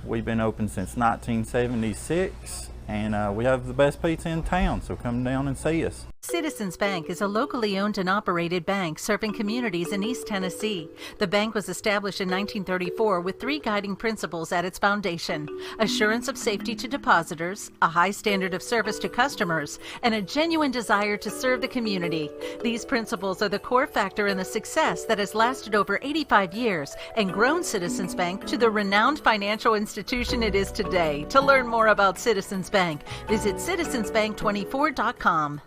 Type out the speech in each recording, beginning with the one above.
We've been open since 1976, and we have the best pizza in town, so come down and see us. Citizens Bank is a locally owned and operated bank serving communities in East Tennessee. The bank was established in 1934 with three guiding principles at its foundation: assurance of safety to depositors, a high standard of service to customers, and a genuine desire to serve the community. These principles are the core factor in the success that has lasted over 85 years and grown Citizens Bank to the renowned financial institution it is today. To learn more about Citizens Bank, visit citizensbank24.com.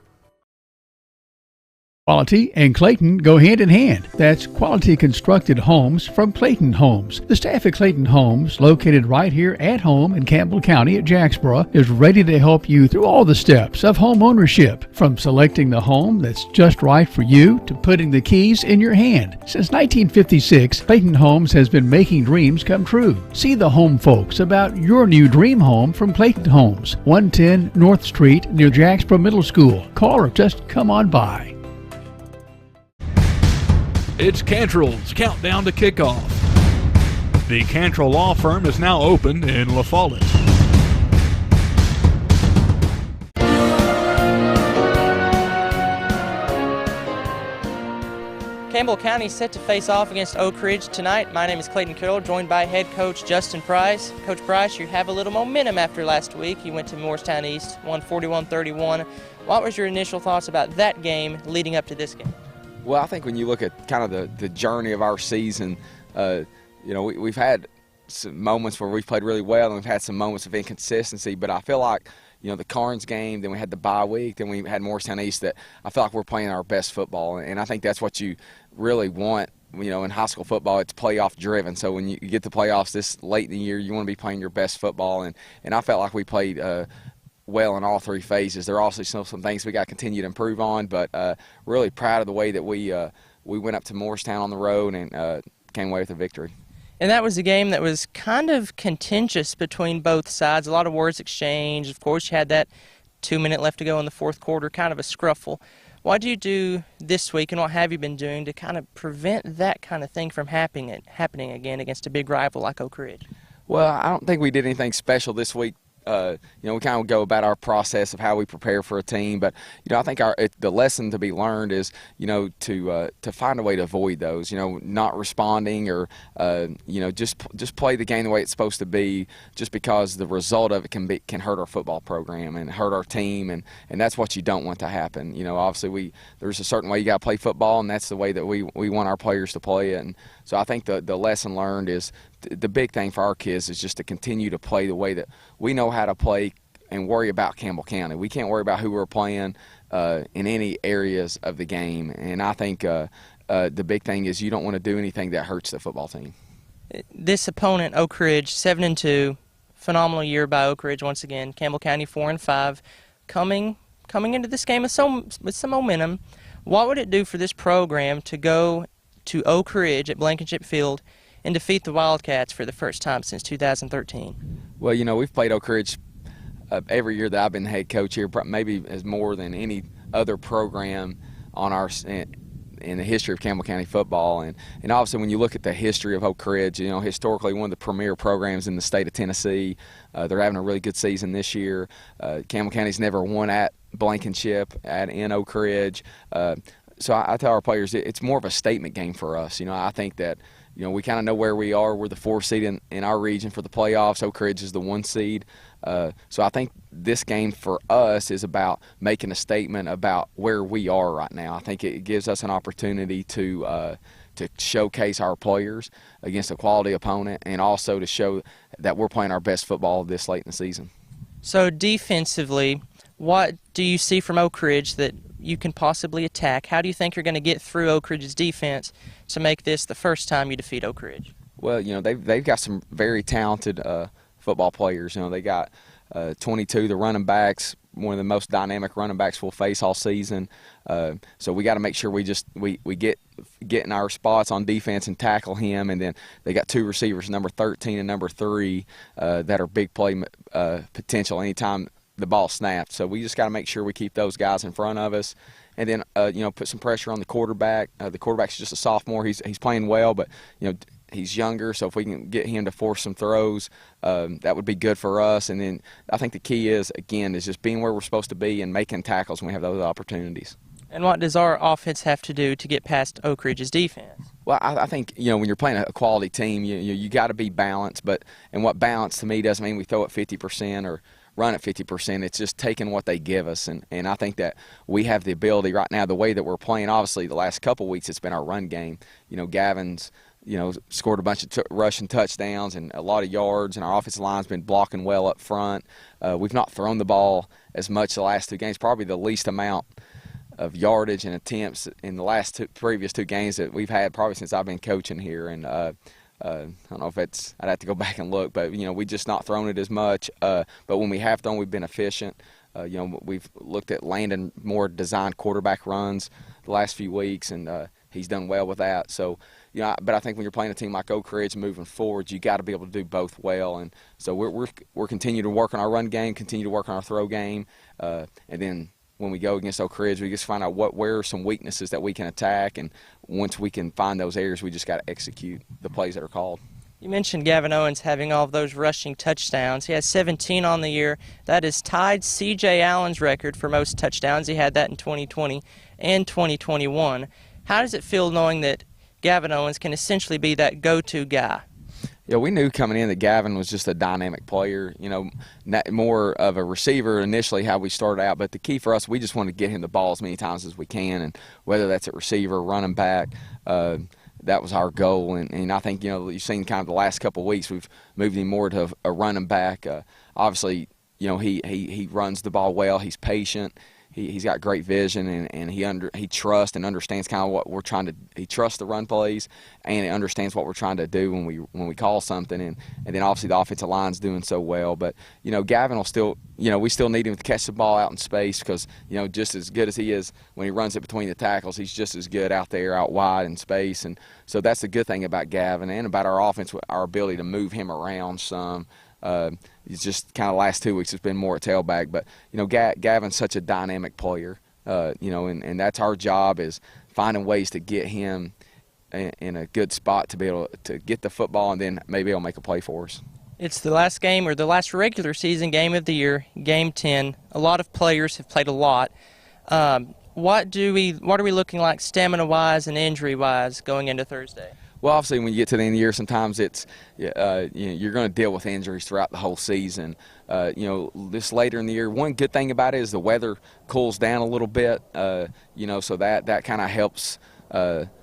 Quality and Clayton go hand in hand. That's quality constructed homes from Clayton Homes. The staff at Clayton Homes, located right here at home in Campbell County at Jacksboro, is ready to help you through all the steps of home ownership, from selecting the home that's just right for you to putting the keys in your hand. Since 1956, Clayton Homes has been making dreams come true. See the home folks about your new dream home from Clayton Homes, 110 North Street near Jacksboro Middle School. Call or just come on by. It's Cantrell's Countdown to Kickoff. The Cantrell Law Firm is now open in La Follette. Campbell County is set to face off against Oak Ridge tonight. My name is Clayton Carroll, joined by head coach Justin Price. Coach Price, you have a little momentum after last week. You went to Morristown East, won 41-31. What was your initial thoughts about that game leading up to this game? Well, I think when you look at kind of the journey of our season, we've had some moments where we've played really well, and we've had some moments of inconsistency. But I feel like, the Carnes game, then we had the bye week, then we had Morristown East, that I feel like we're playing our best football. And I think that's what you really want. In high school football, it's playoff driven. So when you get to playoffs this late in the year, you want to be playing your best football. And I felt like we played well in all three phases. There are also still some things we got to continue to improve on, but really proud of the way that we went up to Morristown on the road and came away with a victory. And that was a game that was kind of contentious between both sides. A lot of words exchanged. Of course, you had that 2 minute left to go in the fourth quarter, kind of a scruffle. What do you do this week, and what have you been doing to kind of prevent that kind of thing from happening again against a big rival like Oak Ridge? Well, I don't think we did anything special this week. We kind of go about our process of how we prepare for a team, but I think the lesson to be learned is to find a way to avoid those. Not responding or just play the game the way it's supposed to be. Just because the result of it can hurt our football program and hurt our team, and that's what you don't want to happen. Obviously there's a certain way you got to play football, and that's the way that we want our players to play it. And so I think the lesson learned is the big thing for our kids is just to continue to play the way that we know how to play and worry about Campbell County. We can't worry about who we're playing in any areas of the game. And I think the big thing is you don't want to do anything that hurts the football team. This opponent, Oak Ridge, 7-2, phenomenal year by Oak Ridge once again. Campbell County 4-5, coming into this game with some momentum. What would it do for this program to go to Oak Ridge at Blankenship Field and defeat the Wildcats for the first time since 2013? Well, we've played Oak Ridge every year that I've been head coach here, maybe as more than any other program in the history of Campbell County football. And obviously when you look at the history of Oak Ridge, historically one of the premier programs in the state of Tennessee. They're having a really good season this year. Campbell County's never won at Blankenship in Oak Ridge. So I tell our players it's more of a statement game for us. I think that we kind of know where we are. We're the 4th seed in our region for the playoffs. Oak Ridge is the 1 seed. So I think this game for us is about making a statement about where we are right now. I think it gives us an opportunity to showcase our players against a quality opponent, and also to show that we're playing our best football this late in the season. So defensively, what do you see from Oak Ridge that you can possibly attack? How do you think you're going to get through Oak Ridge's defense to make this the first time you defeat Oak Ridge? Well, they've got some very talented football players. They got 22, the running backs, one of the most dynamic running backs we'll face all season. So we got to make sure we get in our spots on defense and tackle him. And then they got 2 receivers, number 13 and number 3, that are big play potential anytime the ball snapped. So we just got to make sure we keep those guys in front of us. And then, put some pressure on the quarterback. The quarterback's just a sophomore. He's playing well, but, He's younger, so if we can get him to force some throws, that would be good for us. And then I think the key is just being where we're supposed to be and making tackles when we have those opportunities. And what does our offense have to do to get past Oak Ridge's defense? Well, I think, when you're playing a quality team, you got to be balanced. And what balance to me doesn't mean we throw at 50% or run at 50%. It's just taking what they give us. And I think that we have the ability right now, the way that we're playing, obviously the last couple of weeks it's been our run game. Gavin's scored a bunch of rushing touchdowns and a lot of yards, and our offensive line's been blocking well up front. We've not thrown the ball as much the last 2 games, probably the least amount of yardage and attempts in the previous 2 games that we've had probably since I've been coaching here. And I don't know if I'd have to go back and look, but we just not thrown it as much. But when we have thrown, we've been efficient. We've looked at landing more designed quarterback runs the last few weeks, and he's done well with that. So, but I think when you're playing a team like Oak Ridge moving forward, you got to be able to do both well. And so we're continuing to work on our run game, continue to work on our throw game, and then when we go against Oak Ridge, we just find out where are some weaknesses that we can attack, and once we can find those areas, we just got to execute the plays that are called. You mentioned Gavin Owens having all of those rushing touchdowns. He has 17 on the year. That is tied C.J. Allen's record for most touchdowns. He had that in 2020 and 2021. How does it feel knowing that Gavin Owens can essentially be that go-to guy? Yeah, we knew coming in that Gavin was just a dynamic player, more of a receiver initially how we started out. But the key for us, we just want to get him the ball as many times as we can, and whether that's at receiver, running back, that was our goal. And I think, you've seen kind of the last couple of weeks we've moved him more to a running back. Obviously, he runs the ball well. He's patient. He's got great vision, and he trusts and understands kind of what we're trying to. He trusts the run plays, and he understands what we're trying to do when we call something. And then obviously the offensive line's doing so well. But Gavin will still, we still need him to catch the ball out in space because just as good as he is when he runs it between the tackles, he's just as good out there, out wide in space. And so that's the good thing about Gavin and about our offense, our ability to move him around some. It's just kind of last 2 weeks it's been more at tailback, but Gavin's such a dynamic player, and that's our job is finding ways to get him in a good spot to be able to get the football, and then maybe he'll make a play for us. It's the last game or the last regular season game of the year, Game 10. A lot of players have played a lot. What are we looking like stamina-wise and injury-wise going into Thursday? Well, obviously, when you get to the end of the year, sometimes it's you're going to deal with injuries throughout the whole season. This later in the year, one good thing about it is the weather cools down a little bit. So that kind of helps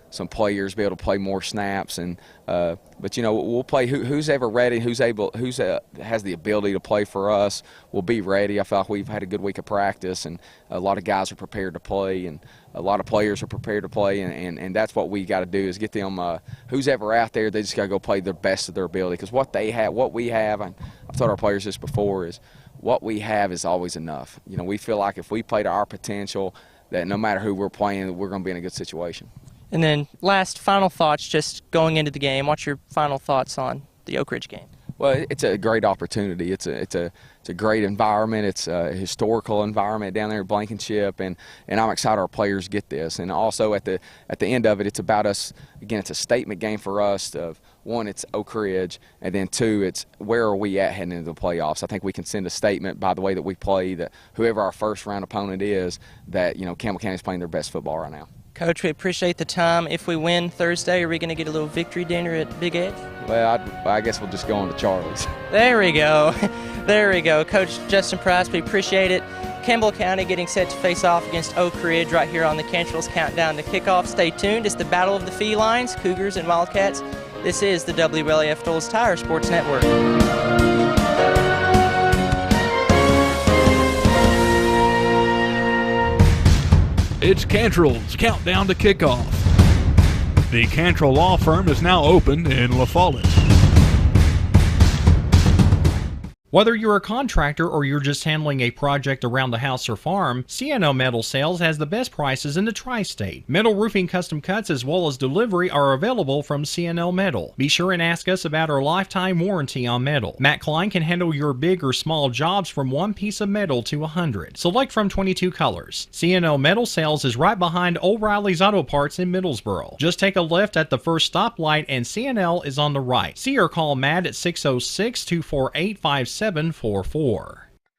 some players be able to play more snaps. But we'll play who's ever ready, who's has the ability to play for us. We'll be ready. I feel like we've had a good week of practice, and a lot of guys are prepared to play, and a lot of players are prepared to play, and that's what we got to do is get them. Who's ever out there, they just got to go play the best of their ability because what we have, I've told our players this before, is what we have is always enough. We feel like if we play to our potential, that no matter who we're playing, we're going to be in a good situation. And then final thoughts just going into the game. What's your final thoughts on the Oak Ridge game? Well, it's a great opportunity. It's a great environment. It's a historical environment down there at Blankenship, and I'm excited our players get this. And also at the end of it, it's about us. Again, it's a statement game for us. Of one, it's Oak Ridge, and then two, it's where are we at heading into the playoffs. I think we can send a statement by the way that we play that whoever our first round opponent is, that Campbell County is playing their best football right now. Coach, we appreciate the time. If we win Thursday, are we going to get a little victory dinner at Big Edge? Well, I guess we'll just go on to Charlie's. There we go. There we go. Coach Justin Price, we appreciate it. Campbell County getting set to face off against Oak Ridge right here on the Cantrell's Countdown to Kickoff. Stay tuned. It's the Battle of the Felines, Cougars and Wildcats. This is the WLAF Doles Tire Sports Network. It's Cantrell's Countdown to Kickoff. The Cantrell Law Firm is now open in La Follette. Whether you're a contractor or you're just handling a project around the house or farm, CNL Metal Sales has the best prices in the tri-state. Metal roofing custom cuts as well as delivery are available from CNL Metal. Be sure and ask us about our lifetime warranty on metal. Matt Klein can handle your big or small jobs from 1 piece of metal to 100. Select from 22 colors. CNL Metal Sales is right behind O'Reilly's Auto Parts in Middlesboro. Just take a left at the first stoplight and CNL is on the right. See or call Matt at 606-248-5744.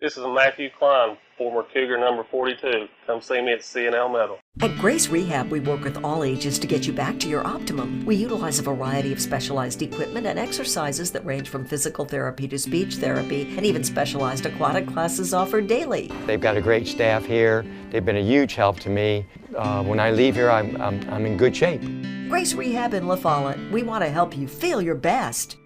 This is Matthew Klein, former Cougar number 42. Come see me at CNL Metal. At Grace Rehab, we work with all ages to get you back to your optimum. We utilize a variety of specialized equipment and exercises that range from physical therapy to speech therapy, and even specialized aquatic classes offered daily. They've got a great staff here. They've been a huge help to me. When I leave here, I'm in good shape. Grace Rehab in La Follette. We want to help you feel your best.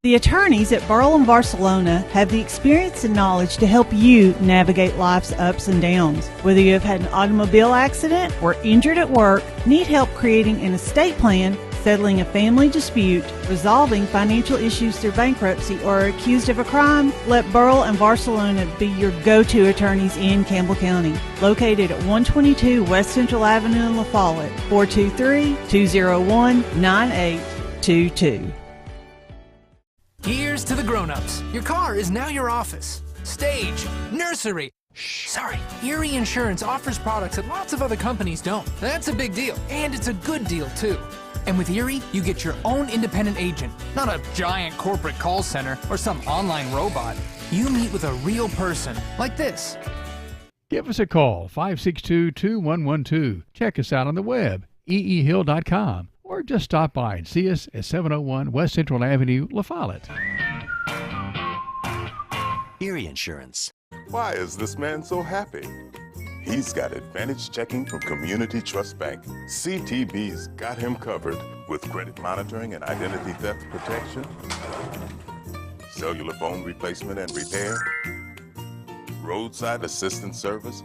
The attorneys at Burl and Barcelona have the experience and knowledge to help you navigate life's ups and downs. Whether you have had an automobile accident or injured at work, need help creating an estate plan, settling a family dispute, resolving financial issues through bankruptcy, or are accused of a crime, let Burl and Barcelona be your go-to attorneys in Campbell County. Located at 122 West Central Avenue in La Follette, 423-201-9822. Here's to the grown-ups. Your car is now your office. Stage, nursery. Sorry, Erie Insurance offers products that lots of other companies don't. That's a big deal, and it's a good deal, too. And with Erie, you get your own independent agent, not a giant corporate call center or some online robot. You meet with a real person, like this. Give us a call, 562-2112. Check us out on the web, eehill.com. Or just stop by and see us at 701 West Central Avenue, La Follette. Erie Insurance. Why is this man so happy? He's got Advantage Checking from Community Trust Bank. CTB's got him covered with credit monitoring and identity theft protection, cellular phone replacement and repair, roadside assistance service,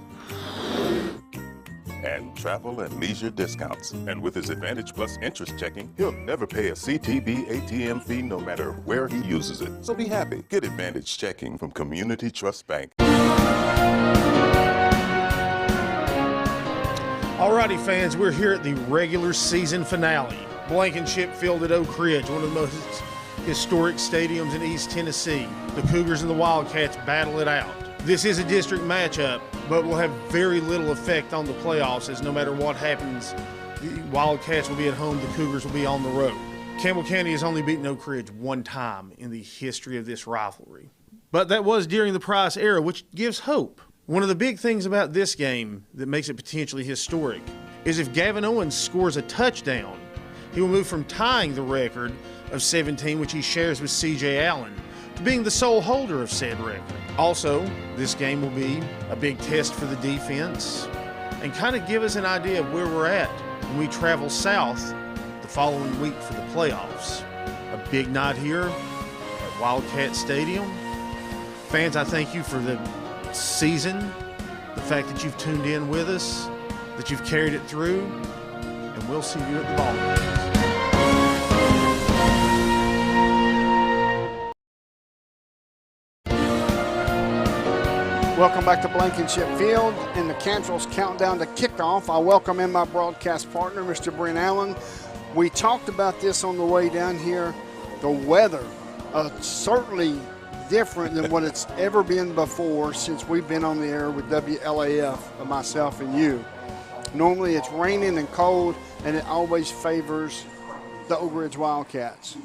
and travel and leisure discounts. And with his Advantage Plus interest checking, he'll never pay a CTB ATM fee no matter where he uses it. So be happy. Get Advantage Checking from Community Trust Bank. Alrighty, fans, we're here at the regular season finale. Blankenship Field at Oak Ridge, one of the most historic stadiums in East Tennessee. The Cougars and the Wildcats battle it out. This is a district matchup, but will have very little effect on the playoffs, as no matter what happens, the Wildcats will be at home, the Cougars will be on the road. Campbell County has only beaten Oak Ridge one time in the history of this rivalry. But that was during the Price era, which gives hope. One of the big things about this game that makes it potentially historic is if Gavin Owens scores a touchdown, he will move from tying the record of 17, which he shares with C.J. Allen, to being the sole holder of said record. Also, this game will be a big test for the defense and kind of give us an idea of where we're at when we travel south the following week for the playoffs. A big night here at Wildcat Stadium. Fans, I thank you for the season, the fact that you've tuned in with us, that you've carried it through, and we'll see you at the ball games. Welcome back to Blankenship Field in the Cantrell's countdown to kickoff. I welcome in my broadcast partner, Mr. Brent Allen. We talked about this on the way down here. The weather, certainly different than what it's ever been before since we've been on the air with WLAF, myself and you. Normally it's raining and cold, and it always favors the Oak Ridge Wildcats.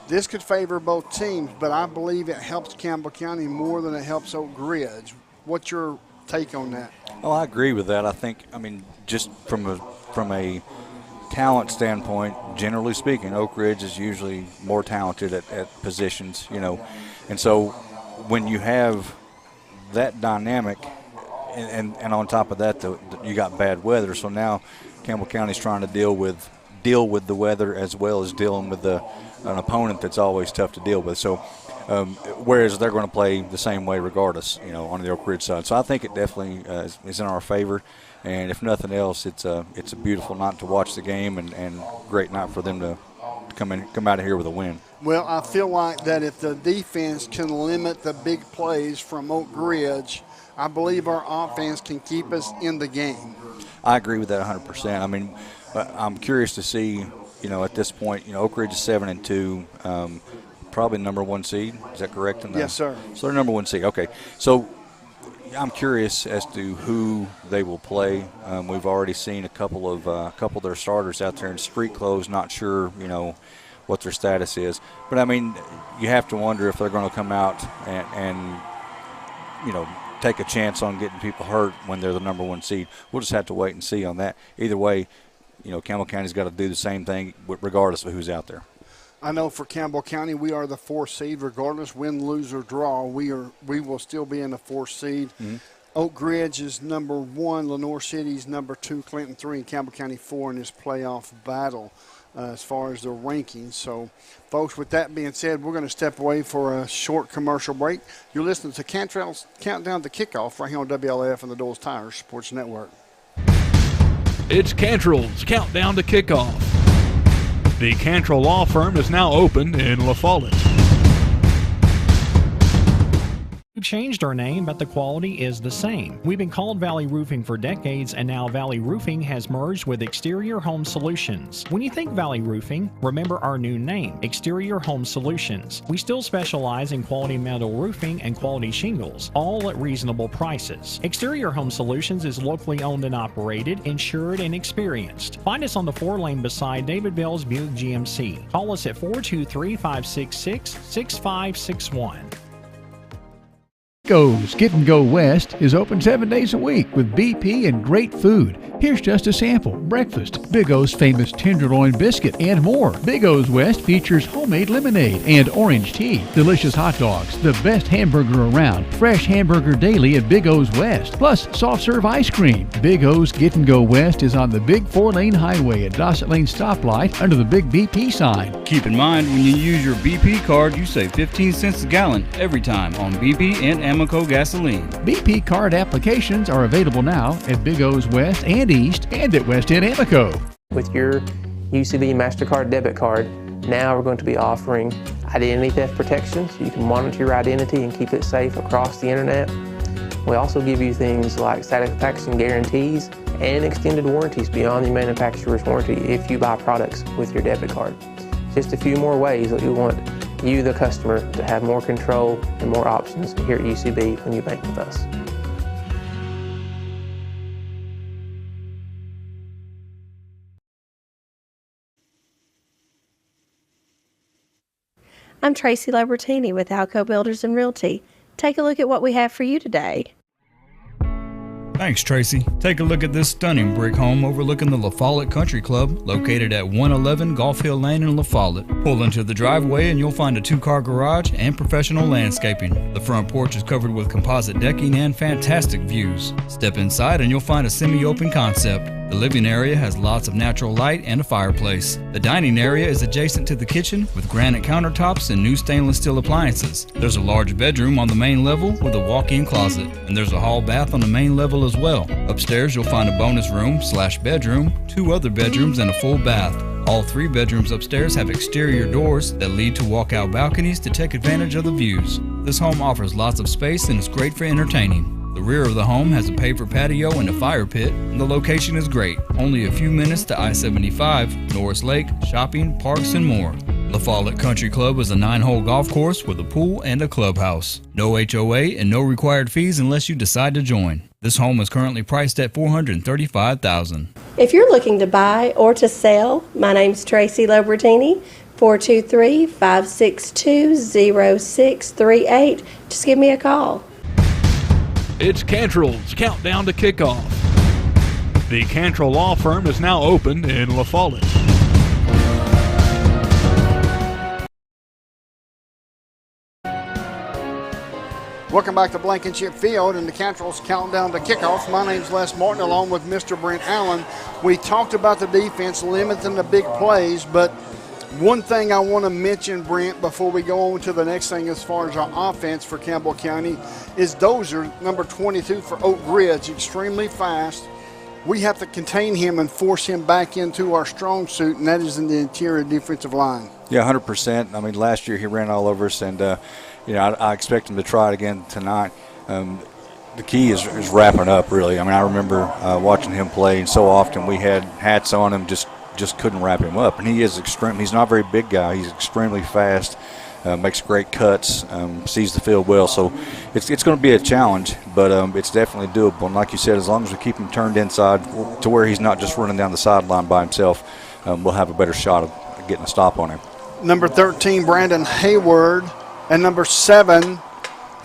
This could favor both teams, but I believe it helps Campbell County more than it helps Oak Ridge. What's your take on that? Oh, I agree with that. I think, just from a talent standpoint, generally speaking, Oak Ridge is usually more talented at positions, And so when you have that dynamic, and on top of that, you got bad weather. So now Campbell County's trying to deal with the weather as well as dealing with an opponent that's always tough to deal with. So whereas they're going to play the same way regardless, on the Oak Ridge side. So I think it definitely is in our favor. And if nothing else, it's a beautiful night to watch the game and great night for them to come out of here with a win. Well, I feel like that if the defense can limit the big plays from Oak Ridge, I believe our offense can keep us in the game. I agree with that 100%. I mean, I'm curious to see, at this point, Oak Ridge is 7-2, probably number 1 seed. Is that correct? Yes, sir. So they're number 1 seed. Okay. So I'm curious as to who they will play. We've already seen a couple of their starters out there in street clothes. Not sure, what their status is. But I mean, you have to wonder if they're going to come out and take a chance on getting people hurt when they're the number 1 seed. We'll just have to wait and see on that. Either way, Campbell County's got to do the same thing regardless of who's out there. I know for Campbell County, we are the 4th seed regardless, win, lose, or draw. We will still be in the 4th seed. Mm-hmm. Oak Ridge is number 1, Lenoir City's number 2, Clinton 3, and Campbell County 4 in this playoff battle as far as the rankings. So, folks, with that being said, we're going to step away for a short commercial break. You're listening to Cantrell's Countdown to Kickoff right here on WLF and the Doles Tires Sports Network. It's Cantrell's Countdown to Kickoff. The Cantrell Law Firm is now open in La Follette. We changed our name, but the quality is the same. We've been called Valley Roofing for decades, and now Valley Roofing has merged with Exterior Home Solutions. When you think Valley Roofing, remember our new name, Exterior Home Solutions. We still specialize in quality metal roofing and quality shingles, all at reasonable prices. Exterior Home Solutions is locally owned and operated, insured, and experienced. Find us on the 4-lane beside David Bell's Buick GMC. Call us at 423-566-6561. Go's Get and Go West is open 7 days a week with BP and great food. Here's just a sample. Breakfast, Big O's famous tenderloin biscuit, and more. Big O's West features homemade lemonade and orange tea, delicious hot dogs, the best hamburger around, fresh hamburger daily at Big O's West, plus soft serve ice cream. Big O's Get and Go West is on the big 4-lane highway at Dossett Lane stoplight under the big BP sign. Keep in mind, when you use your BP card, you save 15 cents a gallon every time on BP and Amoco gasoline. BP card applications are available now at Big O's West and East and at West End Amoco. With your UCB MasterCard debit card, now we're going to be offering identity theft protection, so you can monitor your identity and keep it safe across the internet. We also give you things like satisfaction guarantees and extended warranties beyond the manufacturer's warranty if you buy products with your debit card. Just a few more ways that we want you, the customer, to have more control and more options here at UCB when you bank with us. I'm Tracy Labertini with Alco Builders and Realty. Take a look at what we have for you today. Thanks, Tracy. Take a look at this stunning brick home overlooking the La Follette Country Club, located at 111 Golf Hill Lane in La Follette. Pull into the driveway and you'll find a 2-car garage and professional landscaping. The front porch is covered with composite decking and fantastic views. Step inside and you'll find a semi-open concept. The living area has lots of natural light and a fireplace. The dining area is adjacent to the kitchen with granite countertops and new stainless steel appliances. There's a large bedroom on the main level with a walk-in closet, and there's a hall bath on the main level as well. Upstairs you'll find a bonus room/bedroom, 2 other bedrooms, and a full bath. All 3 bedrooms upstairs have exterior doors that lead to walkout balconies to take advantage of the views. This home offers lots of space and is great for entertaining. The rear of the home has a paver patio and a fire pit, and the location is great. Only a few minutes to I-75, Norris Lake, shopping, parks, and more. La Follette Country Club is a 9-hole golf course with a pool and a clubhouse. No HOA and no required fees unless you decide to join. This home is currently priced at $435,000. If you're looking to buy or to sell, my name's Tracy Labertini, 423-562-0638. Just give me a call. It's Cantrell's Countdown to Kickoff. The Cantrell Law Firm is now open in La Follette. Welcome back to Blankenship Field and the Cantrell's Countdown to Kickoff. My name's Les Martin along with Mr. Brent Allen. We talked about the defense limiting the big plays, but one thing I want to mention, Brent, before we go on to the next thing as far as our offense for Campbell County is Dozier, number 22 for Oak Ridge, extremely fast. we have to contain him and force him back into our strong suit, and that is in the interior defensive line. Yeah, 100%. I mean, last year he ran all over us, and I expect him to try it again tonight. The key is wrapping up, really. I mean, I remember watching him play, and so often we had hats on him, just couldn't wrap him up. And he is extreme. He's not a very big guy. He's extremely fast, makes great cuts, sees the field well. So it's going to be a challenge, but it's definitely doable. And like you said, as long as we keep him turned inside to where he's not just running down the sideline by himself, we'll have a better shot of getting a stop on him. Number 13, Brandon Hayward, and number 7,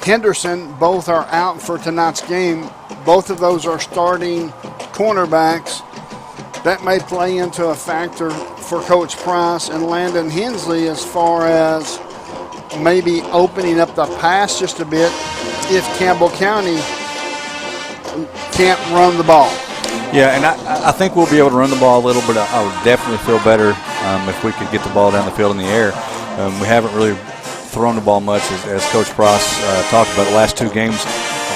Henderson, both are out for tonight's game. Both of those are starting cornerbacks. That may play into a factor for Coach Price and Landon Hensley as far as maybe opening up the pass just a bit if Campbell County can't run the ball. Yeah, and I think we'll be able to run the ball a little, but I would definitely feel better if we could get the ball down the field in the air. We haven't really thrown the ball much, as Coach Price talked about the last 2 games.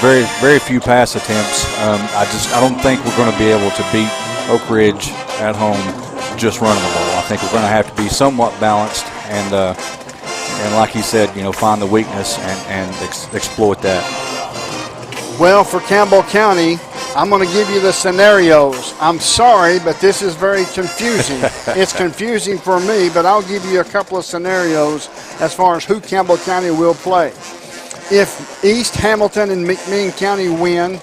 Very, very few pass attempts. I don't think we're going to be able to beat Oak Ridge at home just running the ball. I think we're going to have to be somewhat balanced and like he said, find the weakness and exploit that. Well, for Campbell County, I'm going to give you the scenarios. I'm sorry, but this is very confusing. It's confusing for me, but I'll give you a couple of scenarios as far as who Campbell County will play. If East Hamilton and McMinn County win,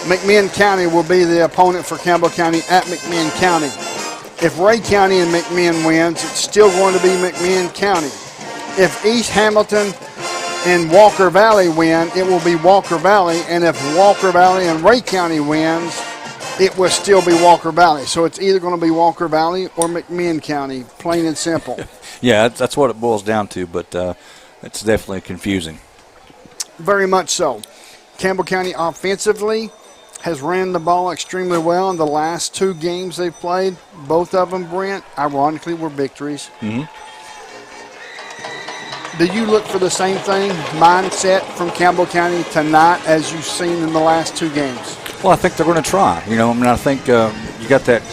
McMinn County will be the opponent for Campbell County at McMinn County. If Ray County and McMinn wins, it's still going to be McMinn County. If East Hamilton and Walker Valley win, it will be Walker Valley. And if Walker Valley and Ray County wins, it will still be Walker Valley. So it's either going to be Walker Valley or McMinn County, plain and simple. Yeah, that's what it boils down to, but it's definitely confusing. Very much so. Campbell County offensively has ran the ball extremely well in the last 2 games they've played. Both of them, Brent, ironically, were victories. Mm-hmm. Do you look for the same thing, mindset from Campbell County tonight as you've seen in the last 2 games? Well, I think they're going to try. I think you got that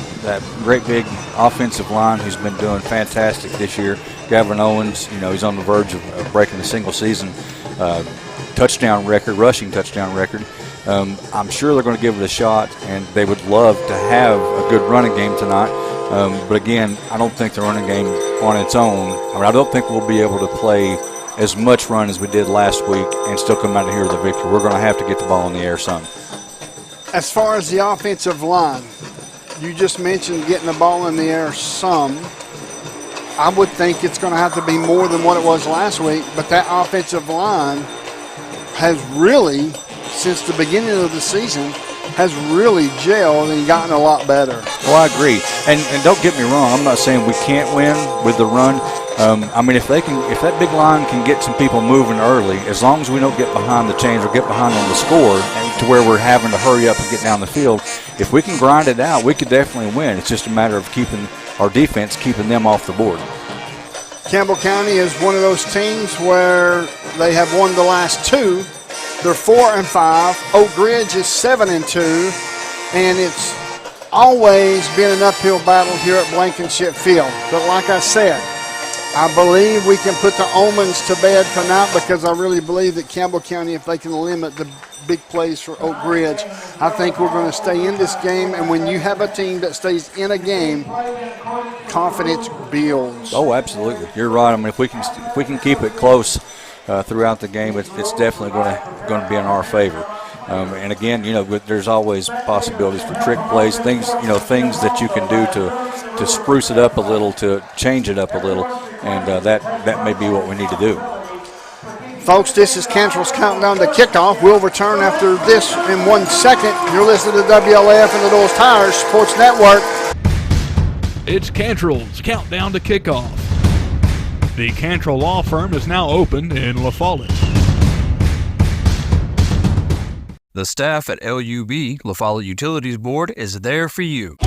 great big offensive line who's been doing fantastic this year. Gavin Owens, he's on the verge of breaking the single season rushing touchdown record. I'm sure they're going to give it a shot, and they would love to have a good running game tonight. But again, I don't think the running game on its own, I don't think we'll be able to play as much run as we did last week and still come out of here with a victory. We're going to have to get the ball in the air some. As far as the offensive line, you just mentioned getting the ball in the air some. I would think it's going to have to be more than what it was last week, but that offensive line has really, since the beginning of the season, has really gelled and gotten a lot better. Well, I agree. And don't get me wrong, I'm not saying we can't win with the run. If that big line can get some people moving early, as long as we don't get behind the chains or get behind on the score and to where we're having to hurry up and get down the field, if we can grind it out, we could definitely win. It's just a matter of keeping our defense, keeping them off the board. Campbell County is one of those teams where they have won the last 2. They're 4-5. Oak Ridge is 7-2, and it's always been an uphill battle here at Blankenship Field. But like I said, I believe we can put the omens to bed tonight because I really believe that Campbell County, if they can limit the big plays for Oak Ridge, I think we're going to stay in this game. And when you have a team that stays in a game, confidence builds. Oh, absolutely. You're right. If we can keep it close throughout the game, it's definitely going to be in our favor. And again, there's always possibilities for trick plays, things that you can do to spruce it up a little, to change it up a little, and that may be what we need to do. Folks, this is Cantrell's Countdown to Kickoff. We'll return after this in 1 second. You're listening to WLAF and the Doles Tires Sports Network. It's Cantrell's Countdown to Kickoff. The Cantrell Law Firm is now open in La Follette. The staff at LUB, La Follette Utilities Board, is there for you.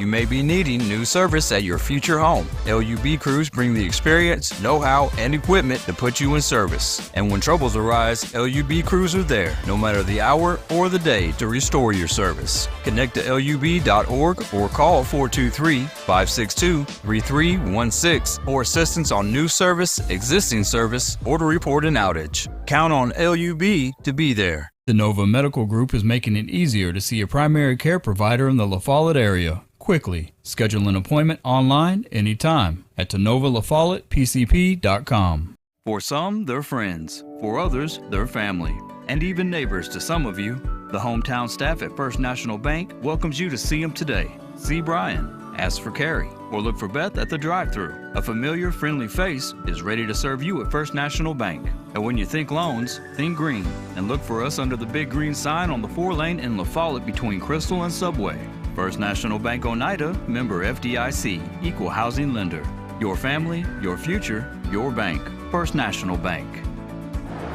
You may be needing new service at your future home. LUB crews bring the experience, know-how, and equipment to put you in service. And when troubles arise, LUB crews are there, no matter the hour or the day, to restore your service. Connect to LUB.org or call 423-562-3316 for assistance on new service, existing service, or to report an outage. Count on LUB to be there. The Nova Medical Group is making it easier to see a primary care provider in the La Follette area quickly. Schedule an appointment online anytime at TenovaLaFollettePCP.com. For some, they're friends. For others, they're family. And even neighbors to some of you. The hometown staff at First National Bank welcomes you to see them today. See Brian, ask for Carrie, or look for Beth at the drive-thru. A familiar, friendly face is ready to serve you at First National Bank. And when you think loans, think green, and look for us under the big green sign on the 4-lane in La Follette between Crystal and Subway. First National Bank Oneida, member FDIC, equal housing lender. Your family, your future, your bank. First National Bank.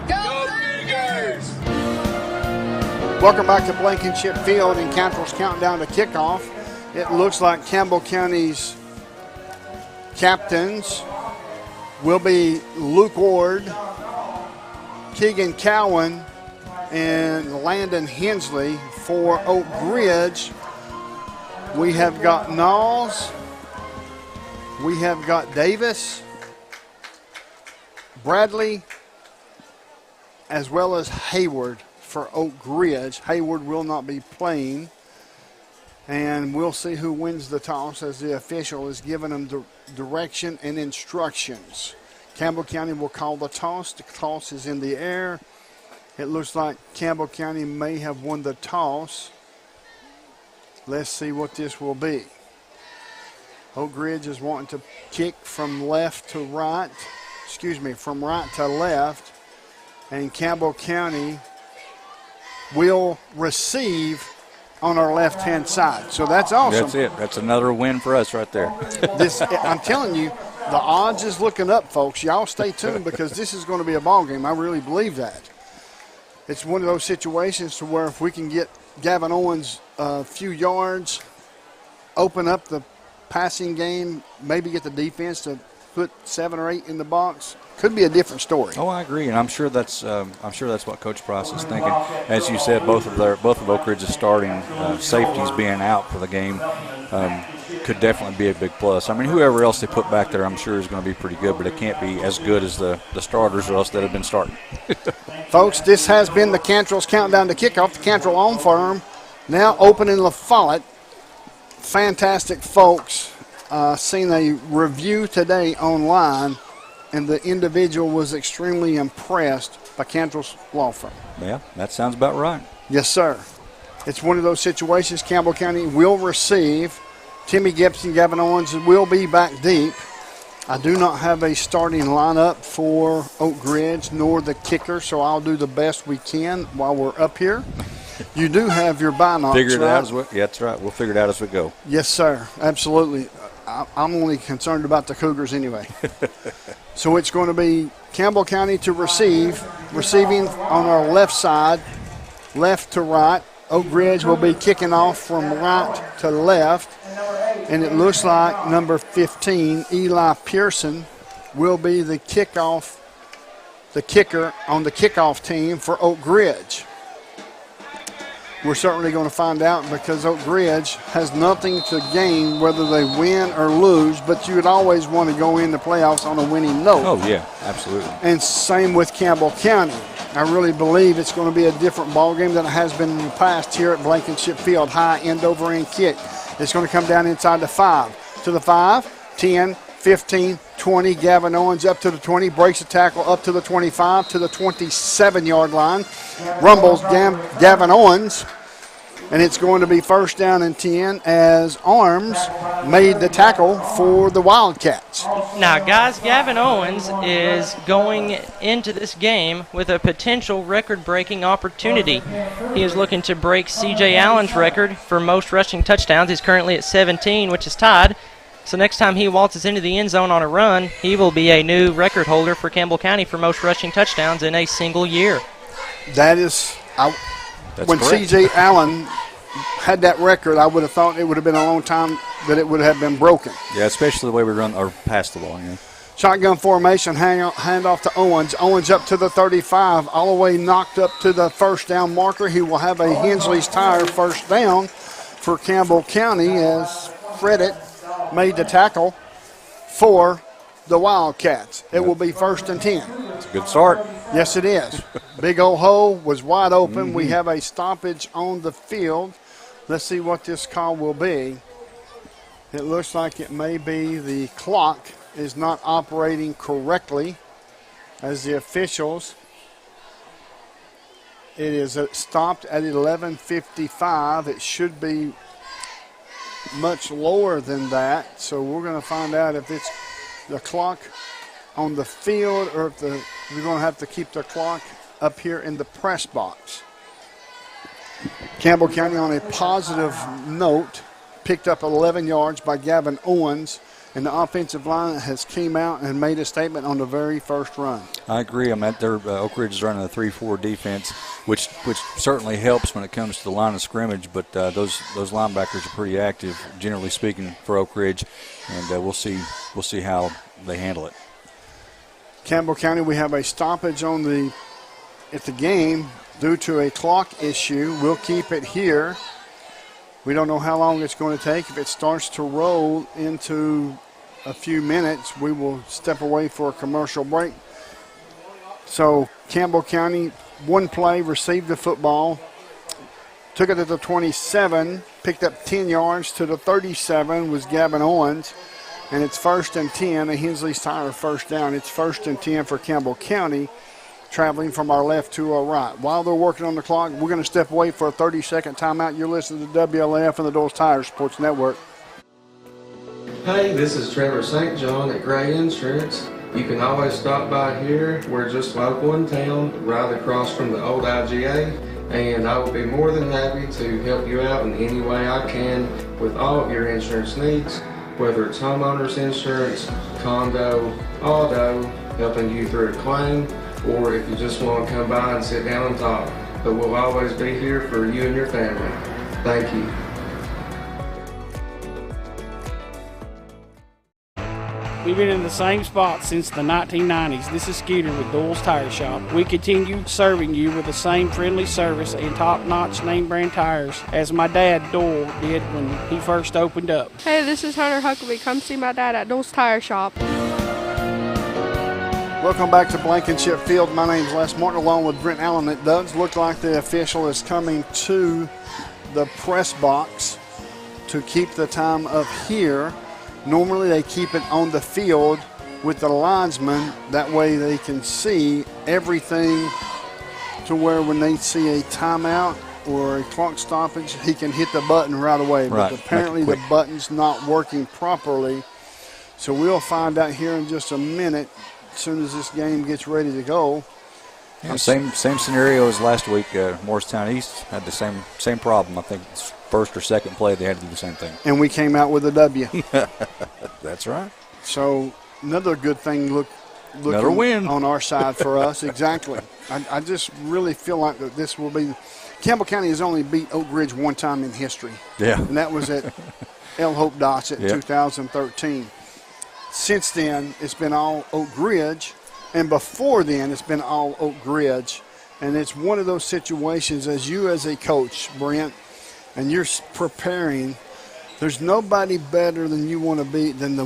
Go Cougars! Welcome back to Blankenship Field, and Cantrell's counting down to kickoff. It looks like Campbell County's captains will be Luke Ward, Keegan Cowan, and Landon Hensley. For Oak Ridge, we have got Knowles, we have got Davis, Bradley, as well as Hayward for Oak Ridge. Hayward will not be playing, and we'll see who wins the toss as the official is giving them direction and instructions. Campbell County will call the toss. The toss is in the air. It looks like Campbell County may have won the toss. Let's see what this will be. Oak Ridge is wanting to kick from left to right. From right to left. And Campbell County will receive on our left-hand side. So that's awesome. That's it. That's another win for us right there. I'm telling you, the odds is looking up, folks. Y'all stay tuned because this is going to be a ball game. I really believe that. It's one of those situations to where if we can get Gavin Owens a few yards, open up the passing game, maybe get the defense to put 7 or 8 in the box, could be a different story. Oh, I agree, and I'm sure that's what Coach Price is thinking. As you said, both of Oak Ridge's starting safeties being out for the game could definitely be a big plus. I mean, whoever else they put back there, I'm sure is going to be pretty good, but it can't be as good as the starters or else that have been starting. Folks, this has been the Cantrell's countdown to kickoff. The Cantrell Lawn Firm now open in La Follette. Fantastic folks. Seen a review today online, and the individual was extremely impressed by Cantrell's law firm. Yeah, that sounds about right. Yes, sir. It's one of those situations Campbell County will receive. Timmy Gibson, Gavin Owens will be back deep. I do not have a starting lineup for Oak Ridge nor the kicker, so I'll do the best we can while we're up here. You do have your binocs, Figure it right? out that's right. We'll figure it out as we go. Yes, sir. Absolutely. I'm only concerned about the Cougars anyway. So it's going to be Campbell County to receiving on our left side, left to right. Oak Ridge will be kicking off from right to left. And it looks like number 15, Eli Pearson, will be the kicker on the kickoff team for Oak Ridge. We're certainly going to find out because Oak Ridge has nothing to gain whether they win or lose, but you would always want to go in the playoffs on a winning note. Oh, yeah, absolutely. And same with Campbell County. I really believe it's going to be a different ball game than it has been in the past here at Blankenship Field. High end over end kick. It's going to come down inside the 5. To the 5, 10, 15, 20. Gavin Owens up to the 20, breaks the tackle up to the 25, to the 27-yard line. Rumbles Gavin Owens, and it's going to be first down and 10 as Arms made the tackle for the Wildcats. Now, guys, Gavin Owens is going into this game with a potential record-breaking opportunity. He is looking to break C.J. Allen's record for most rushing touchdowns. He's currently at 17, which is tied. So next time he waltzes into the end zone on a run, he will be a new record holder for Campbell County for most rushing touchdowns in a single year. That is, when C.J. Allen had that record, I would have thought it would have been a long time that it would have been broken. Yeah, especially the way we run or pass the ball. Yeah. Shotgun formation, hand off to Owens. Owens up to the 35, all the way knocked up to the first down marker. He will have a Hensley's Tire first down for Campbell County as Fredditt made the tackle for the Wildcats. It will be 1st and 10. It's a good start. Yes, it is. Big old hole was wide open. We have a stoppage on the field. Let's see what this call will be. It looks like it may be the clock is not operating correctly as the officials. It is stopped at 11:55. It should be much lower than that. So we're going to find out if it's the clock on the field or if we're going to have to keep the clock up here in the press box. Campbell County on a positive note picked up 11 yards by Gavin Owens, and the offensive line has came out and made a statement on the very first run. I agree. Oak Ridge is running a 3-4 defense, which certainly helps when it comes to the line of scrimmage. But those linebackers are pretty active, generally speaking, for Oak Ridge, and we'll see how they handle it. Campbell County, we have a stoppage at the game due to a clock issue. We'll keep it here. We don't know how long it's going to take. If it starts to roll into a few minutes, we will step away for a commercial break. So Campbell County, one play, received the football, took it to the 27, picked up 10 yards to the 37 was Gavin Owens, and it's 1st and 10, a Hensley's Tire first down. It's 1st and 10 for Campbell County, traveling from our left to our right. While they're working on the clock, we're going to step away for a 30-second timeout. You're listening to WLF and the Doles Tire Sports Network. Hey, this is Trevor St. John at Gray Insurance. You can always stop by here. We're just local in town, right across from the old IGA, and I will be more than happy to help you out in any way I can with all of your insurance needs, whether it's homeowners insurance, condo, auto, helping you through a claim, or if you just want to come by and sit down and talk. But we'll always be here for you and your family. Thank you. We've been in the same spot since the 1990s. This is Scooter with Dole's Tire Shop. We continue serving you with the same friendly service and top-notch name brand tires as my dad, Dole, did when he first opened up. Hey, this is Hunter Huckabee. Come see my dad at Dole's Tire Shop. Welcome back to Blankenship Field. My name's Les Martin along with Brent Allen. It does look like the official is coming to the press box to keep the time up here. Normally they keep it on the field with the linesman. That way they can see everything to where when they see a timeout or a clock stoppage, he can hit the button right away. Right. But apparently the button's not working properly. So we'll find out here in just a minute as soon as this game gets ready to go. Yeah, same scenario as last week. Morristown East had the same problem. I think it's first or second play they had to do the same thing. And we came out with a W. That's right. So another good thing looking another win on our side for us. Exactly. I just really feel like that this will be – Campbell County has only beat Oak Ridge one time in history. Yeah. And that was at El Hope Dots at 2013. Since then, it's been all Oak Ridge. And before then, it's been all Oak Ridge. And it's one of those situations as you as a coach, Brent, and you're preparing, there's nobody better than you want to be than the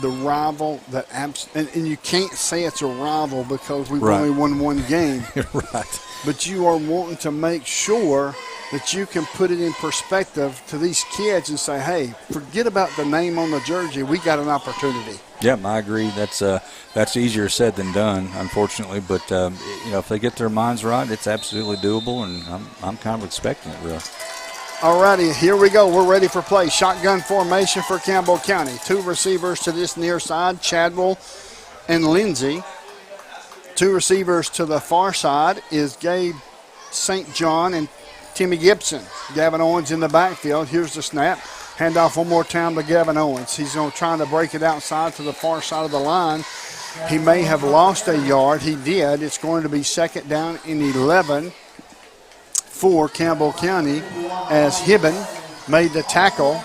rival that and you can't say it's a rival because we've only won one game. Right. But you are wanting to make sure that you can put it in perspective to these kids and say, hey, forget about the name on the jersey. We got an opportunity. Yeah, I agree. That's easier said than done, unfortunately. But if they get their minds right, it's absolutely doable, and I'm kind of expecting it, really. All righty, here we go. We're ready for play. Shotgun formation for Campbell County. Two receivers to this near side, Chadwell and Lindsay. Two receivers to the far side is Gabe St. John and Timmy Gibson. Gavin Owens in the backfield. Here's the snap. Handoff one more time to Gavin Owens. He's trying to break it outside to the far side of the line. He may have lost a yard. He did. It's going to be second down and 11 for Campbell County as Hibben made the tackle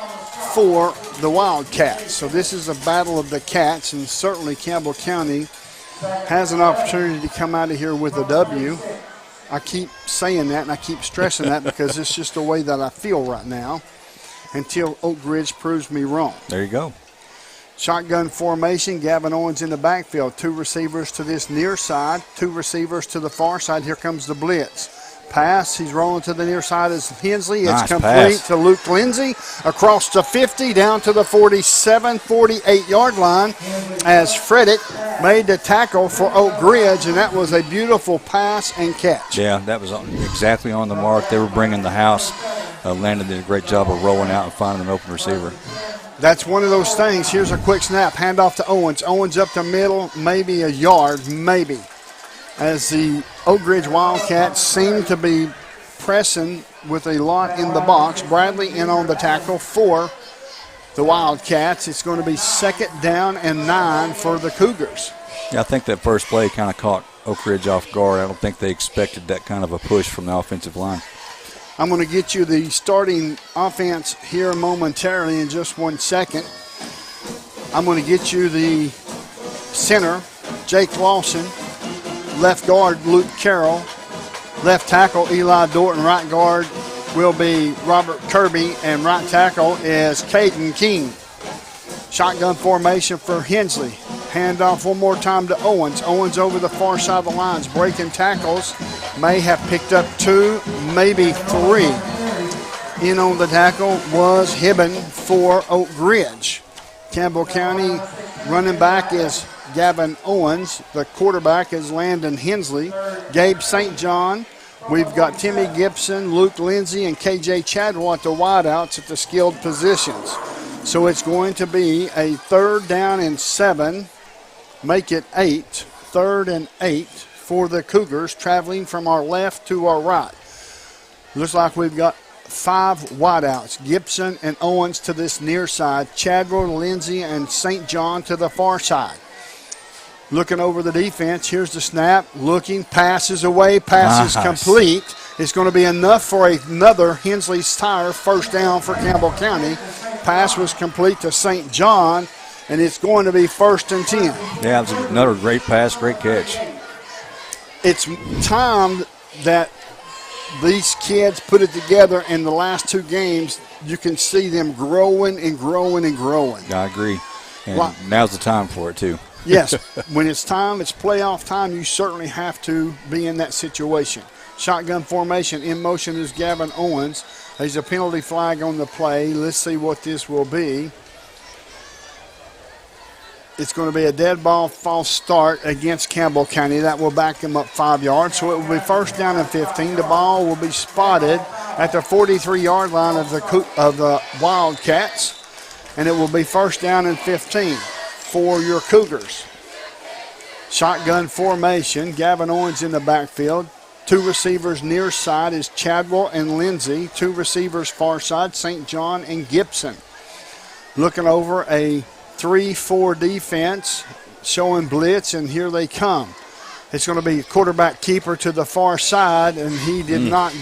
for the Wildcats. So this is a battle of the Cats, and certainly Campbell County has an opportunity to come out of here with a W. I keep saying that and I keep stressing that because it's just the way that I feel right now until Oak Ridge proves me wrong. There you go. Shotgun formation, Gavin Owens in the backfield. 2 receivers to this near side, 2 receivers to the far side. Here comes the blitz. Pass, he's rolling to the near side is Hensley. It's Nice complete pass. to Luke Lindsay across the 50 down to the 47, 48-yard line as Freddick made the tackle for Oak Ridge, and that was a beautiful pass and catch. Yeah, that was exactly on the mark. They were bringing the house. Landon did a great job of rolling out and finding an open receiver. That's one of those things. Here's a quick snap, handoff to Owens. Owens up the middle, maybe a yard, maybe. As the Oak Ridge Wildcats seem to be pressing with a lot in the box. Bradley in on the tackle for the Wildcats. It's going to be 2nd down and 9 for the Cougars. Yeah, I think that first play kind of caught Oak Ridge off guard. I don't think they expected that kind of a push from the offensive line. I'm going to get you the starting offense here momentarily in just 1 second. I'm going to get you the center, Jake Lawson. Left guard, Luke Carroll. Left tackle, Eli Dorton. Right guard will be Robert Kirby. And right tackle is Caden King. Shotgun formation for Hensley. Handoff one more time to Owens. Owens over the far side of the lines. Breaking tackles. May have picked up 2, maybe 3. In on the tackle was Hibben for Oak Ridge. Campbell County running back is Gavin Owens. The quarterback is Landon Hensley. Gabe St. John. We've got Timmy Gibson, Luke Lindsay, and KJ Chadwell at the wideouts at the skilled positions. So it's going to be a 3rd down and 7. Make it 8. 3rd and 8 for the Cougars, traveling from our left to our right. Looks like we've got 5 wideouts. Gibson and Owens to this near side. Chadwell, Lindsay, and St. John to the far side. Looking over the defense, here's the snap. Looking, passes away, passes complete. It's going to be enough for another Hensley's Tire 1st down for Campbell County. Pass was complete to St. John, and it's going to be 1st and 10. Yeah, it was another great pass, great catch. It's time that these kids put it together in the last 2 games. You can see them growing and growing and growing. I agree. And now's the time for it, too. Yes, when it's time, it's playoff time, you certainly have to be in that situation. Shotgun formation in motion is Gavin Owens. There's a penalty flag on the play. Let's see what this will be. It's going to be a dead ball false start against Campbell County. That will back them up 5 yards. So it will be 1st down and 15. The ball will be spotted at the 43-yard line of the Wildcats. And it will be 1st down and 15 for your Cougars. Shotgun formation. Gavin Owens in the backfield. 2 receivers near side is Chadwell and Lindsay. 2 receivers far side, St. John and Gibson. Looking over a 3-4 defense, showing blitz, and here they come. It's going to be quarterback keeper to the far side, and he did not,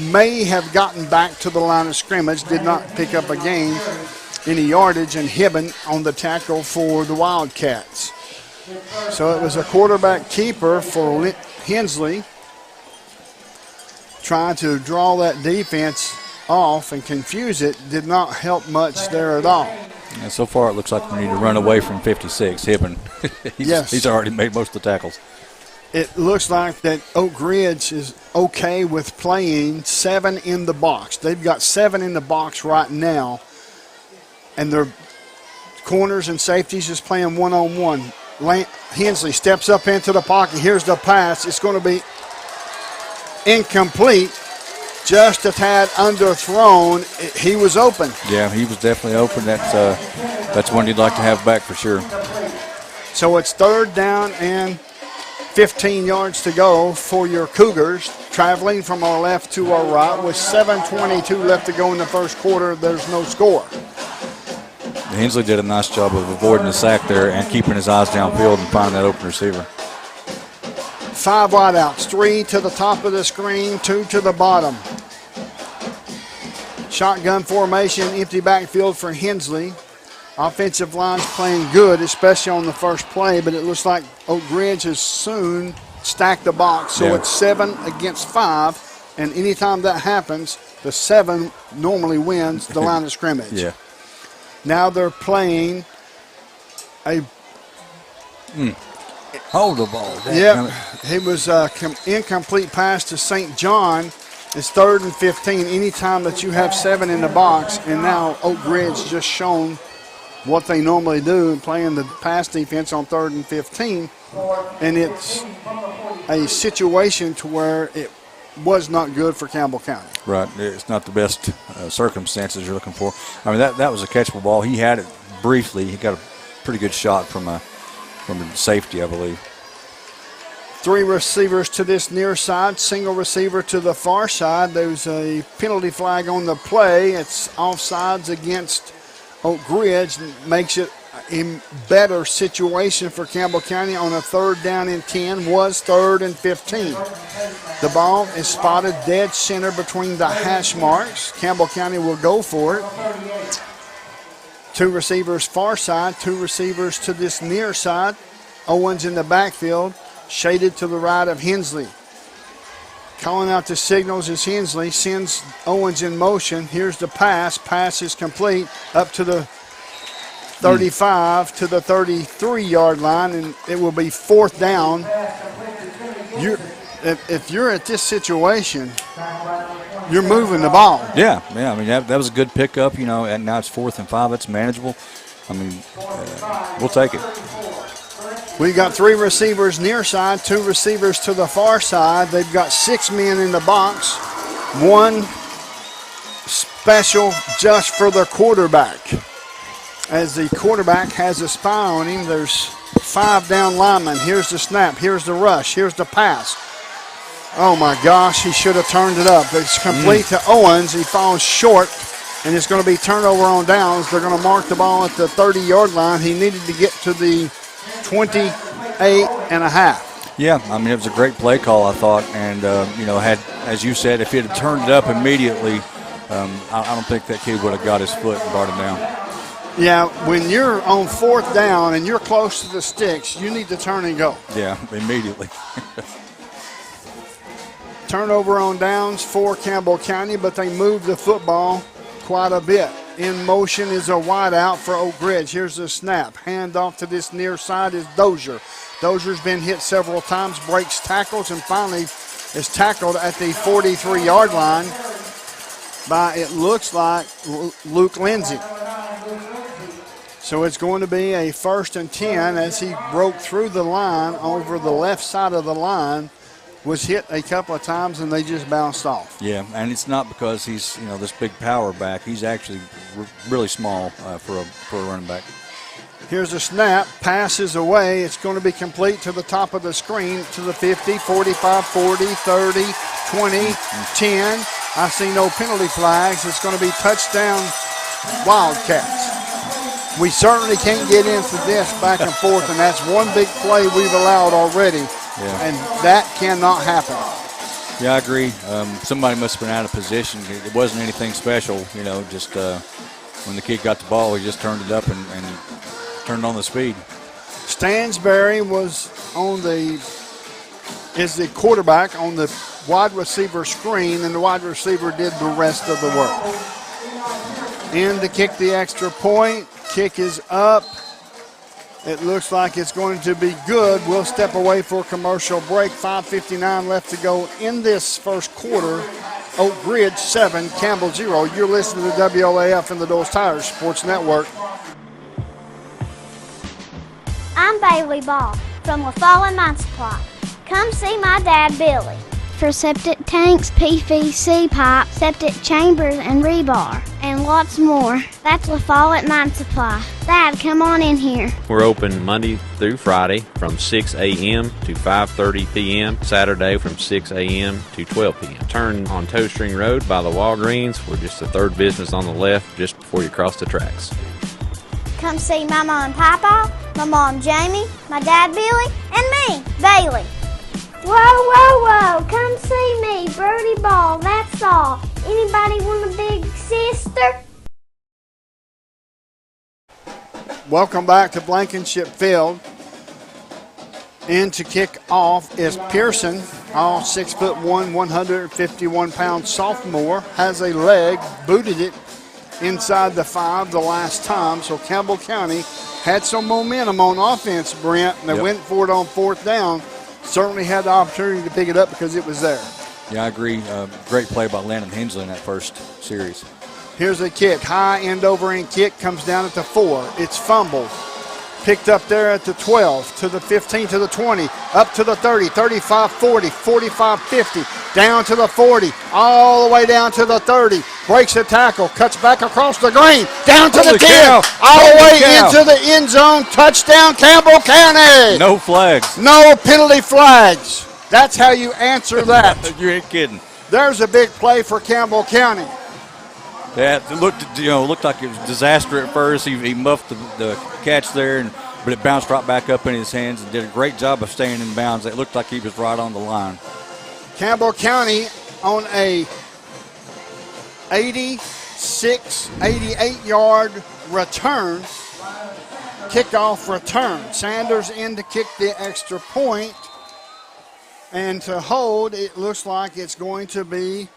may have gotten back to the line of scrimmage, did not pick up a gain, any yardage, and Hibben on the tackle for the Wildcats. So it was a quarterback keeper for Hensley, trying to draw that defense off and confuse it. Did not help much there at all. And so far it looks like we need to run away from 56. Hibben, he's already made most of the tackles. It looks like that Oak Ridge is okay with playing 7 in the box. They've got 7 in the box right now, and their corners and safeties is playing one-on-one. Hensley steps up into the pocket. Here's the pass. It's going to be incomplete, just a tad underthrown. He was open. Yeah, he was definitely open. That's one you'd like to have back for sure. So it's 3rd down and 15 yards to go for your Cougars, traveling from our left to our right with 7:22 left to go in the first quarter. There's no score. Hensley did a nice job of avoiding the sack there and keeping his eyes downfield and finding that open receiver. 5 wideouts, 3 to the top of the screen, 2 to the bottom. Shotgun formation, empty backfield for Hensley. Offensive line's playing good, especially on the first play, but it looks like Oak Ridge has soon stacked the box. So it's 7 against 5, and anytime that happens, the 7 normally wins the line of scrimmage. Yeah. Now they're playing a hold the ball. Yep, it was incomplete pass to St. John. It's 3rd and 15. Anytime that you have 7 in the box, and now Oak Ridge just shown what they normally do in playing the pass defense on 3rd and 15, and it's a situation to where it was not good for Campbell County. Right, it's not the best circumstances you're looking for. I mean, that was a catchable ball. He had it briefly. He got a pretty good shot from a safety, I believe. 3 receivers to this near side, single receiver to the far side. There's a penalty flag on the play. It's offsides against Oak Ridge. Makes it a better situation for Campbell County on a 3rd down and 10. Was 3rd and 15. The ball is spotted dead center between the hash marks. Campbell County will go for it. 2 receivers far side, 2 receivers to this near side. Owens in the backfield, shaded to the right of Hensley. Calling out the signals as Hensley sends Owens in motion. Here's the pass. Pass is complete up to the 35 to the 33-yard line, and it will be 4th down. If you're at this situation, you're moving the ball. Yeah. I mean, that was a good pickup, and now it's 4th and 5. It's manageable. I mean, we'll take it. We got 3 receivers near side, 2 receivers to the far side. They've got 6 men in the box. 1 special just for the quarterback. As the quarterback has a spy on him, there's 5 down linemen. Here's the snap. Here's the rush. Here's the pass. Oh, my gosh, he should have turned it up. It's complete to Owens. He falls short, and it's going to be turnover on downs. They're going to mark the ball at the 30-yard line. He needed to get to the 28.5. Yeah, I mean, it was a great play call, I thought. And, had, as you said, if he had turned it up immediately, I don't think that kid would have got his foot and brought him down. Yeah, when you're on 4th down and you're close to the sticks, you need to turn and go. Yeah, immediately. Turnover on downs for Campbell County, but they moved the football quite a bit. In motion is a wide out for Oak Ridge. Here's the snap. Hand off to this near side is Dozier. Dozier's been hit several times, breaks tackles, and finally is tackled at the 43-yard line by, it looks like, Luke Lindsay. So it's going to be a 1st and 10 as he broke through the line over the left side of the line. Was hit a couple of times, and they just bounced off. Yeah, and it's not because he's this big power back. He's actually really small for a running back. Here's a snap. Passes away. It's going to be complete to the top of the screen to the 50, 45, 40, 30, 20, 10. I see no penalty flags. It's going to be touchdown Wildcats. We certainly can't get into this back and forth, and that's one big play we've allowed already. Yeah. And that cannot happen. Yeah, I agree. Somebody must have been out of position. It wasn't anything special, just when the kid got the ball, he just turned it up and turned on the speed. Stansberry is the quarterback on the wide receiver screen, and the wide receiver did the rest of the work. In to kick the extra point. Kick is up. It looks like it's going to be good. We'll step away for a commercial break. 5:59 left to go in this first quarter. Oak Ridge 7, Campbell 0. You're listening to WLAF and the Doles Tires Sports Network. I'm Bailey Ball from LaFollette Mine Supply. Come see my dad, Billy. For septic tanks, PVC pipe, septic chambers, and rebar, and lots more. That's LaFollette Mine Supply. Dad, come on in here. We're open Monday through Friday from 6 a.m. to 5:30 p.m., Saturday from 6 a.m. to 12 p.m. Turn on Toe String Road by the Walgreens. We're just the 3rd business on the left just before you cross the tracks. Come see my mom, Papa, my mom, Jamie, my dad, Billy, and me, Bailey. Whoa, whoa, whoa, come see me, Birdie Ball, that's all. Anybody want a big sister. Welcome back to Blankenship Field. In to kick off is Pearson, all 6'1", 151-pound sophomore, has a leg, booted it inside the 5 the last time. So Campbell County had some momentum on offense, Brent, and they went for it on 4th down. Certainly had the opportunity to pick it up because it was there. Yeah, I agree. Great play by Landon Hensley in that first series. Here's a kick, high end over end kick, comes down at the 4. It's fumbled. Picked up there at the 12, to the 15, to the 20, up to the 30, 35, 40, 45, 50, down to the 40, all the way down to the 30. Breaks the tackle, cuts back across the green, down to the 10, all the way into the end zone. Touchdown, Campbell County. No flags. No penalty flags. That's how you answer that. You ain't kidding. There's a big play for Campbell County. Yeah, it looked like it was disaster at first. He muffed the catch there, but it bounced right back up in his hands and did a great job of staying in bounds. It looked like he was right on the line. Campbell County on a 88-yard return, kickoff return. Sanders in to kick the extra point, and to hold, it looks like it's going to be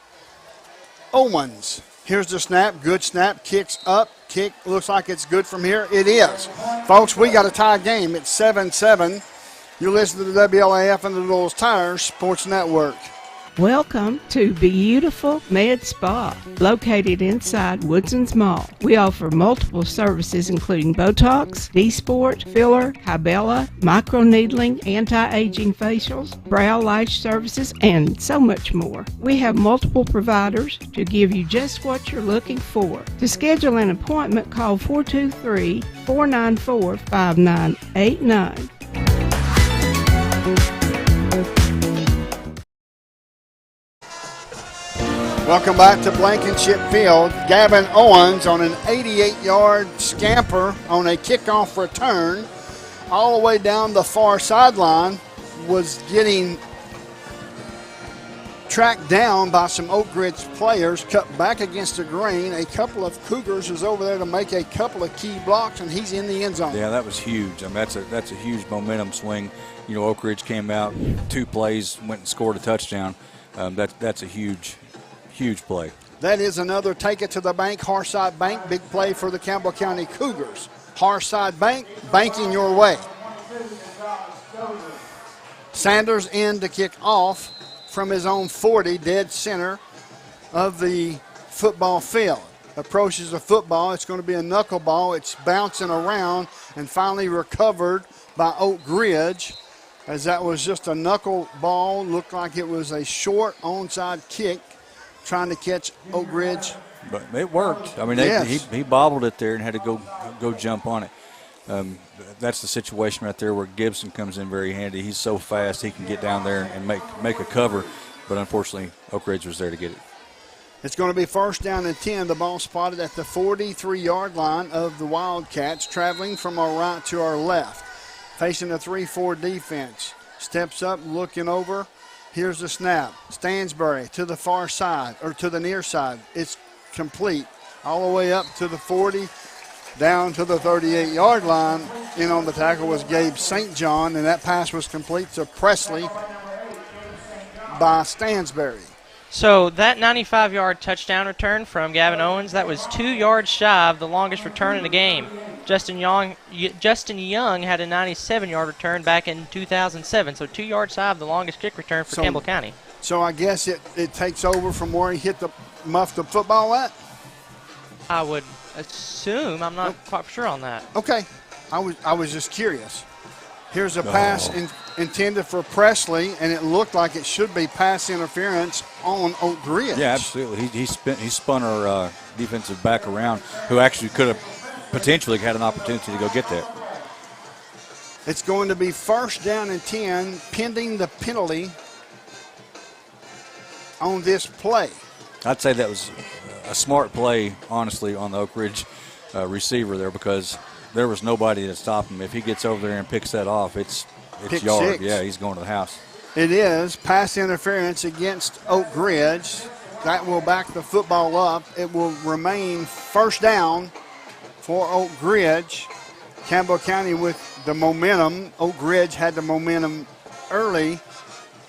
Owens. Here's the snap, good snap, kicks up, kick, looks like it's good from here. It is. Folks, we got a tie game. It's 7-7. You listen to the WLAF and the Little Tires Sports Network. Welcome to beautiful Med Spa, located inside Woodson's Mall. We offer multiple services including Botox, D-Sport, filler, Hybella, microneedling, anti-aging facials, brow lash services, and so much more. We have multiple providers to give you just what you're looking for. To schedule an appointment, call 423-494-5989. Welcome back to Blankenship Field. Gavin Owens on an 88-yard scamper on a kickoff return all the way down the far sideline, was getting tracked down by some Oak Ridge players, cut back against the green. A couple of Cougars was over there to make a couple of key blocks, and he's in the end zone. Yeah, that was huge. I mean, that's a huge momentum swing. You know, Oak Ridge came out, 2 plays, went and scored a touchdown. That's a huge play. That is another take it to the bank, Harside Bank. Big play for the Campbell County Cougars. Harside Bank, banking your way. Sanders in to kick off from his own 40, dead center of the football field. Approaches the football. It's going to be a knuckleball. It's bouncing around and finally recovered by Oak Ridge, as that was just a knuckleball. Looked like it was a short onside kick, trying to catch Oak Ridge. But it worked. I mean, he bobbled it there and had to go jump on it. That's the situation right there where Gibson comes in very handy. He's so fast he can get down there and make a cover, but unfortunately Oak Ridge was there to get it. It's going to be 1st down and 10. The ball spotted at the 43-yard line of the Wildcats, traveling from our right to our left, facing a 3-4 defense. Steps up, looking over. Here's the snap. Stansbury to the far side, or to the near side. It's complete all the way up to the 40, down to the 38-yard line. In on the tackle was Gabe St. John, and that pass was complete to Presley by Stansbury. So that 95-yard touchdown return from Gavin Owens, that was 2 yards shy of the longest return in the game. Justin Young had a 97-yard return back in 2007, so 2 yards shy of the longest kick return for Campbell County. So I guess it takes over from where he hit the muffed the football at? I would assume. I'm not quite sure on that. Okay. I was just curious. Here's a pass intended for Presley, and it looked like it should be pass interference on Oak Ridge. Yeah, absolutely. He spun our defensive back around, who actually could have potentially had an opportunity to go get that. It's going to be 1st down and 10, pending the penalty on this play. I'd say that was a smart play, honestly, on the Oak Ridge receiver there, because there was nobody to stop him. If he gets over there and picks that off, it's yard. 6. Yeah, he's going to the house. It is pass interference against Oak Ridge. That will back the football up. It will remain first down for Oak Ridge. Campbell County with the momentum. Oak Ridge had the momentum early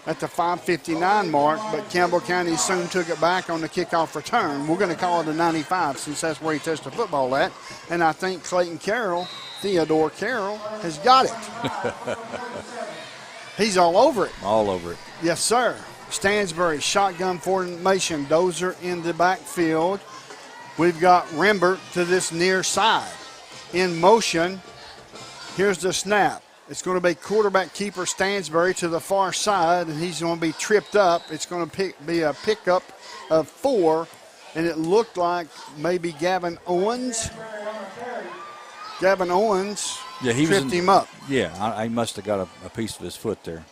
at the 5:59 mark, but Campbell County soon took it back on the kickoff return. We're going to call it a 95 since that's where he touched the football at. And I think Theodore Carroll, has got it. He's all over it. All over it. Yes, sir. Stansbury, shotgun formation. Dozer in the backfield. We've got Rembert to this near side. In motion, here's the snap. It's going to be quarterback keeper Stansbury to the far side, and he's going to be tripped up. It's going to be a pickup of 4, and it looked like maybe Gavin Owens. Yeah, he tripped him up. Yeah, I must have got a piece of his foot there.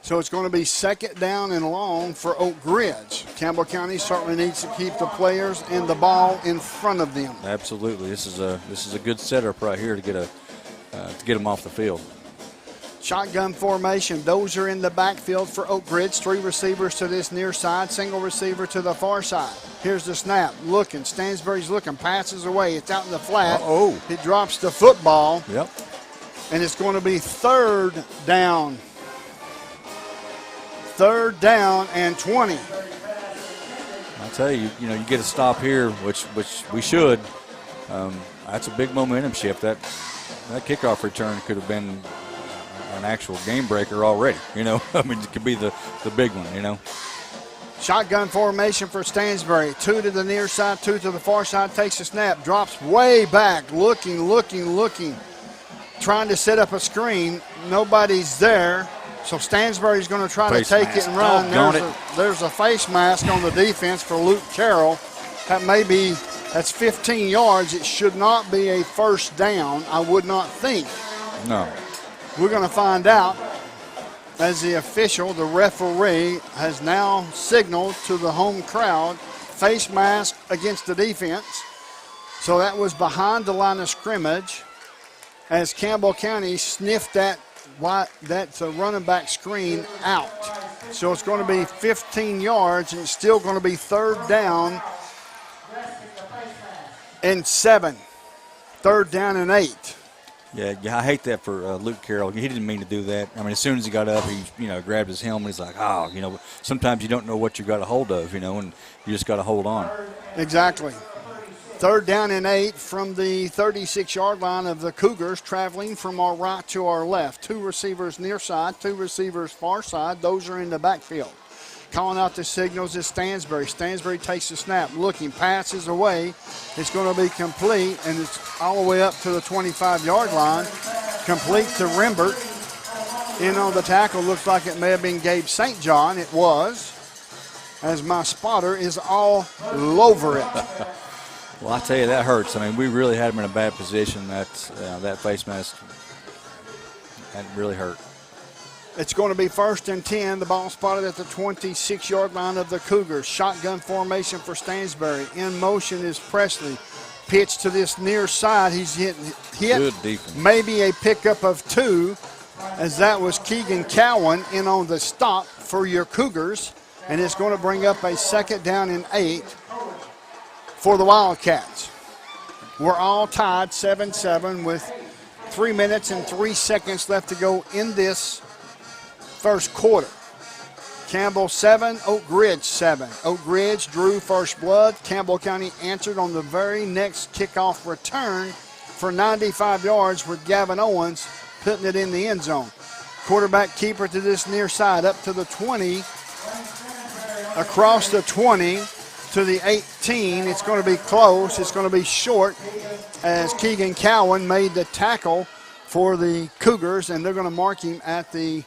So it's going to be second down and long for Oak Ridge. Campbell County certainly needs to keep the players and the ball in front of them. Absolutely, this is a good setup right here to get them off the field. Shotgun formation. Dozer in the backfield for Oak Ridge. 3 receivers to this near side. Single receiver to the far side. Here's the snap. Looking. Stansbury's looking. Passes away. It's out in the flat. He drops the football. Yep. And it's going to be third down. Third down and 20. I tell you, you get a stop here, which we should. That's a big momentum shift. That kickoff return could have been an actual game breaker already. I mean, it could be the big one. Shotgun formation for Stansbury. 2 to the near side, 2 to the far side. Takes a snap, drops way back, looking, trying to set up a screen. Nobody's there. So Stansbury's going to try to take it and run. There's a face mask on the defense for Luke Carroll. That's 15 yards. It should not be a first down, I would not think. No. We're going to find out as the referee, has now signaled to the home crowd, face mask against the defense. So that was behind the line of scrimmage as Campbell County sniffed that's a running back screen out. So it's going to be 15 yards, and it's still going to be third down and 7. Third down and 8. Yeah, I hate that for Luke Carroll. He didn't mean to do that. I mean, as soon as he got up, he grabbed his helmet. He's like, sometimes you don't know what you got a hold of, and you just got to hold on. Exactly. Third down and 8 from the 36-yard line of the Cougars, traveling from our right to our left. 2 receivers near side, 2 receivers far side. Those are in the backfield. Calling out the signals is Stansbury. Stansbury takes the snap, looking, passes away. It's going to be complete, and it's all the way up to the 25-yard line. Complete to Rembert. In on the tackle, looks like it may have been Gabe St. John. It was, as my spotter is all over it. Well, I tell you, that hurts. I mean, we really had him in a bad position. That face mask, that really hurt. It's going to be first and 10. The ball spotted at the 26-yard line of the Cougars. Shotgun formation for Stansbury. In motion is Presley. Pitch to this near side. He's hit. Good defense. Maybe a pickup of 2, as that was Keegan Cowan in on the stop for your Cougars. And it's going to bring up a second down and 8 for the Wildcats. We're all tied 7-7 with 3 minutes and 3 seconds left to go in this first quarter. Campbell 7, Oak Ridge 7. Oak Ridge drew first blood. Campbell County answered on the very next kickoff return for 95 yards with Gavin Owens putting it in the end zone. Quarterback keeper to this near side up to the 20, across the 20 to the 18. It's going to be close. It's going to be short as Keegan Cowan made the tackle for the Cougars, and they're going to mark him at the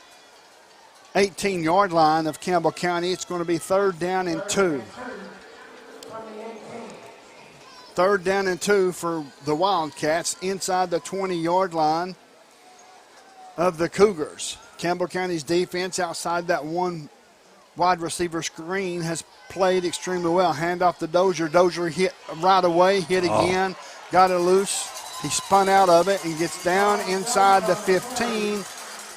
18-yard line of Campbell County. It's going to be third down and 2. Third down and 2 for the Wildcats inside the 20-yard line of the Cougars. Campbell County's defense outside that one wide receiver screen has played extremely well. Hand off to Dozier. Dozier hit right away, hit again, got it loose. He spun out of it and gets down inside the 15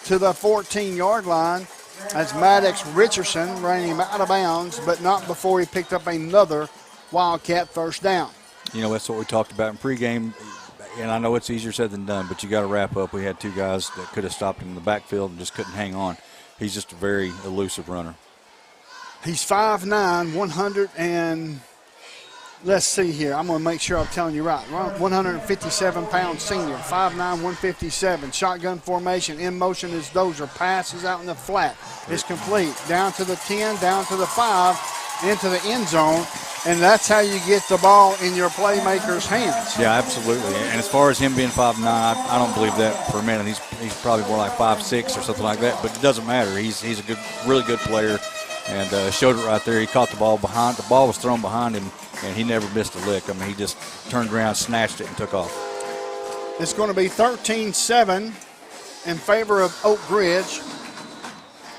to the 14-yard line. as Maddox Richardson ran him out of bounds, but not before he picked up another Wildcat first down. You know, that's what we talked about in pregame, and I know it's easier said than done, but you got to wrap up. We had two guys that could have stopped him in the backfield and just couldn't hang on. He's just a very elusive runner. He's 5'9", 100 and let's see here. I'm going to make sure I'm telling you right. 157-pound senior, 5'9", 157. Shotgun formation, in motion is Dozier. Passes out in the flat. It's complete. Down to the 10, down to the 5, into the end zone. And that's how you get the ball in your playmaker's hands. Yeah, absolutely. And as far as him being 5'9", I don't believe that for a minute. He's probably more like 5'6" or something like that. But it doesn't matter. He's a good, really good player, and showed it right there. He caught the ball behind. The ball was thrown behind him, and he never missed a lick. I mean, he just turned around, snatched it, and took off. It's going to be 13-7 in favor of Oak Ridge.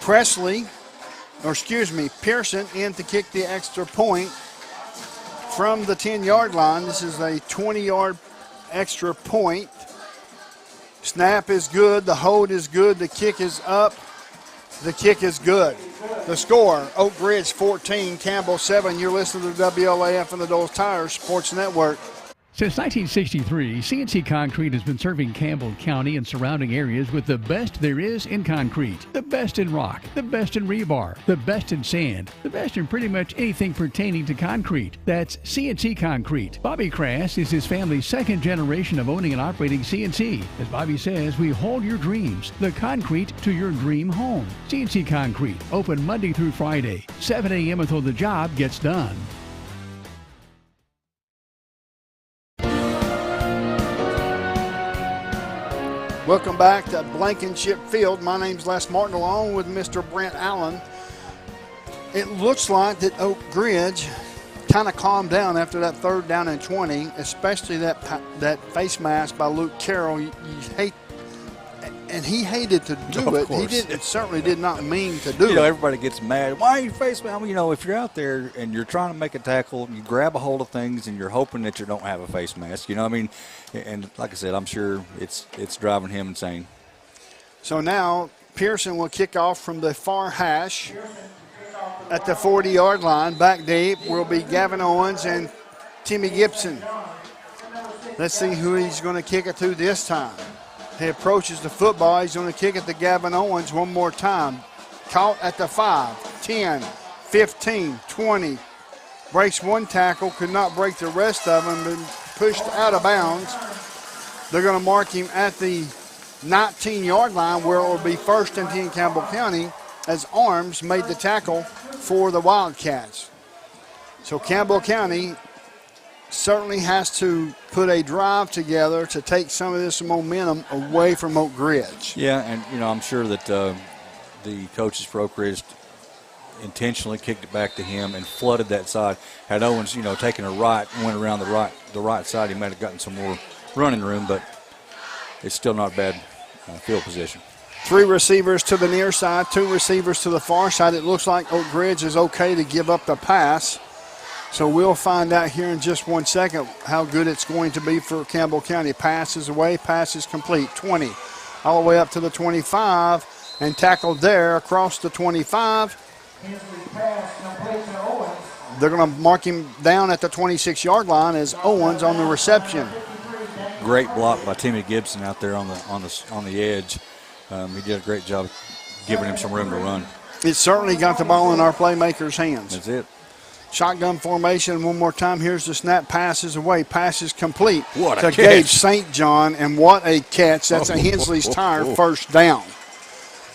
Pearson in to kick the extra point from the 10-yard line. This is a 20-yard extra point. Snap is good. The hold is good. The kick is up. The kick is good. The score, Oak Ridge 14, Campbell 7. You're listening to WLAF and the Doles Tires Sports Network. Since 1963, CNC Concrete has been serving Campbell County and surrounding areas with the best there is in concrete. The best in rock, the best in rebar, the best in sand, the best in pretty much anything pertaining to concrete. That's CNC Concrete. Bobby Crass is his family's second generation of owning and operating CNC. As Bobby says, we hold your dreams, the concrete to your dream home. CNC Concrete, open Monday through Friday, 7 a.m. until the job gets done. Welcome back to Blankenship Field. My name's Les Martin, along with Mr. Brent Allen. It looks like that Oak Ridge kind of calmed down after that 3rd down and 20, especially that face mask by Luke Carroll. You hate, and he hated to do it. He certainly did not mean to do it. Everybody gets mad. Why are you face mask? If you're out there and you're trying to make a tackle, you grab a hold of things and you're hoping that you don't have a face mask. And like I said, I'm sure it's driving him insane. So now Pearson will kick off from the far hash at the 40-yard line. Back deep will be Gavin Owens and Timmy Gibson. Let's see who he's going to kick it to this time. He approaches the football. He's going to kick it to Gavin Owens one more time. Caught at the 5, 10, 15, 20. Breaks one tackle, could not break the rest of them, been pushed out of bounds. They're going to mark him at the 19-yard line, where it will be 1st and 10 Campbell County, as Arms made the tackle for the Wildcats. So Campbell County certainly has to put a drive together to take some of this momentum away from Oak Ridge. Yeah, and I'm sure that the coaches for Oak Ridge intentionally kicked it back to him and flooded that side. Had Owens, taken a right and went around the right side, he might have gotten some more running room, but it's still not bad field position. 3 receivers to the near side, 2 receivers to the far side. It looks like Oak Ridge is okay to give up the pass. So we'll find out here in just 1 second how good it's going to be for Campbell County. Pass is away, pass is complete. 20, all the way up to the 25, and tackled there across the 25. They're going to mark him down at the 26-yard line as Owens on the reception. Great block by Timmy Gibson out there on the edge. He did a great job giving him some room to run. It certainly got the ball in our playmakers' hands. That's it. Shotgun formation one more time. Here's the snap. Passes away. Passes complete what to Gage St. John, and what a catch. That's a Hensley's Tire first down.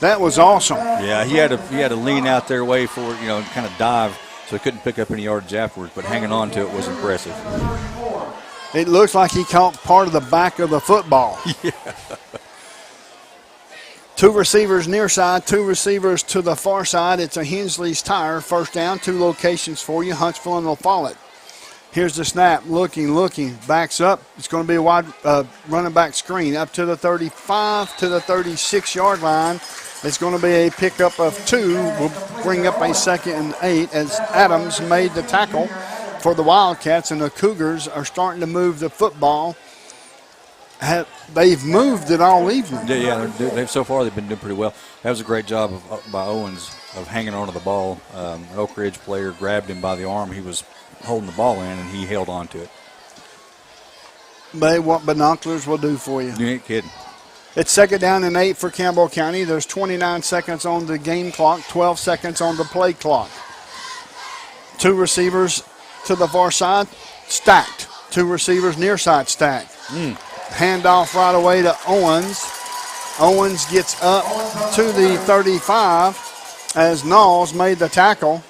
That was awesome. Yeah, he had to lean out there way forward, kind of dive, so he couldn't pick up any yardage afterwards, but hanging on to it was impressive. It looks like he caught part of the back of the football. Yeah. 2 receivers near side, 2 receivers to the far side. It's a Hensley's Tire first down. 2 locations for you, Huntsville and LaFollette. Here's the snap, looking, backs up. It's going to be a wide running back screen up to the 35 to the 36-yard line. It's going to be a pickup of 2. We'll bring up a 2nd and 8 as Adams made the tackle for the Wildcats, and the Cougars are starting to move the football they've moved it all evening. They've so far they've been doing pretty well. That was a great job by Owens of hanging onto the ball. An Oak Ridge player grabbed him by the arm. He was holding the ball in, and he held on to it. But what binoculars will do for you. You ain't kidding. It's 2nd down and 8 for Campbell County. There's 29 seconds on the game clock, 12 seconds on the play clock. 2 receivers to the far side, stacked. 2 receivers near side, stacked. Handoff right away to Owens. Owens gets up to the 35 as Knowles made the tackle.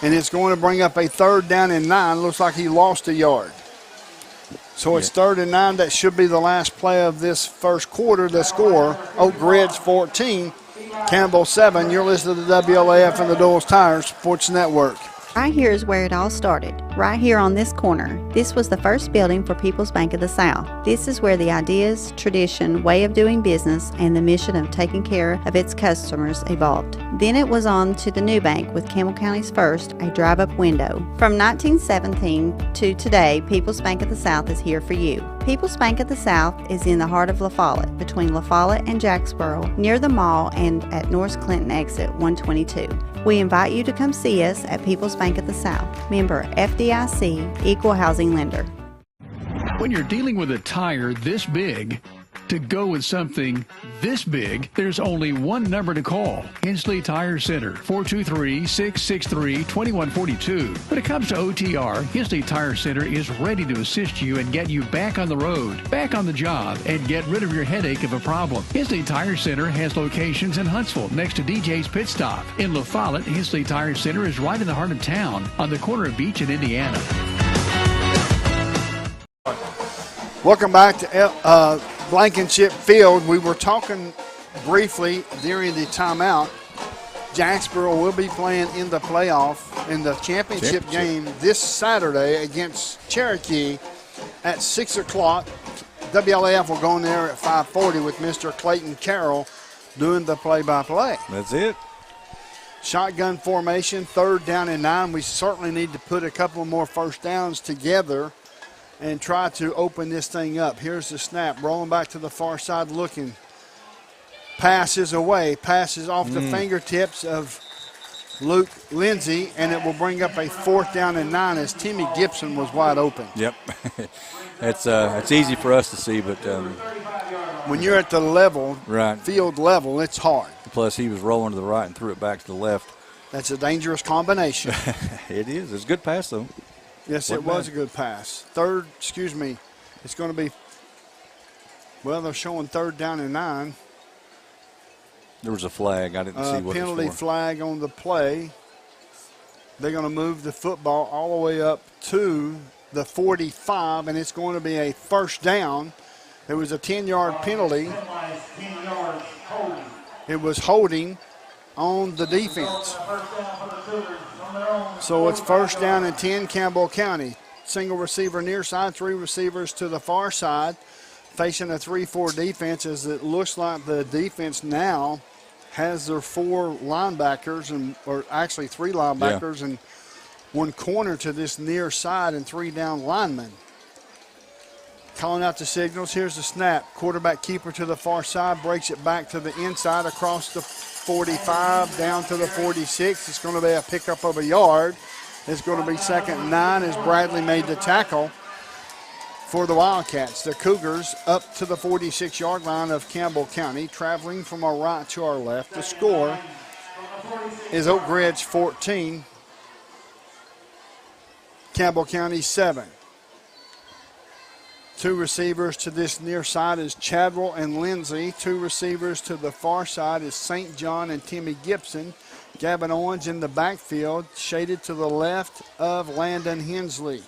And it's going to bring up a 3rd down and 9. Looks like he lost a yard. So it's 3rd and 9. That should be the last play of this first quarter. The score, Oak Ridge 14, Campbell 7. You're listening to WLAF and the Doyle's Tires Sports Network. Right here is where it all started, right here on this corner. This was the first building for People's Bank of the South. This is where the ideas, tradition, way of doing business, and the mission of taking care of its customers evolved. Then it was on to the new bank with Campbell County's first, a drive-up window. From 1917 to today, People's Bank of the South is here for you. People's Bank of the South is in the heart of La Follette, between La Follette and Jacksboro, near the mall and at North Clinton exit 122. We invite you to come see us at People's Bank of the South, member FDIC, equal housing lender. When you're dealing with a tire this big, to go with something this big, there's only one number to call. Hensley Tire Center, 423-663-2142. When it comes to OTR, Hensley Tire Center is ready to assist you and get you back on the road, back on the job, and get rid of your headache of a problem. Hensley Tire Center has locations in Huntsville next to DJ's Pit Stop. In La Follette, Hensley Tire Center is right in the heart of town on the corner of Beach and Indiana. Welcome back to Blankenship Field. We were talking briefly during the timeout. Jacksboro will be playing in the playoff in the championship game this Saturday against Cherokee at 6 o'clock. WLAF will go in there at 5:40 with Mr. Clayton Carroll doing the play-by-play. That's it. Shotgun formation, 3rd down and 9. We certainly need to put a couple more first downs together and try to open this thing up. Here's the snap, rolling back to the far side, looking. Passes away, passes off the fingertips of Luke Lindsay, and it will bring up a 4th down and 9 as Timmy Gibson was wide open. Yep. It's easy for us to see, but when you're at the level, right, field level, it's hard. Plus, he was rolling to the right and threw it back to the left. That's a dangerous combination. It is. It's a good pass, though. Yes, it was a good pass. It's going to be, well, they're showing 3rd down and 9. There was a flag. I didn't see what it was for. Penalty flag on the play. They're going to move the football all the way up to the 45, and it's going to be a first down. There was a 10-yard penalty. It was holding on the defense. So it's 1st down and 10, Campbell County. Single receiver near side, 3 receivers to the far side, facing a 3-4 defense as it looks like the defense now has their 4 linebackers, or actually 3 linebackers and 1 corner to this near side and 3 down linemen. Calling out the signals. Here's the snap. Quarterback keeper to the far side, breaks it back to the inside across the 45 down to the 46. It's going to be a pickup of a yard. It's going to be 2nd and 9 as Bradley made the tackle for the Wildcats. The Cougars up to the 46-yard line of Campbell County, traveling from our right to our left. The score is Oak Ridge 14, Campbell County 7. 2 receivers to this near side is Chadwell and Lindsay. 2 receivers to the far side is St. John and Timmy Gibson. Gavin Owens in the backfield, shaded to the left of Landon Hensley.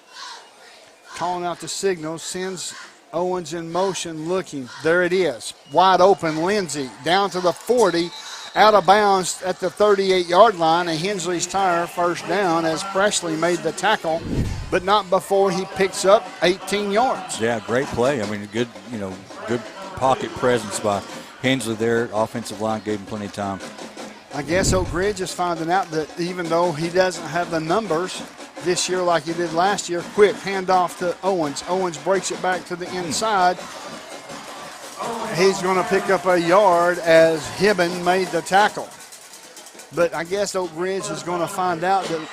Calling out the signal, sends Owens in motion, looking. There it is, wide open, Lindsay down to the 40, out of bounds at the 38-yard line, and Hensley's Tire first down as Presley made the tackle, but not before he picks up 18 yards. Yeah, great play. I mean, good pocket presence by Hensley there. Offensive line gave him plenty of time. I guess Oak Ridge is finding out that even though he doesn't have the numbers this year like he did last year, quick handoff to Owens. Owens breaks it back to the inside, he's going to pick up a yard as Hibben made the tackle. But I guess Oak Ridge is going to find out that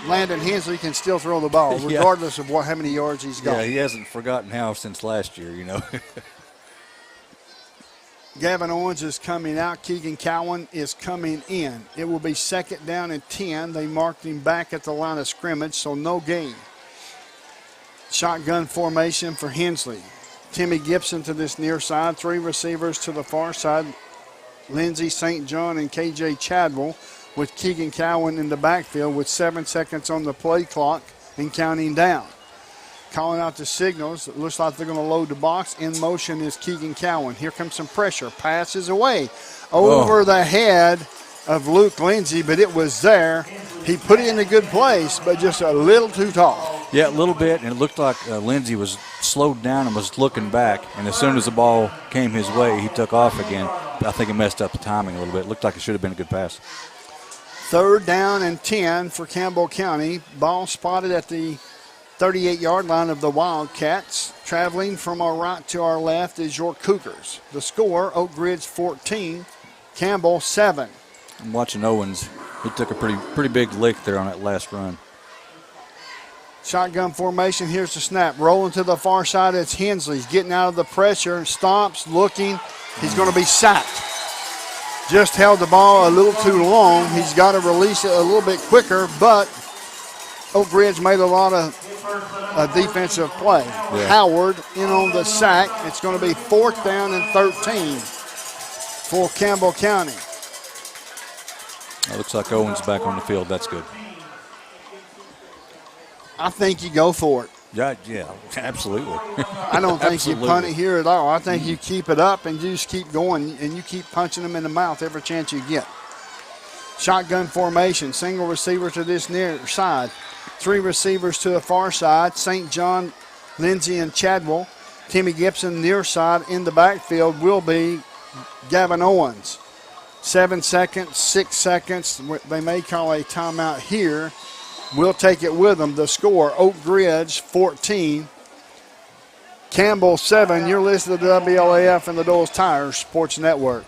Landon Hensley can still throw the ball, regardless of how many yards he's got. Yeah, he hasn't forgotten how since last year, you know. Gavin Owens is coming out. Keegan Cowan is coming in. It will be 2nd down and 10. They marked him back at the line of scrimmage, so no gain. Shotgun formation for Hensley. Timmy Gibson to this near side. 3 receivers to the far side. Lindsey St. John and KJ Chadwell, with Keegan Cowan in the backfield with 7 seconds on the play clock and counting down. Calling out the signals. It looks like they're going to load the box. In motion is Keegan Cowan. Here comes some pressure. Passes away over the head of Luke Lindsey, but it was there. He put it in a good place, but just a little too tall. Yeah, a little bit, and it looked like Lindsey was slowed down and was looking back, and as soon as the ball came his way, he took off again. I think he messed up the timing a little bit. It looked like it should have been a good pass. 3rd down and 10 for Campbell County. Ball spotted at the 38-yard line of the Wildcats. Traveling from our right to our left is your Cougars. The score, Oak Ridge 14, Campbell 7. I'm watching Owens. He took a pretty big lick there on that last run. Shotgun formation. Here's the snap. Rolling to the far side. It's Hensley. He's getting out of the pressure. Stops, looking. He's going to be sacked. Just held the ball a little too long. He's got to release it a little bit quicker, but Oak Ridge made a lot of defensive play. Yeah. Howard in on the sack. It's going to be 4th down and 13 for Campbell County. It looks like Owens back on the field. That's good. I think you go for it. Yeah, absolutely. I don't think you punt it here at all. I think you keep it up and you just keep going and you keep punching them in the mouth every chance you get. Shotgun formation, single receiver to this near side. 3 receivers to the far side. St. John, Lindsey, and Chadwell. Timmy Gibson near side. In the backfield will be Gavin Owens. 7 seconds, 6 seconds. They may call a timeout here. We'll take it with them. The score, Oak Ridge 14, Campbell 7. You're listening to WLAF and the Doyle's Tires Sports Network.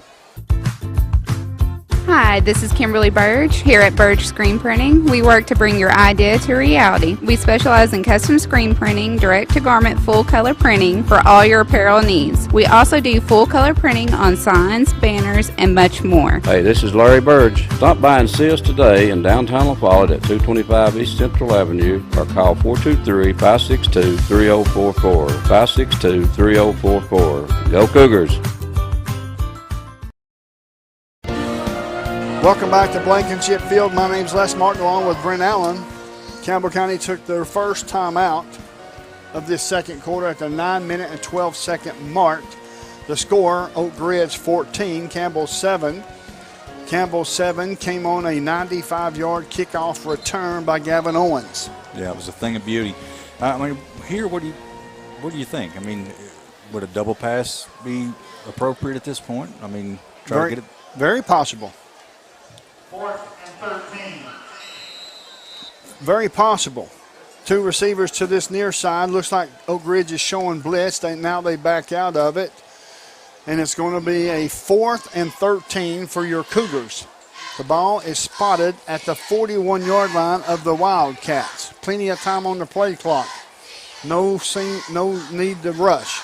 Hi, this is Kimberly Burge here at Burge Screen Printing. We work to bring your idea to reality. We specialize in custom screen printing, direct-to-garment full-color printing for all your apparel needs. We also do full-color printing on signs, banners, and much more. Hey, this is Larry Burge. Stop by and see us today in downtown La Follette at 225 East Central Avenue or call 423-562-3044. 562-3044. Go Cougars! Welcome back to Blankenship Field. My name's Les Martin along with Brent Allen. Campbell County took their first time out of this second quarter at the 9-minute and 12-second mark. The score, Oak Ridge 14, Campbell 7. Campbell 7 came on a 95-yard kickoff return by Gavin Owens. Yeah, it was a thing of beauty. I mean, here, what do you think? I mean, would a double pass be appropriate at this point? I mean, try to get it. Very possible. 4th and 13. Very possible. 2 receivers to this near side. Looks like Oak Ridge is showing blitz. Now they back out of it. And it's going to be a 4th and 13 for your Cougars. The ball is spotted at the 41-yard line of the Wildcats. Plenty of time on the play clock. No need to rush.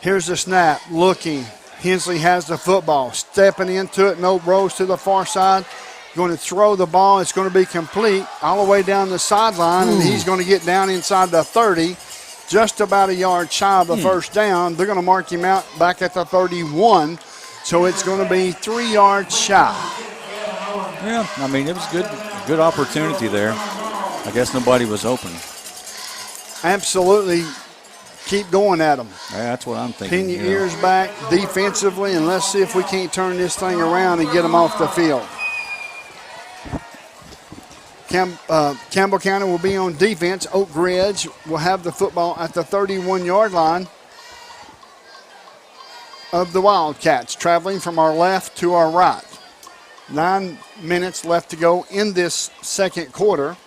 Here's the snap. Looking. Hensley has the football. Stepping into it. No rolls to the far side. Going to throw the ball. It's going to be complete all the way down the sideline, and he's going to get down inside the 30, just about a yard shy of the first down. They're going to mark him out back at the 31, so it's going to be 3 yards shy. Yeah, I mean, it was good opportunity there. I guess nobody was open. Absolutely. Keep going at them. Yeah, that's what I'm thinking. Pin your ears back defensively, and let's see if we can't turn this thing around and get them off the field. Campbell County will be on defense. Oak Ridge will have the football at the 31-yard line of the Wildcats, traveling from our left to our right. 9 minutes left to go in this second quarter.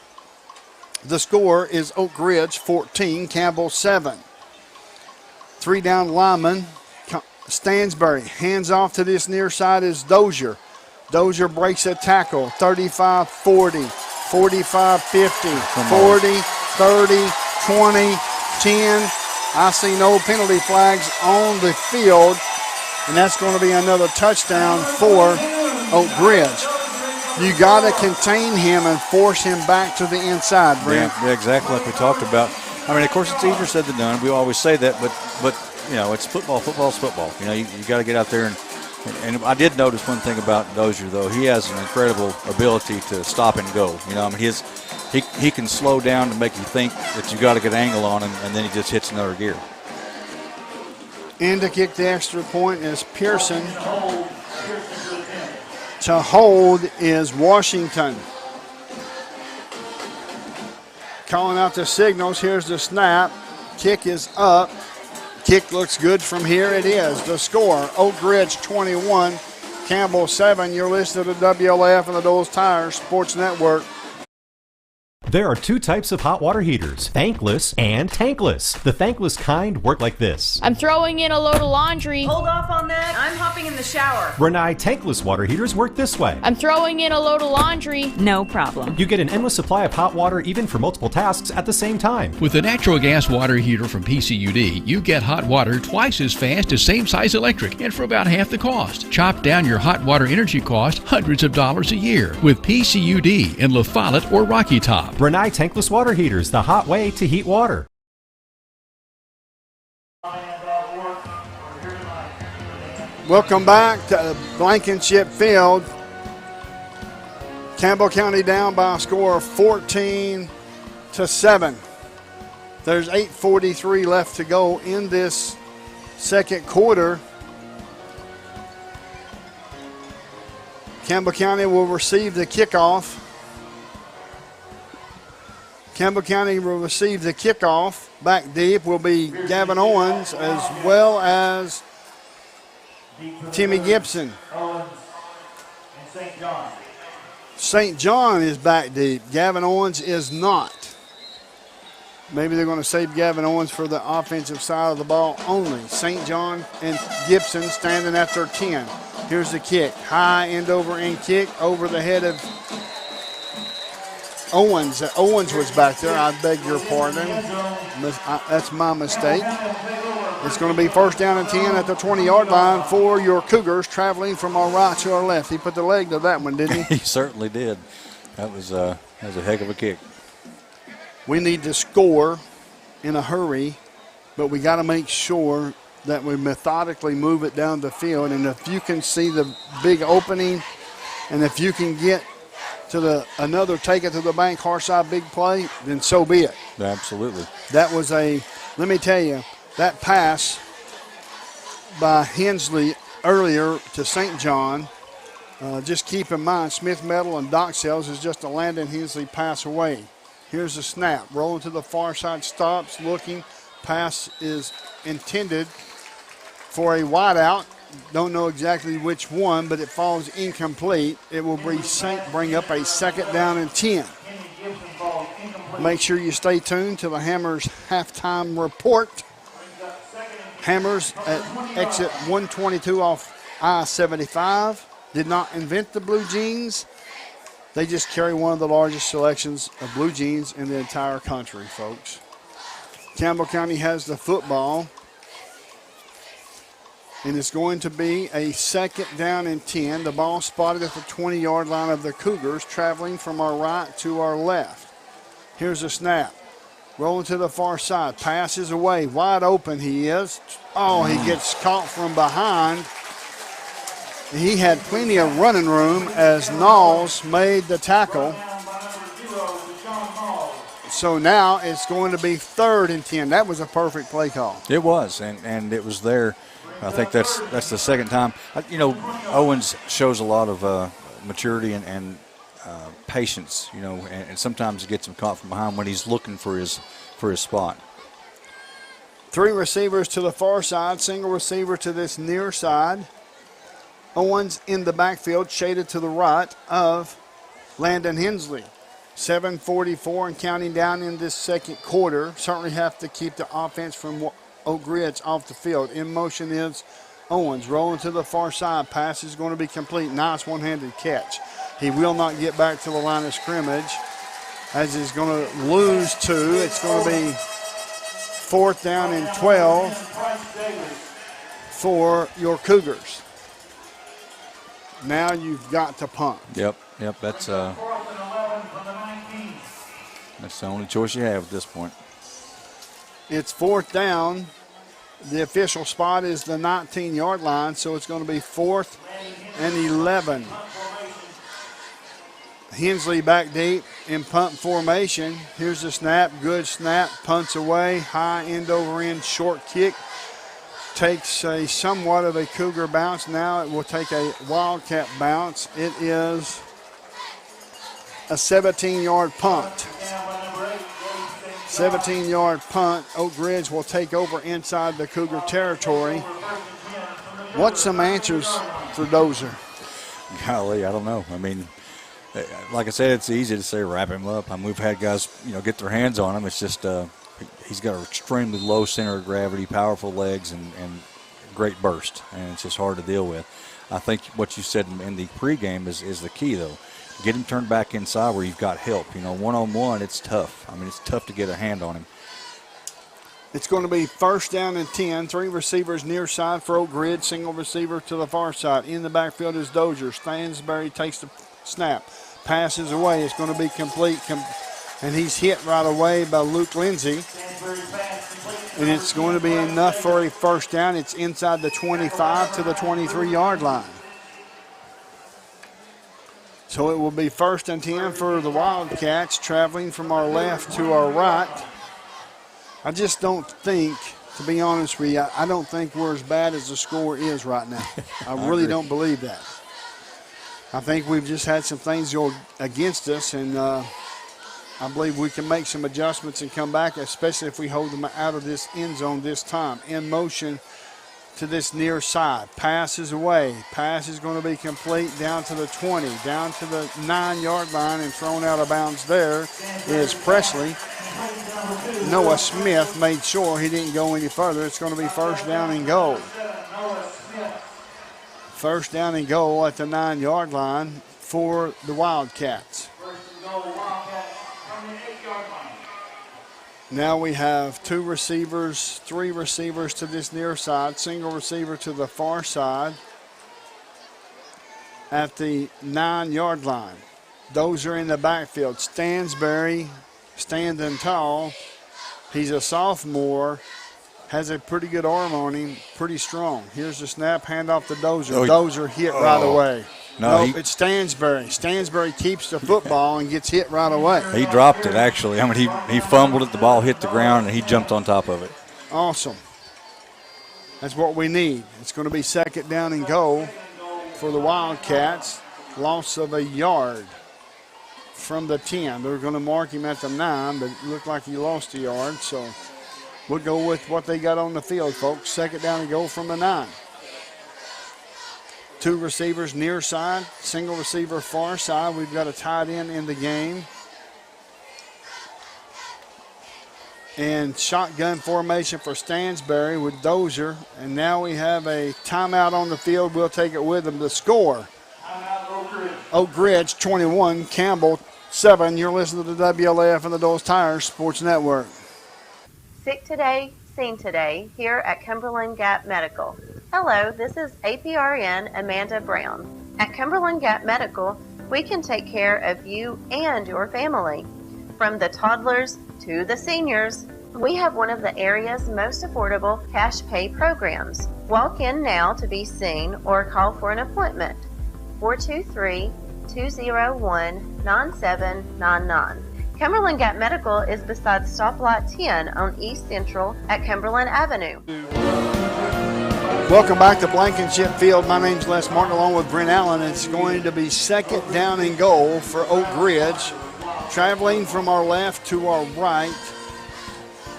The score is Oak Ridge 14, Campbell 7. 3 down linemen Stansbury. Hands off to this near side is Dozier. Dozier breaks a tackle. 35-40, 45-50, 40, 30, 20, 10. I see no penalty flags on the field, and that's going to be another touchdown for Oak Ridge. You got to contain him and force him back to the inside, Brent. Yeah, exactly like we talked about. I mean, of course, it's easier said than done. We always say that, but it's football. Football's football. You got to get out there and I did notice one thing about Dozier, though. He has an incredible ability to stop and go. I mean, he can slow down to make you think that you got a good angle on him, and then he just hits another gear. And to kick the extra point is Pearson. To hold is Washington. Calling out the signals. Here's the snap. Kick is up. Kick looks good from here. It is. The score, Oak Ridge 21, Campbell 7. You're listening to WLF and the Doles Tires Sports Network. There are two types of hot water heaters, thankless and tankless. The thankless kind work like this. I'm throwing in a load of laundry. Hold off on that. I'm hopping in the shower. Renai tankless water heaters work this way. I'm throwing in a load of laundry. No problem. You get an endless supply of hot water even for multiple tasks at the same time. With the natural gas water heater from PCUD, you get hot water twice as fast as same size electric and for about half the cost. Chop down your hot water energy cost hundreds of dollars a year with PCUD in La Follette or Rocky Top. Renai tankless water heaters, the hot way to heat water. Welcome back to Blankenship Field. Campbell County down by a score of 14-7. There's 8:43 left to go in this second quarter. Campbell County will receive the kickoff. Campbell County will receive the kickoff. Back deep will be Gavin Owens as well as Timmy Gibson. Owens and St. John. St. John is back deep. Gavin Owens is not. Maybe they're going to save Gavin Owens for the offensive side of the ball only. St. John and Gibson standing at their 10. Here's the kick. High end over end kick over the head of Owens. Owens was back there. I beg your pardon. That's my mistake. It's going to be first down and 10 at the 20-yard line for your Cougars, traveling from our right to our left. He put the leg to that one, didn't he? He certainly did. That was a heck of a kick. We need to score in a hurry, but we got to make sure that we methodically move it down the field. And if you can see the big opening, and if you can get to another take it to the bank, hard side big play, then so be it. Absolutely. That was let me tell you, that pass by Hensley earlier to St. John, just keep in mind, Smith Metal and Dock Sales is just a Landon Hensley pass away. Here's the snap, rolling to the far side, stops, looking, pass is intended for a wideout. Don't know exactly which one, but it falls incomplete. It will bring up a second down and 10. Make sure you stay tuned to the Hammers halftime report. Hammers at exit 122 off I-75 did not invent the blue jeans. They just carry one of the largest selections of blue jeans in the entire country, folks. Campbell County has the football. And it's going to be a second down and 10. The ball spotted at the 20-yard line of the Cougars, traveling from our right to our left. Here's the snap. Rolling to the far side. Passes away. Wide open he is. Oh, he gets caught from behind. He had plenty of running room as Knowles made the tackle. So now it's going to be 3rd and 10. That was a perfect play call. It was, and it was there. I think that's the second time. Owens shows a lot of maturity and patience, and sometimes gets him caught from behind when he's looking for his spot. 3 receivers to the far side, single receiver to this near side. Owens in the backfield, shaded to the right of Landon Hensley. 7:44 and counting down in this second quarter. Certainly have to keep the offense from Oak Ridge off the field. In motion is Owens rolling to the far side. Pass is going to be complete. Nice one-handed catch. He will not get back to the line of scrimmage as he's going to lose two. It's going to be 4th down and 12 for your Cougars. Now you've got to punt. Yep. That's the only choice you have at this point. It's 4th down. The official spot is the 19-yard line, so it's going to be 4th and 11. Hensley back deep in punt formation. Here's the snap. Good snap. Punts away. High end over end short kick. Takes a somewhat of a Cougar bounce. Now it will take a Wildcat bounce. It is a 17-yard punt. 17-yard punt. Oak Ridge will take over inside the Cougar territory. What's some answers for Dozier? Golly, I don't know. I mean, like I said, it's easy to say wrap him up. I mean, we've had guys, get their hands on him. It's just he's got an extremely low center of gravity, powerful legs, and great burst, and it's just hard to deal with. I think what you said in the pregame is the key, though. Get him turned back inside where you've got help. One-on-one, it's tough. I mean, it's tough to get a hand on him. It's going to be 1st down and 10. 3 receivers near side for Oak Ridge. Single receiver to the far side. In the backfield is Dozier. Stansberry takes the snap. Passes away. It's going to be complete. And he's hit right away by Luke Lindsay. And it's going to be enough for a 1st down. It's inside the 25 to the 23-yard line. So it will be 1st and 10 for the Wildcats, traveling from our left to our right. I just don't think, to be honest with you, I don't think we're as bad as the score is right now. I really don't believe that. I think we've just had some things go against us, and I believe we can make some adjustments and come back, especially if we hold them out of this end zone this time. In motion to this near side. Pass is away. Pass is going to be complete down to the 20, down to the 9-yard line, and thrown out of bounds there is Presley. Noah Smith made sure he didn't go any further. It's going to be 1st down and goal. 1st down and goal at the 9-yard line for the Wildcats. Now we have 2 receivers, 3 receivers to this near side, single receiver to the far side at the 9-yard line. Those are in the backfield. Stansberry standing tall. He's a sophomore, has a pretty good arm on him, pretty strong. Here's the snap, handoff to Dozier. Dozier hit right away. It's Stansberry. Stansberry keeps the football and gets hit right away. He dropped it, actually. I mean, he fumbled it, the ball hit the ground, and he jumped on top of it. Awesome. That's what we need. It's going to be 2nd down and goal for the Wildcats. Loss of a yard from the 10. They're going to mark him at the 9, but it looked like he lost a yard. So we'll go with what they got on the field, folks. 2nd down and goal from the 9. 2 receivers near side, single receiver far side. We've got a tight end in the game. And shotgun formation for Stansberry with Dozier. And now we have a timeout on the field. We'll take it with them. The score, Oak Ridge 21, Campbell 7. You're listening to the WLAF and the Doles Tires Sports Network. Sick today, seen today, here at Cumberland Gap Medical. Hello, this is APRN Amanda Brown. At Cumberland Gap Medical, we can take care of you and your family. From the toddlers to the seniors, we have one of the area's most affordable cash pay programs. Walk in now to be seen or call for an appointment. 423-201-9799. Cumberland Gap Medical is beside Stoplight 10 on East Central at Cumberland Avenue. Welcome back to Blankenship Field. My name's Les Martin along with Brent Allen. It's going to be 2nd down and goal for Oak Ridge. Traveling from our left to our right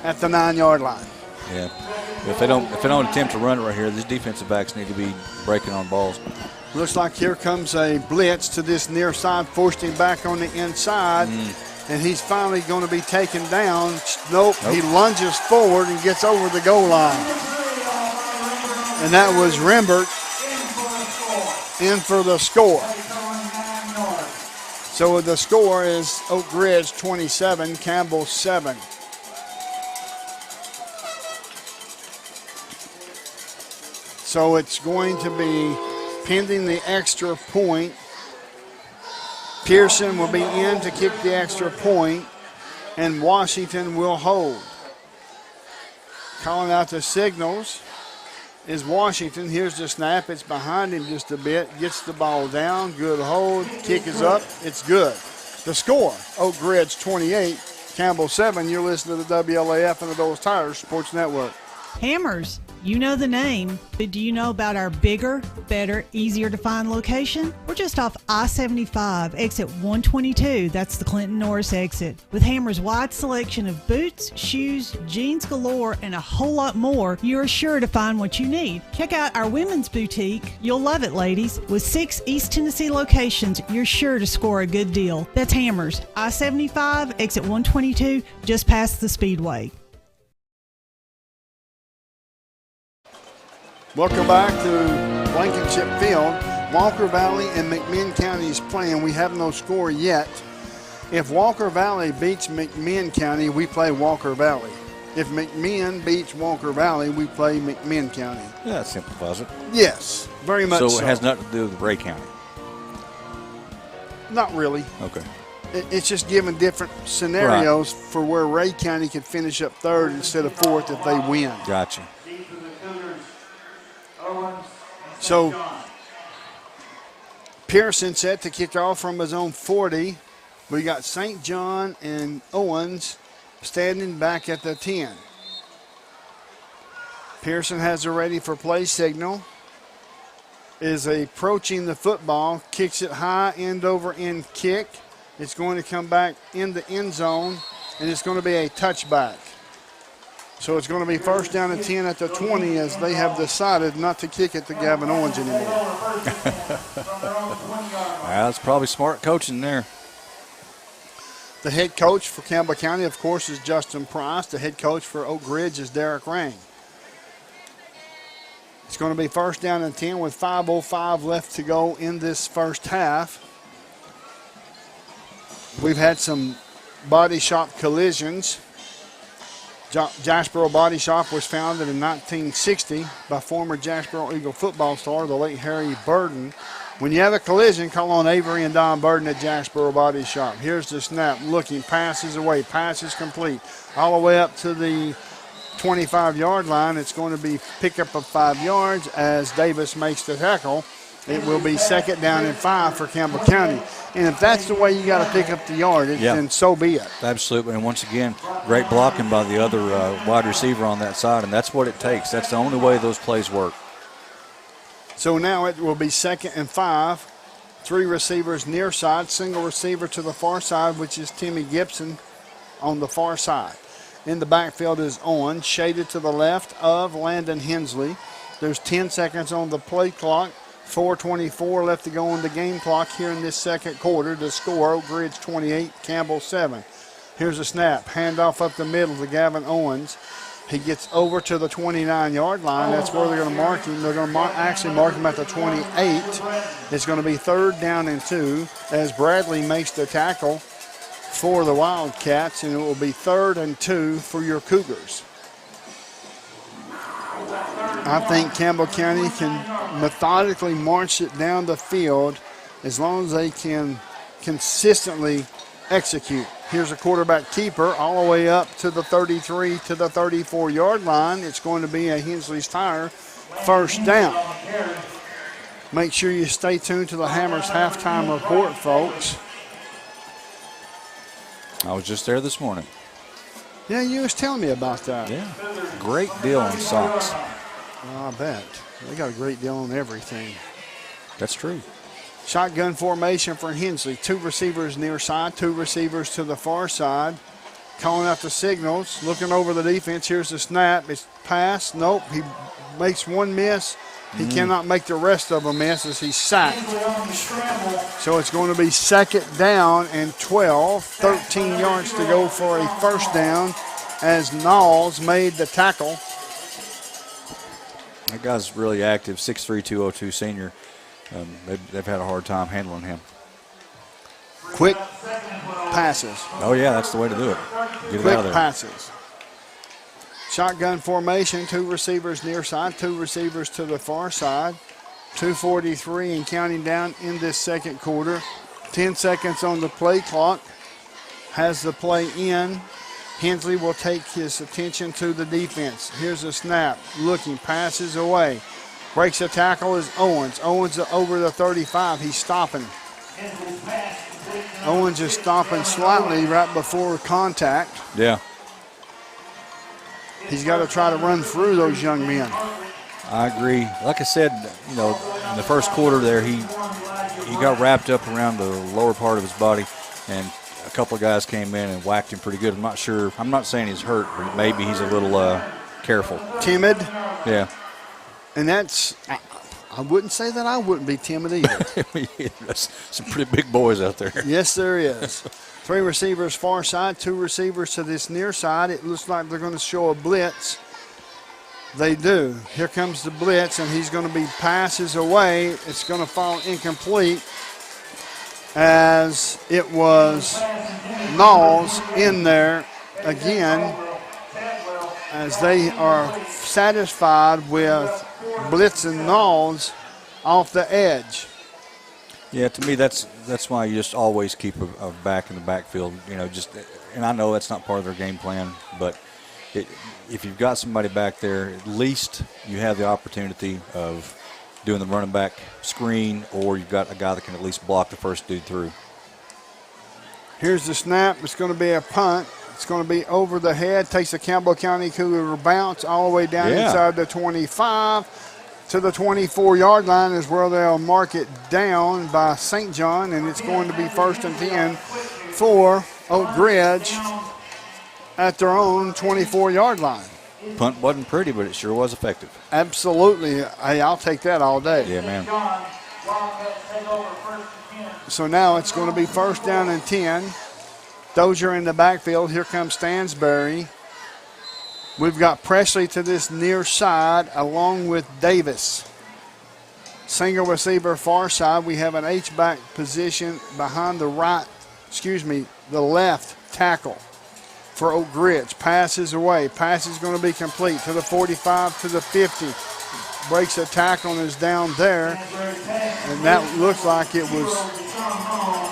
at the 9-yard line. Yeah. If they don't attempt to run it right here, these defensive backs need to be breaking on balls. Looks like here comes a blitz to this near side, forced him back on the inside. And he's finally going to be taken down. Nope. He lunges forward and gets over the goal line. And that was Rembert in for the score. So the score is Oak Ridge 27, Campbell 7. So it's going to be pending the extra point. Pearson will be in to kick the extra point, and Washington will hold. Calling out the signals is Washington. Here's the snap. It's behind him just a bit. Gets the ball down. Good hold. Kick is up. It's good. The score, Oak Ridge 28, Campbell 7. You're listening to the WLAF and the Doles Tires Sports Network. Hammers, you know the name, but do you know about our bigger, better, easier to find location? We're just off I-75, exit 122. That's the Clinton Norris exit. With Hammers' wide selection of boots, shoes, jeans galore, and a whole lot more, you're sure to find what you need. Check out our women's boutique. You'll love it, ladies. With 6 East Tennessee locations, you're sure to score a good deal. That's Hammers, I-75, exit 122, just past the Speedway. Welcome back to Blankenship Field. Walker Valley and McMinn County is playing. We have no score yet. If Walker Valley beats McMinn County, we play Walker Valley. If McMinn beats Walker Valley, we play McMinn County. Yeah, that simplifies it. Yes, very much so. So it has nothing to do with Ray County? Not really. Okay. It's just giving different scenarios for where Ray County could finish up third instead of fourth if they win. Gotcha. So Pearson set to kick off from his own 40. We got St. John and Owens standing back at the 10. Pearson has a ready for play signal. Is approaching the football, kicks it high, end over end kick. It's going to come back in the end zone, and it's going to be a touchback. So it's going to be first down and 10 at the 20 as they have decided not to kick it to Gavin Owens anymore. That's probably smart coaching there. The head coach for Campbell County, of course, is Justin Price. The head coach for Oak Ridge is Derek Rang. It's going to be first down and 10 with 5:05 left to go in this first half. We've had some body shop collisions. Jacksboro Body Shop was founded in 1960 by former Jacksboro Eagle football star, the late Harry Burden. When you have a collision, call on Avery and Don Burden at Jacksboro Body Shop. Here's the snap, looking, passes away, passes complete, all the way up to the 25-yard line. It's going to be pickup of 5 yards as Davis makes the tackle. It will be second down and 5 for Campbell County. And if that's the way you got to pick up the yardage, then so be it. Absolutely. And once again, great blocking by the other wide receiver on that side, and that's what it takes. That's the only way those plays work. So now it will be second and 5. 3 receivers near side, single receiver to the far side, which is Timmy Gibson on the far side. In the backfield is Owen, shaded to the left of Landon Hensley. There's 10 seconds on the play clock. 4:24 left to go on the game clock here in this second quarter. The score, Oak Ridge 28, Campbell 7. Here's a snap. Handoff up the middle to Gavin Owens. He gets over to the 29-yard line. That's where they're going to mark him. They're going to actually mark him at the 28. It's going to be third down and 2 as Bradley makes the tackle for the Wildcats, and it will be third and 2 for your Cougars. I think Campbell County can methodically march it down the field as long as they can consistently execute. Here's a quarterback keeper all the way up to the 33 to the 34-yard line. It's going to be a Hensley's Tire first down. Make sure you stay tuned to the Hammers halftime report, folks. I was just there this morning. Yeah, you was telling me about that. Yeah, great deal on socks. I bet. They got a great deal on everything. That's true. Shotgun formation for Hensley. 2 receivers near side, 2 receivers to the far side. Calling out the signals, looking over the defense. Here's the snap. It's pass. Nope. He makes one miss. He cannot make the rest of them miss as he's sacked. So it's going to be second down and 12. 13 yards to go for a first down as Knowles made the tackle. That guy's really active, 6'3", 202 senior. They've had a hard time handling him. Quick passes. Oh, yeah, that's the way to do it. Get it out of there. Quick passes. Shotgun formation, 2 receivers near side, 2 receivers to the far side. 2:43 and counting down in this second quarter. 10 seconds on the play clock. Has the play in. Hensley will take his attention to the defense. Here's a snap. Looking, passes away. Breaks a tackle is Owens. Owens over the 35. He's stopping. Owens is stopping slightly right before contact. Yeah. He's got to try to run through those young men. I agree. Like I said, in the first quarter there, he got wrapped up around the lower part of his body, and a couple of guys came in and whacked him pretty good. I'm not sure. I'm not saying he's hurt, but maybe he's a little careful. Timid. Yeah. And that's, I wouldn't say that I wouldn't be timid either. There's some pretty big boys out there. Yes, there is. 3 receivers far side, 2 receivers to this near side. It looks like they're going to show a blitz. They do. Here comes the blitz, and he's going to be passes away. It's going to fall incomplete as it was Knowles in there again, as they are satisfied with Blitz and Knowles off the edge. Yeah, to me, that's why you just always keep a back in the backfield. And I know that's not part of their game plan, but if you've got somebody back there, at least you have the opportunity of doing the running back screen, or you've got a guy that can at least block the first dude through. Here's the snap. It's going to be a punt. It's going to be over the head. Takes the Campbell County Cougar bounce all the way down inside the 25 to the 24-yard line is where they'll mark it down by St. John, and it's going to be 1st and 10 for Oak Ridge at their own 24-yard line. Punt wasn't pretty, but it sure was effective. Absolutely. Hey, I'll take that all day. Yeah, man. So now it's going to be 1st down and 10. Dozier in the backfield. Here comes Stansbury. We've got Presley to this near side along with Davis. Single receiver far side. We have an H-back position behind the the left tackle for Oak Ridge. Passes away. Pass is going to be complete to the 45, to the 50. Breaks a tackle and is down there. And that looks like it was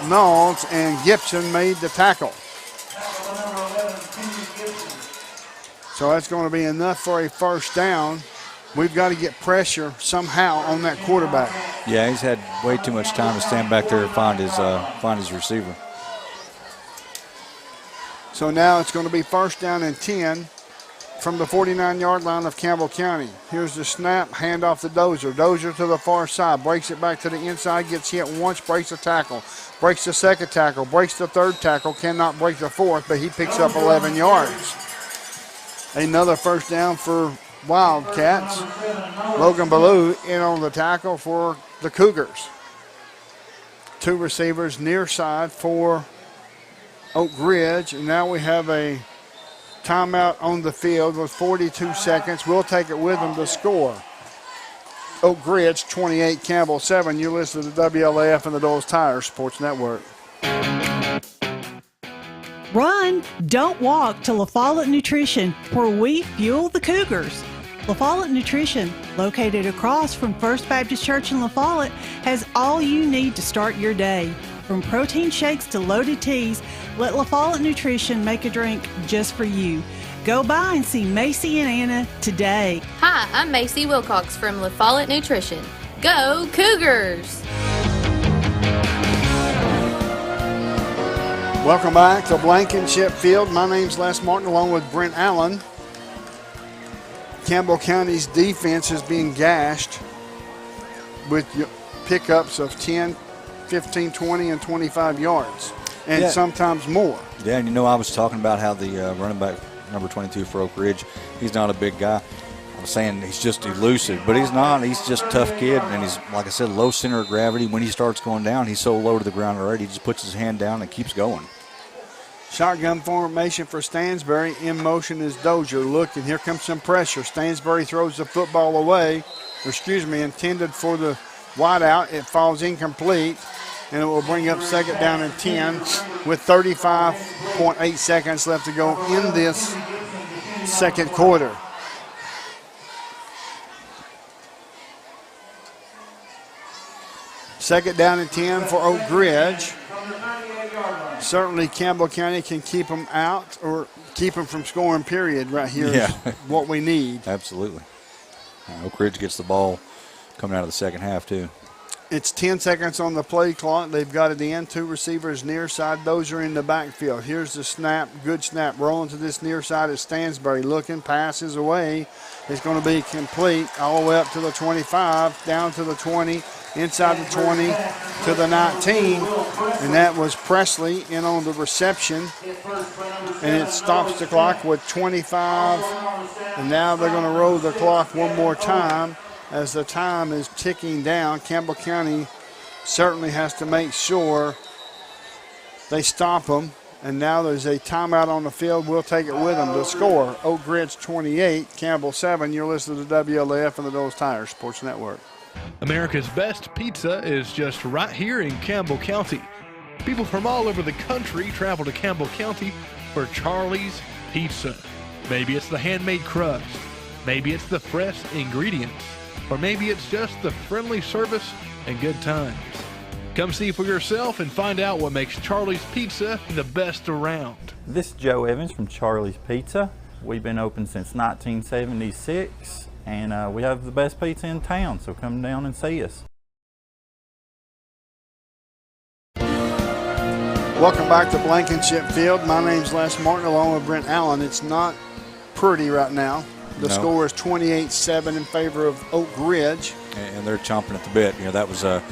Knowles, and Gibson made the tackle. So that's going to be enough for a 1st down. We've got to get pressure somehow on that quarterback. Yeah, he's had way too much time to stand back there and find his receiver. So now it's going to be 1st down and 10 from the 49-yard line of Campbell County. Here's the snap, handoff to Dozier. Dozier to the far side, breaks it back to the inside, gets hit once, breaks a tackle, breaks the 2nd tackle, breaks the 3rd tackle, cannot break the 4th, but he picks up 11 yards. Another 1st down for Wildcats. Logan Ballou in on the tackle for the Cougars. 2 receivers near side for Oak Ridge, and now we have a timeout on the field with 42 seconds. We'll take it with them to score. Oak Ridge 28, Campbell 7. You listen to the WLAF and the Doyle's Tire Sports Network. Run, don't walk to La Follette Nutrition, where we fuel the Cougars. La Follette Nutrition, located across from First Baptist Church in La Follette, has all you need to start your day. From protein shakes to loaded teas, let La Follette Nutrition make a drink just for you. Go by and see Macy and Anna today. Hi, I'm Macy Wilcox from La Follette Nutrition. Go Cougars! Welcome back to Blankenship Field. My name's Les Martin along with Brent Allen. Campbell County's defense is being gashed with pickups of 10, 15, 20, and 25 yards, and sometimes more. Yeah, and I was talking about how the running back, number 22 for Oak Ridge, he's not a big guy. I was saying he's just elusive, but he's not. He's just a tough kid, and he's, like I said, low center of gravity. When he starts going down, he's so low to the ground already, he just puts his hand down and keeps going. Shotgun formation for Stansbury. In motion is Dozier. Look, and here comes some pressure. Stansbury throws the football away. Intended for the wideout. It falls incomplete, and it will bring up second down and 10 with 35.8 seconds left to go in this second quarter. Second down and 10 for Oak Ridge. Certainly Campbell County can keep them out or keep them from scoring, period, right here is what we need. Absolutely. Oak Ridge gets the ball coming out of the second half, too. It's 10 seconds on the play clock. They've got it in. Two receivers near side. Those are in the backfield. Here's the snap. Good snap. Rolling to this near side is Stansbury. Looking. Passes away. It's going to be complete all the way up to the 25, down to the 20, inside the 20 to the 19. And that was Presley in on the reception. And it stops the clock with 25. And now they're going to roll the clock one more time. As the time is ticking down, Campbell County certainly has to make sure they stop them. And now there's a timeout on the field. We'll take it with them. The score, Oak Ridge 28, Campbell 7. You're listening to WLAF and the Doles Tire Sports Network. America's best pizza is just right here in Campbell County. People from all over the country travel to Campbell County for Charlie's Pizza. Maybe it's the handmade crust. Maybe it's the fresh ingredients. Or maybe it's just the friendly service and good times. Come see for yourself and find out what makes Charlie's Pizza the best around. This is Joe Evans from Charlie's Pizza. We've been open since 1976, and we have the best pizza in town, so come down and see us. Welcome back to Blankenship Field. My name's Les Martin along with Brent Allen. It's not pretty right now. The score is 28-7 in favor of Oak Ridge. And they're chomping at the bit. You know, that was that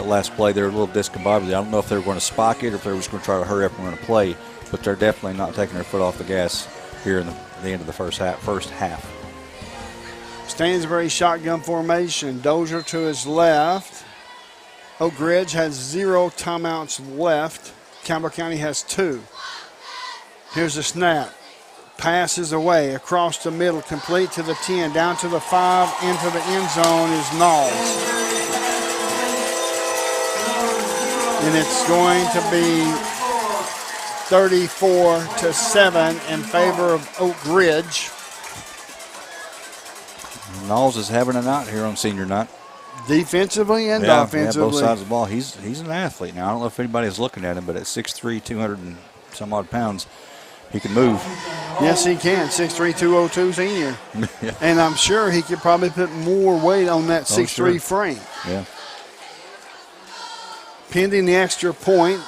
last play. They were a little discombobulated. I don't know if they were going to spike it or if they were just going to try to hurry up and run a play, but they're definitely not taking their foot off the gas here in the end of the first half. Stansbury shotgun formation. Dozier to his left. Oak Ridge has 0 timeouts left. Campbell County has 2. Here's the snap. Passes away across the middle, complete to the 10, down to the 5, into the end zone is Knowles. And it's going to be 34-7 in favor of Oak Ridge. Knowles is having a night here on senior night. Defensively and offensively. Yeah, both sides of the ball. He's an athlete now. I don't know if anybody's looking at him, but at 6'3", 200 and some odd pounds, he can move. Yes, he can. 6'3", 202 senior. Yeah. And I'm sure he could probably put more weight on that 6'3" frame. Yeah. Pending the extra point,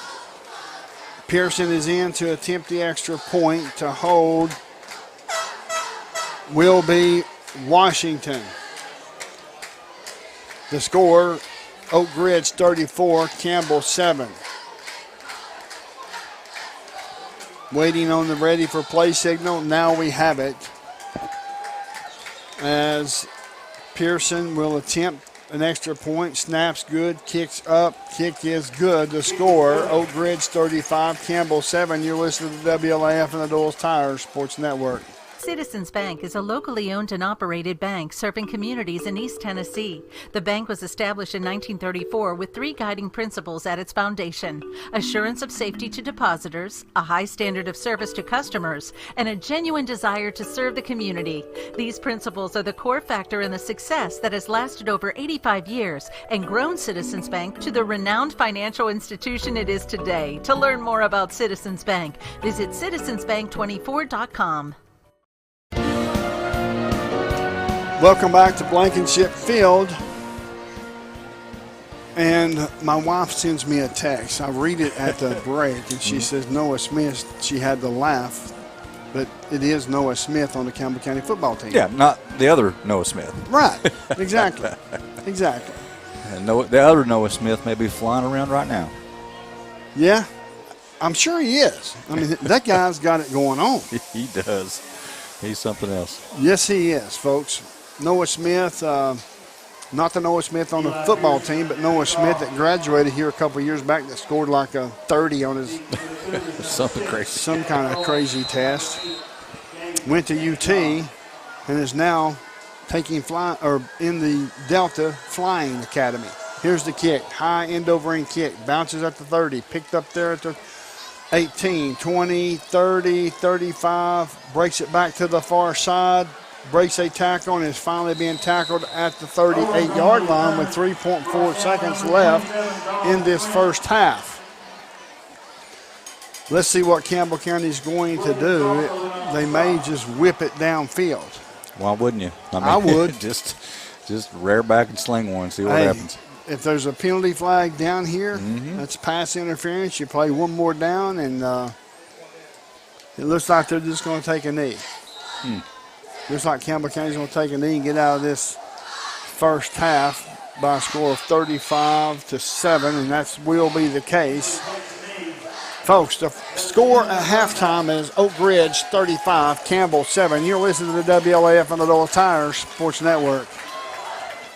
Pearson is in to attempt the extra point. To hold will be Washington. The score, Oak Ridge 34, Campbell 7. Waiting on the ready for play signal. Now we have it. As Pearson will attempt an extra point. Snaps good. Kicks up. Kick is good. The score, Oak Ridge 35, Campbell 7. You're listening to WLAF and the Doles Tire Sports Network. Citizens Bank is a locally owned and operated bank serving communities in East Tennessee. The bank was established in 1934 with 3 guiding principles at its foundation: assurance of safety to depositors, a high standard of service to customers, and a genuine desire to serve the community. These principles are the core factor in the success that has lasted over 85 years and grown Citizens Bank to the renowned financial institution it is today. To learn more about Citizens Bank, visit citizensbank24.com. Welcome back to Blankenship Field. And my wife sends me a text. I read it at the break, and she says Noah Smith. She had to laugh, but it is Noah Smith on the Campbell County football team. Yeah, not the other Noah Smith. Right, exactly. Exactly. And the other Noah Smith may be flying around right now. Yeah, I'm sure he is. I mean, that guy's got it going on. He does. He's something else. Yes, he is, folks. Noah Smith, Not the Noah Smith on the football team, but Noah Smith that graduated here a couple years back that scored like a 30 on his something crazy, some kind of crazy test. Went to UT and is now taking in the Delta Flying Academy. Here's the kick, high end over end kick, bounces at the 30, picked up there at the 18, 20, 30, 35, breaks it back to the far side. Breaks a tackle and is finally being tackled at the 38-yard line with 3.4 seconds left in this first half. Let's see what Campbell County is going to do. They may just whip it downfield. Why wouldn't you? I would. just rear back and sling one, see what happens. If there's a penalty flag down here, that's pass interference. You play one more down, and it looks like they're just going to take a knee. Looks like Campbell County's going to take a knee and get out of this first half by a score of 35-7, and that will be the case. Folks, the score at halftime is Oak Ridge 35, Campbell 7. You're listening to the WLAF on the Dole Tires Sports Network.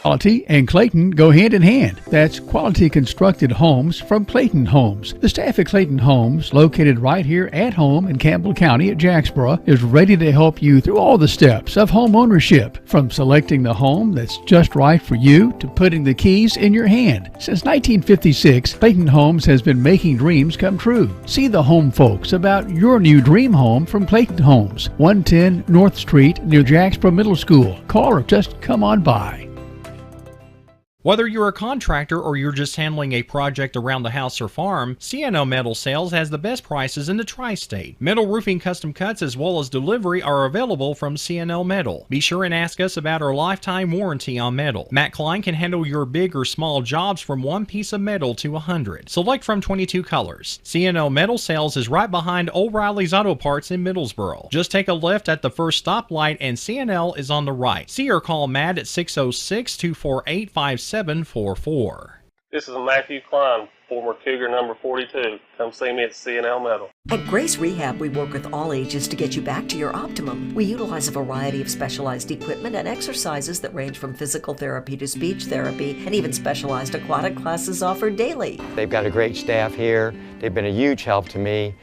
Quality and Clayton go hand in hand. That's quality constructed homes from Clayton Homes. The staff at Clayton Homes, located right here at home in Campbell County at Jacksboro, is ready to help you through all the steps of home ownership, from selecting the home that's just right for you to putting the keys in your hand. Since 1956, Clayton Homes has been making dreams come true. See the home folks about your new dream home from Clayton Homes, 110 North Street near Jacksboro Middle School. Call or just come on by. Whether you're a contractor or you're just handling a project around the house or farm, CNO Metal Sales has the best prices in the tri-state. Metal roofing custom cuts as well as delivery are available from CNO Metal. Be sure and ask us about our lifetime warranty on metal. Matt Klein can handle your big or small jobs from one piece of metal to 100. Select from 22 colors. CNO Metal Sales is right behind O'Reilly's Auto Parts in Middlesboro. Just take a left at the first stoplight and CNL is on the right. See or call Matt at 606-248-5744. This is Matthew Klein, former Cougar number 42. Come see me at CNL Metal. At Grace Rehab, we work with all ages to get you back to your optimum. We utilize a variety of specialized equipment and exercises that range from physical therapy to speech therapy, and even specialized aquatic classes offered daily. They've got a great staff here. They've been a huge help to me.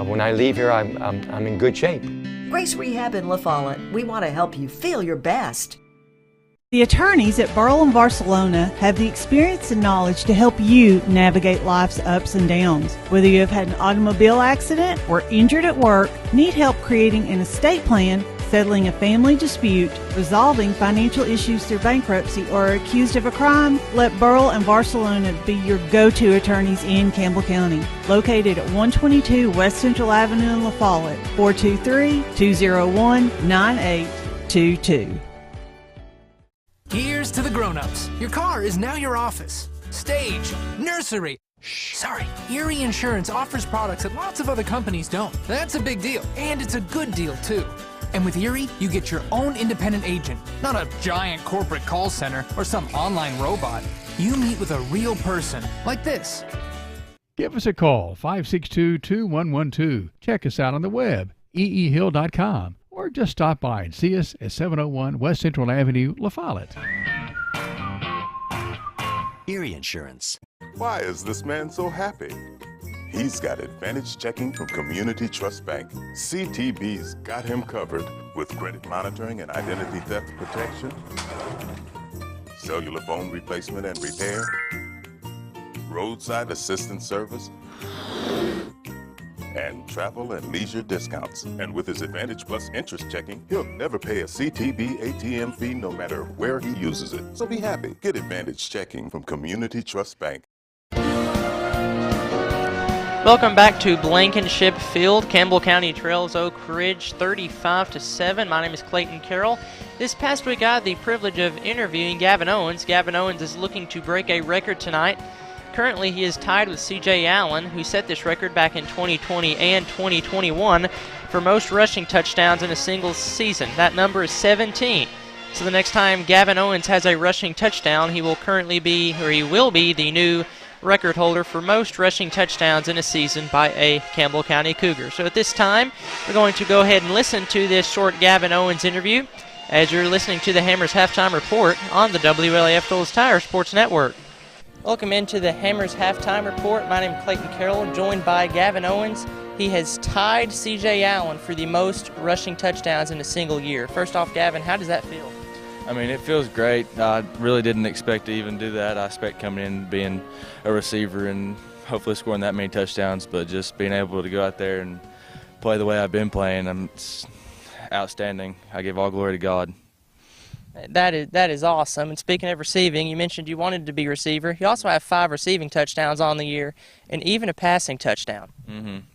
When I leave here, I'm in good shape. Grace Rehab in La Follette. We want to help you feel your best. The attorneys at Burl & Barcelona have the experience and knowledge to help you navigate life's ups and downs. Whether you have had an automobile accident or injured at work, need help creating an estate plan, settling a family dispute, resolving financial issues through bankruptcy, or are accused of a crime, let Burl & Barcelona be your go-to attorneys in Campbell County. Located at 122 West Central Avenue in La Follette, 423-201-9822. Here's to the grown-ups. Your car is now your office, stage, nursery. Sorry, Erie Insurance offers products that lots of other companies don't. That's a big deal, and it's a good deal, too. And with Erie, you get your own independent agent, not a giant corporate call center or some online robot. You meet with a real person, like this. Give us a call, 562-2112. Check us out on the web, eehill.com. Or just stop by and see us at 701 West Central Avenue, La Follette. Erie Insurance. Why is this man so happy? He's got Advantage Checking from Community Trust Bank. CTB's got him covered with credit monitoring and identity theft protection, cellular phone replacement and repair, roadside assistance service, and travel and leisure discounts. And with his Advantage Plus interest checking, he'll never pay a CTB ATM fee no matter where he uses it. So be happy. Get Advantage Checking from Community Trust Bank. Welcome back to Blankenship Field. Campbell County trails Oak Ridge 35-7. My name is Clayton Carroll. This past week I had the privilege of interviewing Gavin Owens. Gavin Owens is looking to break a record tonight. Currently, he is tied with C.J. Allen, who set this record back in 2020 and 2021 for most rushing touchdowns in a single season. That number is 17. So the next time Gavin Owens has a rushing touchdown, he will be the new record holder for most rushing touchdowns in a season by a Campbell County Cougar. So at this time, we're going to go ahead and listen to this short Gavin Owens interview. as you're listening to the Hammers Halftime Report on the WLAF Dulles Tire Sports Network. Welcome into the Hammers Halftime Report. My name is Clayton Carroll, joined by Gavin Owens. He has tied C.J. Allen for the most rushing touchdowns in a single year. First off, Gavin, how does that feel? I mean, it feels great. I really didn't expect to even do that. I expect coming in being a receiver and hopefully scoring that many touchdowns, but just being able to go out there and play the way I've been playing, it's outstanding. I give all glory to God. That is awesome. And speaking of receiving, you mentioned you wanted to be a receiver. You also have 5 receiving touchdowns on the year and even a passing touchdown.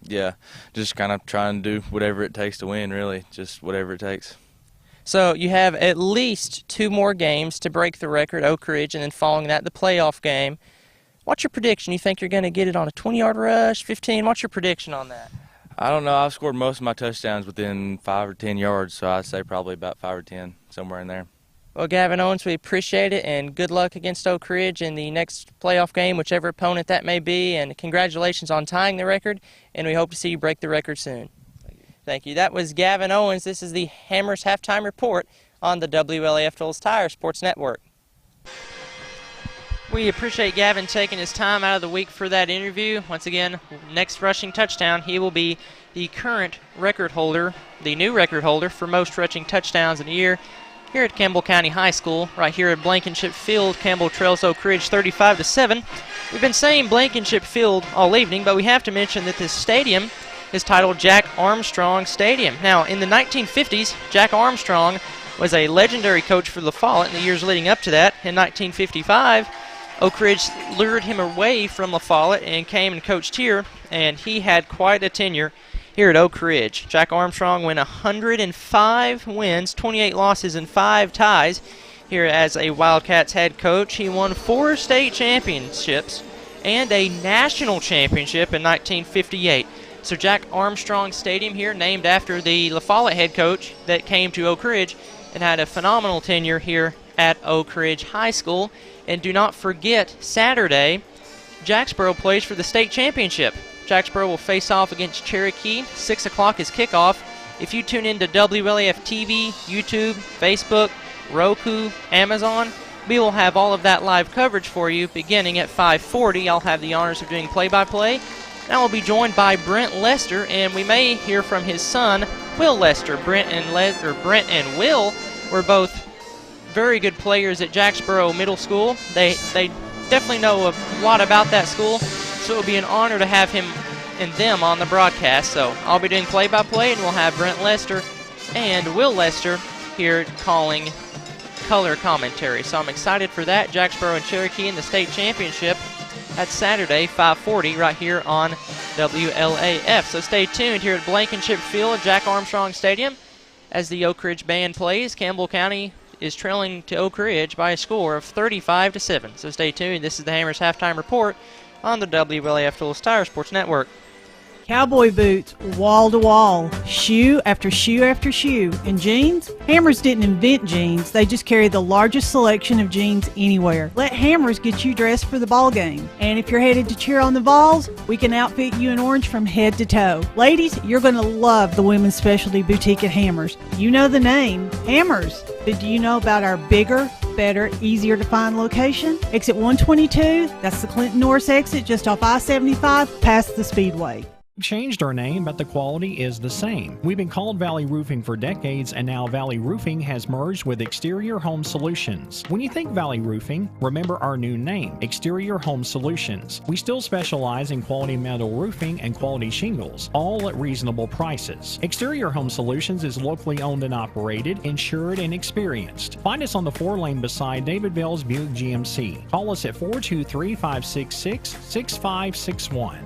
Yeah, just kind of trying to do whatever it takes to win, really, just whatever it takes. So you have at least 2 more games to break the record, Oak Ridge, and then following that, the playoff game. What's your prediction? You think you're going to get it on a 20-yard rush, 15? What's your prediction on that? I don't know. I've scored most of my touchdowns within 5 or 10 yards, so I'd say probably about 5 or 10, somewhere in there. Well, Gavin Owens, we appreciate it, and good luck against Oak Ridge in the next playoff game, whichever opponent that may be, and congratulations on tying the record, and we hope to see you break the record soon. Thank you. That was Gavin Owens. This is the Hammers Halftime Report on the WLAF Dulles Tire Sports Network. We appreciate Gavin taking his time out of the week for that interview. Once again, next rushing touchdown, he will be the current record holder, the new record holder for most rushing touchdowns in a year here at Campbell County High School, right here at Blankenship Field. Campbell trails Oak Ridge 35-7. We've been saying Blankenship Field all evening, but we have to mention that this stadium is titled Jack Armstrong Stadium. Now, in the 1950s, Jack Armstrong was a legendary coach for La Follette in the years leading up to that. In 1955, Oak Ridge lured him away from La Follette and came and coached here, and he had quite a tenure here at Oak Ridge. Jack Armstrong went 105 wins, 28 losses, and 5 ties here as a Wildcats head coach. He won 4 state championships and a national championship in 1958. So Jack Armstrong Stadium here, named after the La Follette head coach that came to Oak Ridge and had a phenomenal tenure here at Oak Ridge High School. And do not forget, Saturday, Jacksboro plays for the state championship. Jacksboro will face off against Cherokee. 6 o'clock is kickoff. If you tune into WLAF TV, YouTube, Facebook, Roku, Amazon, we will have all of that live coverage for you beginning at 5:40. I'll have the honors of doing play-by-play. I will be joined by Brent Lester, and we may hear from his son, Will Lester. Brent and Will were both very good players at Jacksboro Middle School. They definitely know a lot about that school, so it will be an honor to have him and them on the broadcast. So I'll be doing play-by-play, and we'll have Brent Lester and Will Lester here calling color commentary. So I'm excited for that. Jacksboro and Cherokee in the state championship. That's Saturday, 5:40, right here on WLAF. So stay tuned here at Blankenship Field at Jack Armstrong Stadium as the Oak Ridge Band plays. Campbell County is trailing to Oak Ridge by a score of 35-7. So stay tuned. This is the Hammers Halftime Report on the WLAF Dulles Tire Sports Network. Cowboy boots, wall to wall, shoe after shoe after shoe. And jeans? Hammers didn't invent jeans. They just carry the largest selection of jeans anywhere. Let Hammers get you dressed for the ball game. And if you're headed to cheer on the Vols, we can outfit you in orange from head to toe. Ladies, you're going to love the women's specialty boutique at Hammers. You know the name, Hammers. But do you know about our bigger, better, easier to find location? Exit 122, that's the Clinton Norris exit just off I-75 past the Speedway. Changed our name, but the quality is the same. We've been called Valley Roofing for decades, and now Valley Roofing has merged with Exterior Home Solutions. When you think Valley Roofing, remember our new name, Exterior Home Solutions. We still specialize in quality metal roofing and quality shingles, all at reasonable prices. Exterior Home Solutions is locally owned and operated, insured, and experienced. Find us on the 4-lane beside David Bell's Buick GMC. Call us at 423-566-6561.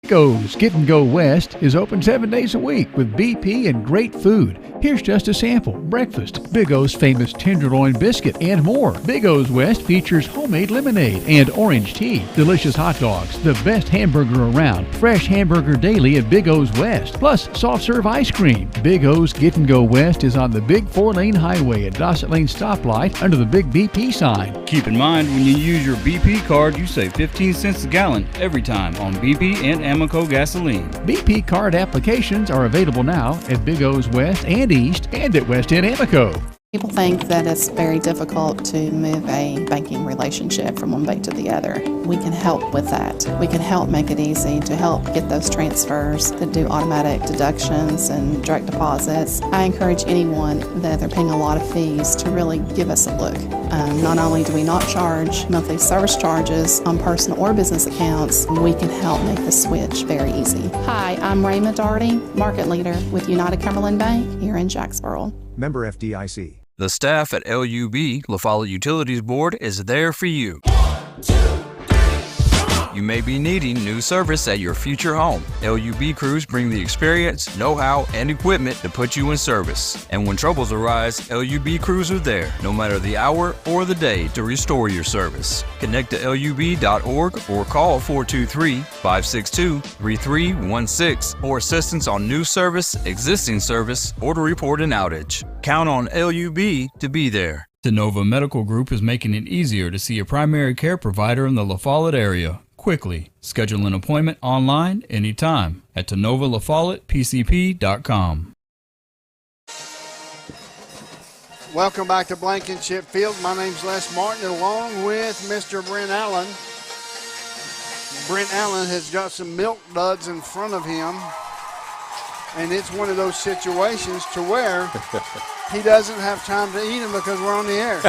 Big O's Get and Go West is open 7 days a week with BP and great food. Here's just a sample. Breakfast, Big O's famous tenderloin biscuit, and more. Big O's West features homemade lemonade and orange tea, delicious hot dogs, the best hamburger around, fresh hamburger daily at Big O's West, plus soft serve ice cream. Big O's Get and Go West is on the big 4-lane highway at Dossett Lane stoplight under the big BP sign. Keep in mind, when you use your BP card, you save 15 cents a gallon every time on BP and Amazon. Amoco gasoline. BP card applications are available now at Big O's West and East and at West End Amoco. People think that it's very difficult to move a banking relationship from one bank to the other. We can help with that. We can help make it easy to help get those transfers, to do automatic deductions and direct deposits. I encourage anyone that they're paying a lot of fees to really give us a look. Not only do we not charge monthly service charges on personal or business accounts, we can help make the switch very easy. Hi, I'm Ray Medarty, Market Leader with United Cumberland Bank here in Jacksboro. Member FDIC. The staff at LUB, La Follette Utilities Board, is there for you. You may be needing new service at your future home. LUB crews bring the experience, know-how, and equipment to put you in service. And when troubles arise, LUB crews are there, no matter the hour or the day, to restore your service. Connect to LUB.org or call 423-562-3316 for assistance on new service, existing service, or to report an outage. Count on LUB to be there. The Nova Medical Group is making it easier to see a primary care provider in the La Follette area quickly. Schedule an appointment online anytime at TenovaLaFollettePCP.com. Welcome back to Blankenship Field. My name's Les Martin, along with Mr. Brent Allen. Brent Allen has got some milk duds in front of him, and it's one of those situations to where he doesn't have time to eat them because we're on the air.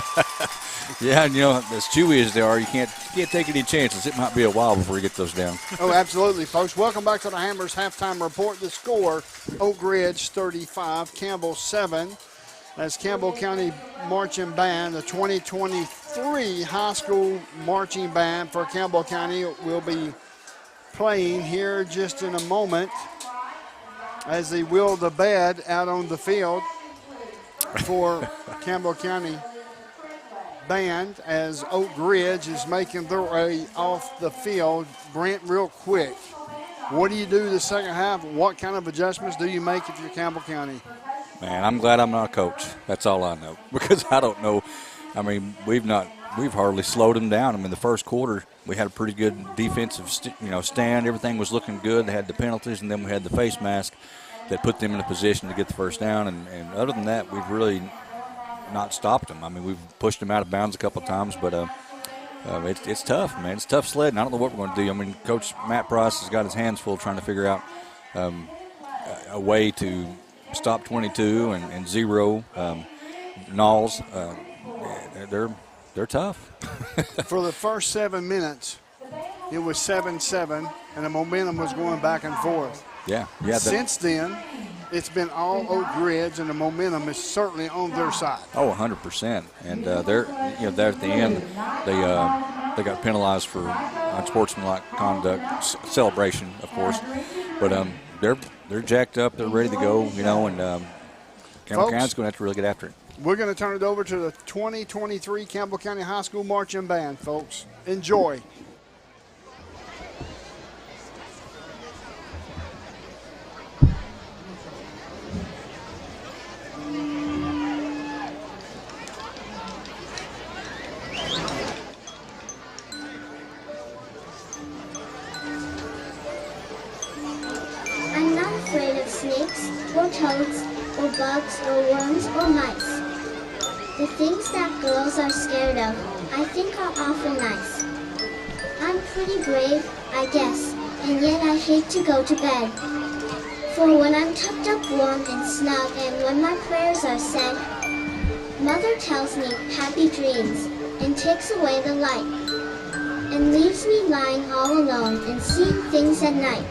Yeah, and as chewy as they are, you can't take any chances. It might be a while before you get those down. Oh, absolutely, folks. Welcome back to the Hammers halftime report. The score, Oak Ridge 35, Campbell 7. As Campbell County Marching Band, the 2023 high school marching band for Campbell County, will be playing here just in a moment as they wheel the bed out on the field for Campbell County band as Oak Ridge is making their way off the field. Brent, real quick, what do you do the second half? What kind of adjustments do you make if you're Campbell County? Man, I'm glad I'm not a coach. That's all I know, because I don't know. I mean, we've hardly slowed them down. I mean, the first quarter we had a pretty good defensive stand. Everything was looking good. They had the penalties, and then we had the face mask that put them in a position to get the first down. And other than that, we've really not stopped them. I mean, we've pushed them out of bounds a couple of times, but it's tough, man. It's tough sledding. I don't know what we're going to do. I mean, Coach Matt Price has got his hands full trying to figure out a way to stop 22 and zero Knowles. They're tough. For the first 7 minutes, it was 7-7, and the momentum was going back and forth. Yeah. Since then, it's been all Oak Ridge, and the momentum is certainly on their side. Oh, 100%. And they're at the end, they got penalized for unsportsmanlike conduct, celebration, of course. But they're jacked up, they're ready to go, and Campbell County's going to have to really get after it. We're going to turn it over to the 2023 Campbell County High School Marching Band, folks. Enjoy. I'm not afraid of snakes, or toads, or bugs, or worms, or mice. The things that girls are scared of, I think are awful nice. I'm pretty brave, I guess, and yet I hate to go to bed. For when I'm tucked up warm and snug, and when my prayers are said, Mother tells me happy dreams, and takes away the light, and leaves me lying all alone and seeing things at night.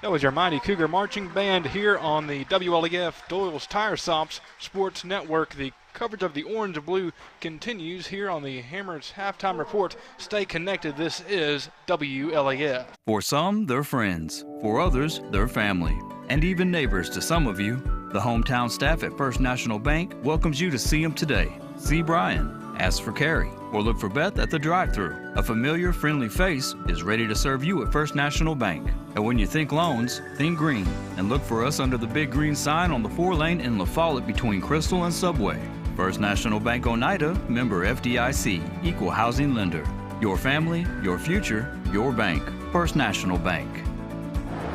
That was your mighty Cougar Marching Band here on the WLEF Doyle's Tire Shops Sports Network. The coverage of the orange and blue continues here on the Hammers Halftime Report. Stay connected. This is WLEF. For some, they're friends. For others, they're family. And even neighbors to some of you. The hometown staff at First National Bank welcomes you to see them today. See Brian, ask for Carrie, or look for Beth at the drive-thru. A familiar, friendly face is ready to serve you at First National Bank. And when you think loans, think green, and look for us under the big green sign on the 4-lane in La Follette between Crystal and Subway. First National Bank Oneida, member FDIC, equal housing lender. Your family, your future, your bank. First National Bank.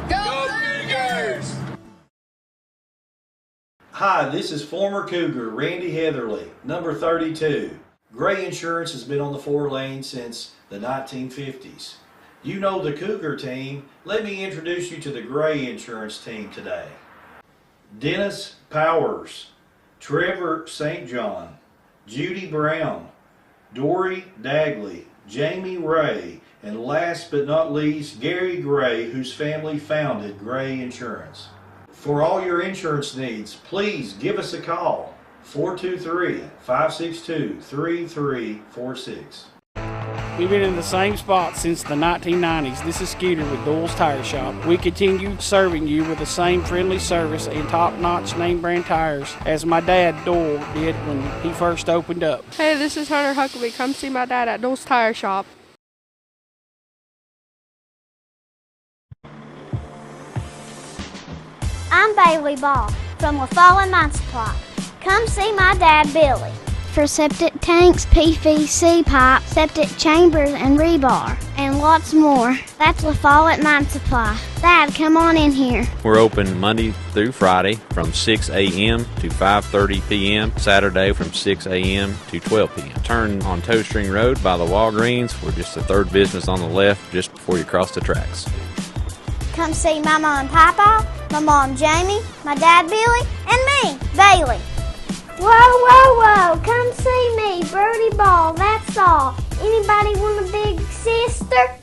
Go Cougars! Hi, this is former Cougar Randy Heatherly, number 32. Gray Insurance has been on the 4 lane since the 1950s. You know the Cougar team. Let me introduce you to the Gray Insurance team today. Dennis Powers, Trevor St. John, Judy Brown, Dory Dagley, Jamie Ray, and last but not least, Gary Gray, whose family founded Gray Insurance. For all your insurance needs, please give us a call, 423-562-3346. We've been in the same spot since the 1990s. This is Scooter with Doyle's Tire Shop. We continue serving you with the same friendly service and top-notch name brand tires as my dad Doyle did when he first opened up. Hey, this is Hunter Huckabee. Come see my dad at Doyle's Tire Shop. I'm Bailey Ball from La Follette Mine Supply. Come see my dad, Billy. For septic tanks, PVC pipe, septic chambers, and rebar, and lots more. That's La Follette Mine Supply. Dad, come on in here. We're open Monday through Friday from 6 a.m. to 5:30 p.m., Saturday from 6 a.m. to 12 p.m. Turn on Toe String Road by the Walgreens. We're just the third business on the left just before you cross the tracks. Come see my mom, Papa, my mom, Jamie, my dad, Billy, and me, Bailey. Whoa, whoa, whoa, come see me, Birdie Ball, that's all. Anybody want a big sister?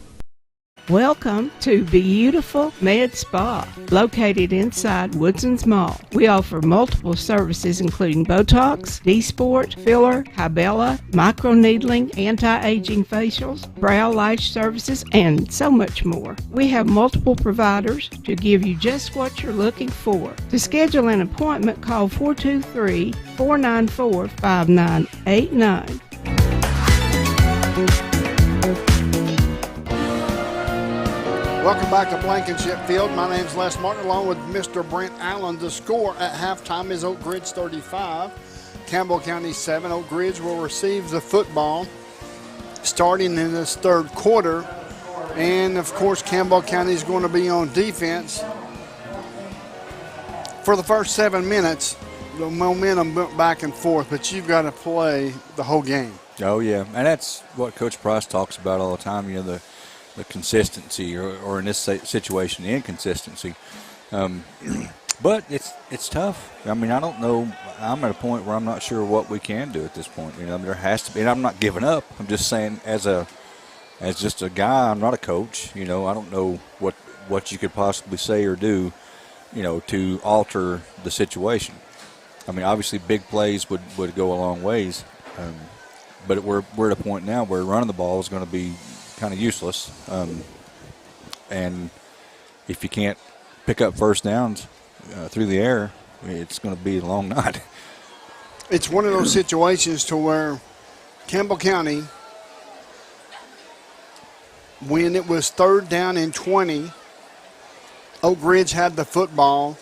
Welcome to beautiful Med Spa, located inside Woodson's Mall. We offer multiple services including Botox, D-Sport, filler, Hybella, microneedling, anti-aging facials, brow lash services, and so much more. We have multiple providers to give you just what you're looking for. To schedule an appointment, call 423-494-5989. Welcome back to Blankenship Field. My name's Les Martin, along with Mr. Brent Allen. The score at halftime is Oak Ridge 35, Campbell County 7. Oak Ridge will receive the football starting in this third quarter. And, of course, Campbell County is going to be on defense for the first 7 minutes. The momentum went back and forth, but you've got to play the whole game. Oh, yeah, and that's what Coach Price talks about all the time, you know, the consistency, or in this situation, the inconsistency. But it's tough. I mean, I don't know. I'm at a point where I'm not sure what we can do at this point. You know, there has to be, and I'm not giving up. I'm just saying, as just a guy, I'm not a coach. You know, I don't know what you could possibly say or do, you know, to alter the situation. I mean, obviously, big plays would go a long ways. But we're at a point now where running the ball is going to be kind of useless, and if you can't pick up first downs through the air, it's going to be a long night. It's one of those situations to where Campbell County, when it was 3rd down and 20, Oak Ridge had the football,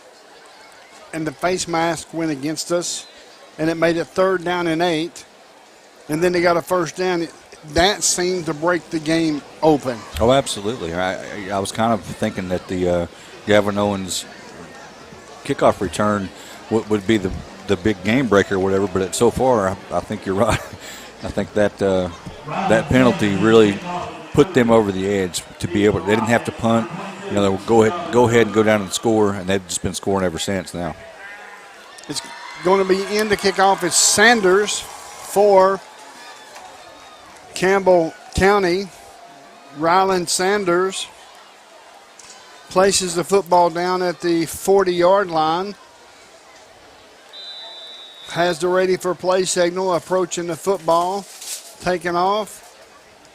and the face mask went against us, and it made it 3rd down and 8, and then they got a first down. That seemed to break the game open. Oh, absolutely. I was kind of thinking that the Gavin Owens kickoff return would be the big game breaker or whatever, but so far I think you're right. I think that that penalty really put them over the edge to be able to, they didn't have to punt. You know, they would go ahead and go down and score, and they've just been scoring ever since now. It's going to be in the kickoff. It's Sanders for Campbell County. Ryland Sanders places the football down at the 40-yard line. Has the ready for play signal, approaching the football, taking off.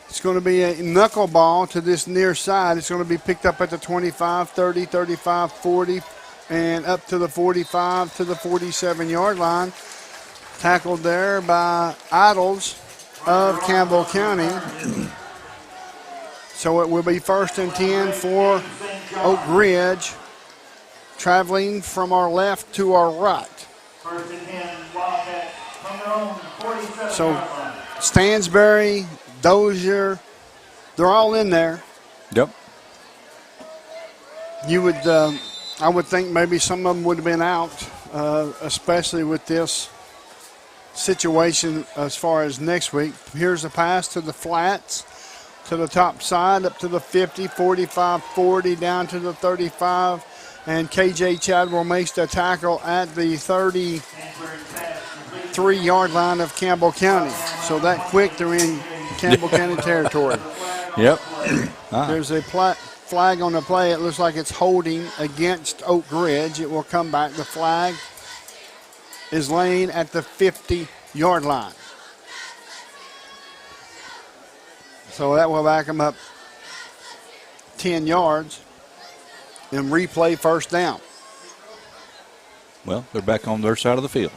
It's going to be a knuckleball to this near side. It's going to be picked up at the 25, 30, 35, 40, and up to the 45 to the 47-yard line. Tackled there by Idols of Campbell County. So it will be 1st and 10 for Oak Ridge, traveling from our left to our right. So Stansbury, Dozier, they're all in there. Yep. You would, I would think maybe some of them would have been out, especially with this situation as far as next week. Here's a pass to the flats, to the top side, up to the 50, 45, 40, down to the 35. And KJ Chadwell makes the tackle at the 33-yard line of Campbell County. So that quick, they're in Campbell County territory. Yep. There's a flag on the play. It looks like it's holding against Oak Ridge. It will come back. The flag is laying at the 50-yard line. So that will back them up 10 yards and replay first down. Well, they're back on their side of the field.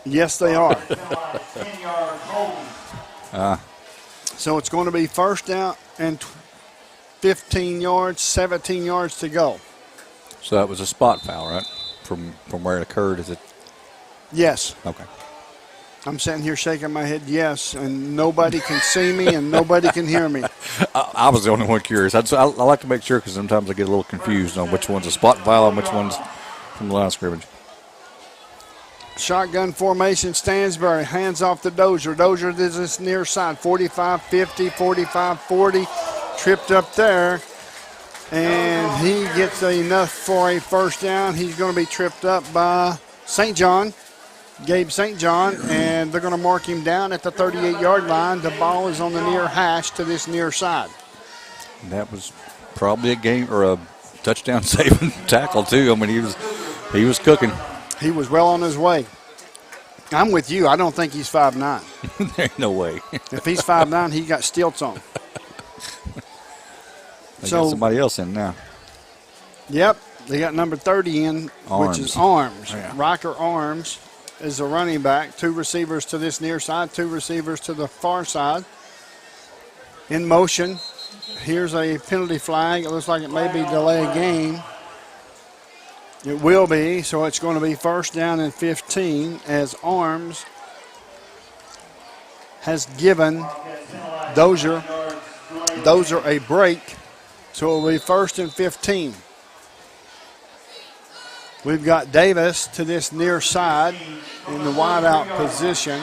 Yes, they are. So it's going to be first down and 15 yards, 17 yards to go. So that was a spot foul, right? From where it occurred, is it? Yes. Okay. I'm sitting here shaking my head yes, and nobody can see me and nobody can hear me. I was the only one curious. I like to make sure because sometimes I get a little confused on which one's a spot foul and which one's from the line of scrimmage. Shotgun formation, Stansbury, hands off to Dozier. Dozier is this near side, 45, 50, 45, 40. Tripped up there, and he gets enough for a first down. He's going to be tripped up by St. John, Gabe St. John, and they're going to mark him down at the 38-yard line. The ball is on the near hash to this near side. And that was probably a game or a touchdown saving tackle too. I mean, he was cooking. He was well on his way. I'm with you. I don't think he's 5'9". There ain't no way. If he's 5'9", he got stilts on. They got somebody else in now. Yep, they got number 30 in, Arms. which is Arms. Yeah. Rocker Arms is a running back. 2 receivers to this near side, 2 receivers to the far side. In motion. Here's a penalty flag. It looks like it may be delay game. It will be, so it's going to be first down and 15 as Arms has given Dozier a break. So it will be first and 15. We've got Davis to this near side in the wideout position,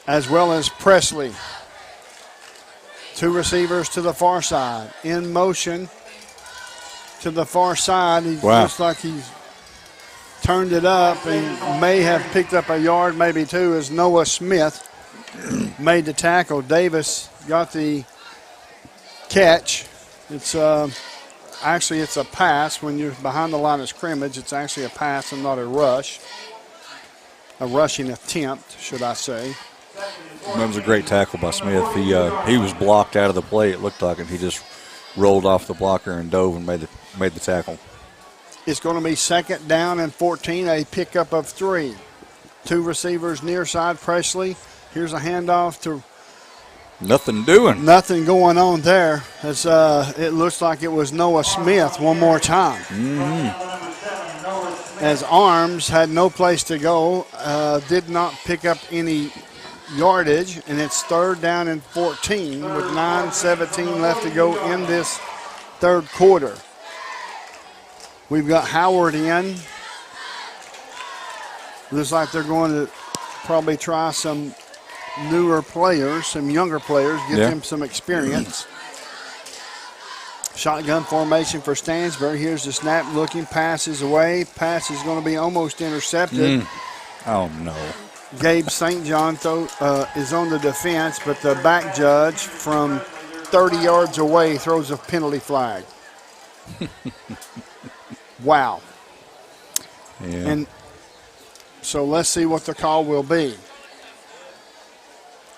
as well as Presley. 2 receivers to the far side. In motion to the far side. He looks like he's turned it up and may have picked up a yard, maybe 2, as Noah Smith made the tackle. Davis got the catch. It's actually it's a pass. When you're behind the line of scrimmage, it's actually a pass and not a rush. A rushing attempt, should I say. That was a great tackle by Smith. He was blocked out of the play, it looked like, and he just rolled off the blocker and dove and made the tackle. It's going to be second down and 14, a pickup of 3. 2 receivers near side, Presley. Here's a handoff to Nothing doing. Nothing going on there. As it looks like it was Noah Smith one more time. As Arms had no place to go, did not pick up any yardage, and it's third down and 14 with 9:17 left to go in this third quarter. We've got Howard in. Looks like they're going to probably try some newer players, some younger players, give them some experience. Shotgun formation for Stansbury. Here's the snap, looking, passes away. Pass is going to be almost intercepted. Oh, no. Gabe St. John is on the defense, but the back judge from 30 yards away, throws a penalty flag. Wow. Yeah. And so let's see what the call will be.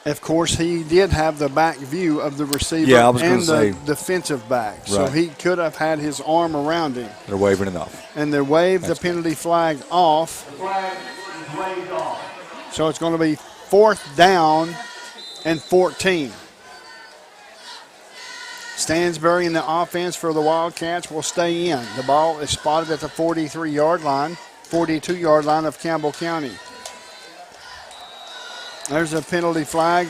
Of course, he did have the back view of the receiver and the defensive back. Right. So he could have had his arm around him. They're waving it off. And they waved the penalty flag off. The flag is waved off. So it's going to be 4th down and 14. Stansbury in the offense for the Wildcats will stay in. The ball is spotted at the 43-yard line, 42-yard line of Campbell County. There's a penalty flag,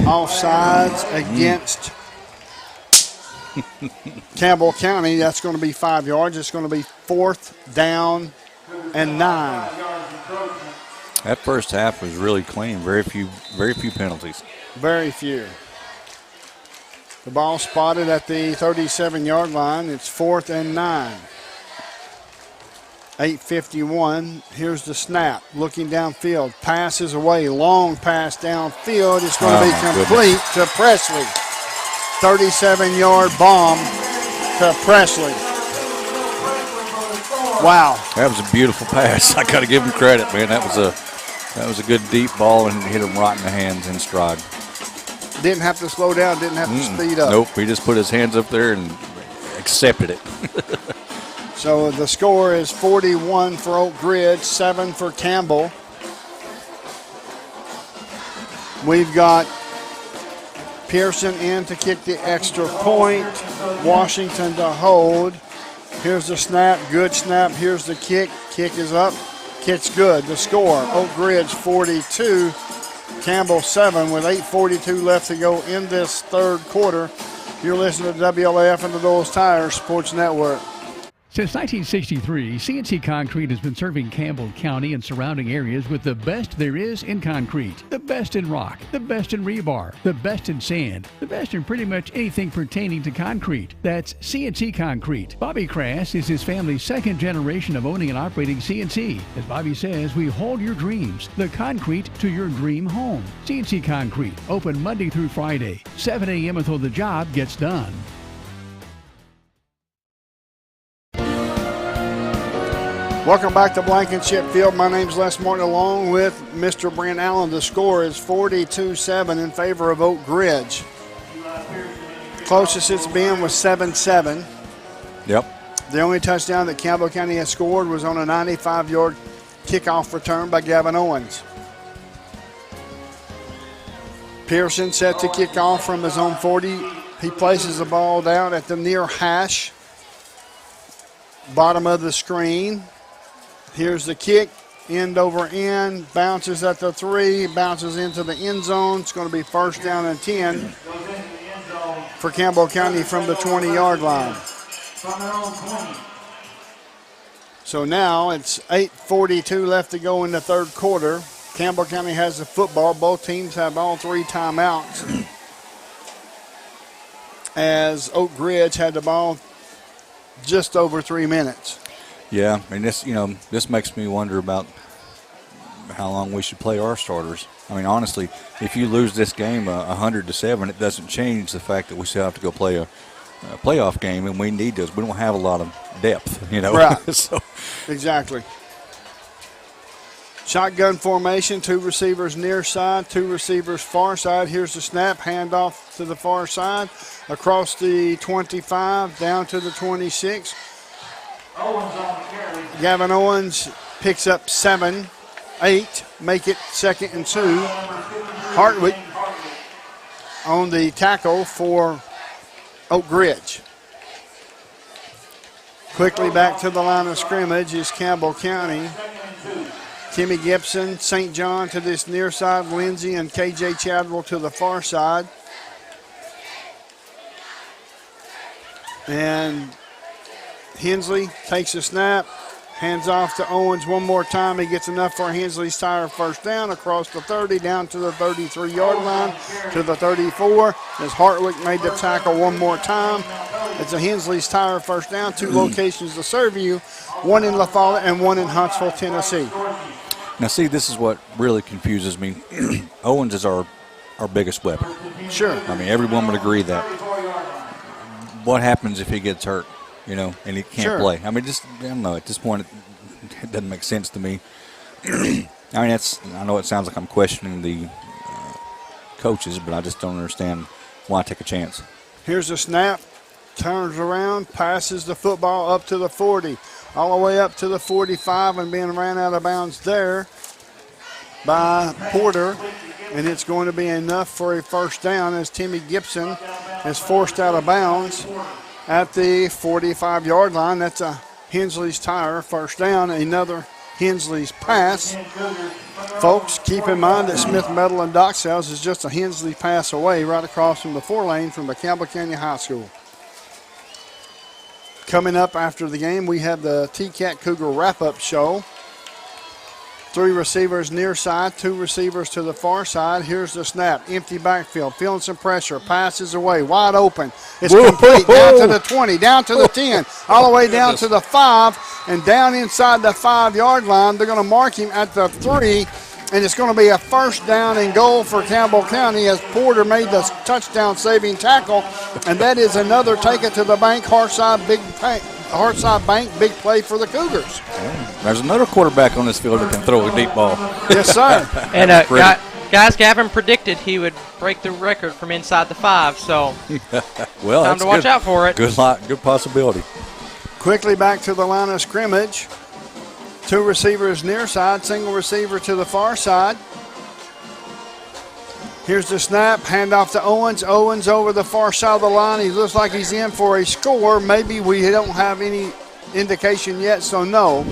offsides against Campbell County. That's going to be 5 yards. It's going to be 4th down and 9. That first half was really clean. Very few penalties. Very few. The ball spotted at the 37-yard line. It's 4th and 9. 8:51. Here's the snap. Looking downfield. Passes away. Long pass downfield. It's going to be complete to Presley. 37-yard bomb to Presley. Wow. That was a beautiful pass. I got to give him credit, man. That was a good deep ball and hit him right in the hands in stride. Didn't have to slow down. Didn't have to speed up. Nope. He just put his hands up there and accepted it. So the score is 41 for Oak Ridge, 7 for Campbell. We've got Pearson in to kick the extra point. Washington to hold. Here's the snap. Good snap. Here's the kick. Kick is up. Kick's good. The score, Oak Ridge 42, Campbell 7 with 8:42 left to go in this third quarter. You're listening to WLAF and the Doyle's Tires Sports Network. Since 1963, CNC Concrete has been serving Campbell County and surrounding areas with the best there is in concrete. The best in rock, the best in rebar, the best in sand, the best in pretty much anything pertaining to concrete. That's CNC Concrete. Bobby Crass is his family's second generation of owning and operating CNC. As Bobby says, we hold your dreams, the concrete to your dream home. CNC Concrete, open Monday through Friday, 7 a.m. until the job gets done. Welcome back to Blankenship Field. My name's Les Martin along with Mr. Brent Allen. The score is 42-7 in favor of Oak Ridge. Closest it's been was 7-7. Yep. The only touchdown that Campbell County has scored was on a 95-yard kickoff return by Gavin Owens. Pearson set to kick off from his own 40. He places the ball down at the near hash, bottom of the screen. Here's the kick, end over end, bounces at the 3, bounces into the end zone. It's going to be 1st down and 10 for Campbell County from the 20-yard line. So now it's 8:42 left to go in the third quarter. Campbell County has the football. Both teams have all 3 timeouts. As Oak Ridge had the ball just over 3 minutes. Yeah, and this makes me wonder about how long we should play our starters. I mean, honestly, if you lose this game 100-7, it doesn't change the fact that we still have to go play a playoff game, and we need those. We don't have a lot of depth, Right. So. Exactly. Shotgun formation, 2 receivers near side, 2 receivers far side. Here's the snap, handoff to the far side, across the 25, down to the 26. Gavin Owens picks up 7, 8, make it 2nd and 2. Hartwick on the tackle for Oak Ridge. Quickly back to the line of scrimmage is Campbell County. Timmy Gibson, St. John to this near side, Lindsey and KJ Chadwell to the far side. And Hensley takes a snap, hands off to Owens one more time. He gets enough for Hensley's tire 1st down across the 30, down to the 33-yard line, to the 34. As Hartwick made the tackle one more time. It's a Hensley's tire 1st down, 2 locations to serve you, one in La Follette and one in Huntsville, Tennessee. Now, see, this is what really confuses me. Owens is our biggest weapon. Sure. I mean, everyone would agree that. what happens if he gets hurt, and he can't play? I mean, I don't know. At this point, it doesn't make sense to me. I know it sounds like I'm questioning the coaches, but I just don't understand why take a chance. Here's a snap, turns around, passes the football up to the 40, all the way up to the 45, and being ran out of bounds there by Porter. And it's going to be enough for a first down as Timmy Gibson is forced out of bounds at the 45-yard line. That's a Hensley's Tire first down, another Hensley's pass. Folks, keep in mind that Smith Metal and Dock Sales is just a Hensley pass away right across from the 4-lane from the Campbell County High School. Coming up after the game, we have the T-Cat Cougar wrap-up show. 3 receivers near side, 2 receivers to the far side. Here's the snap, empty backfield, feeling some pressure, passes away, wide open. It's complete, down to the 20, down to the 10, all the way down to the 5, and down inside the 5-yard line. They're going to mark him at the 3, and it's going to be a first down and goal for Campbell County as Porter made the touchdown-saving tackle, and that is another take it to the bank, Heartside Bank, big play for the Cougars. There's another quarterback on this field that can throw a deep ball. Yes, sir. And guys, Gavin predicted he would break the record from inside the 5, so well, time to watch out for it. Good possibility. Quickly back to the line of scrimmage. 2 receivers near side, single receiver to the far side. Here's the snap, handoff to Owens. Owens over the far side of the line. He looks like he's in for a score. Maybe we don't have any indication yet, so no.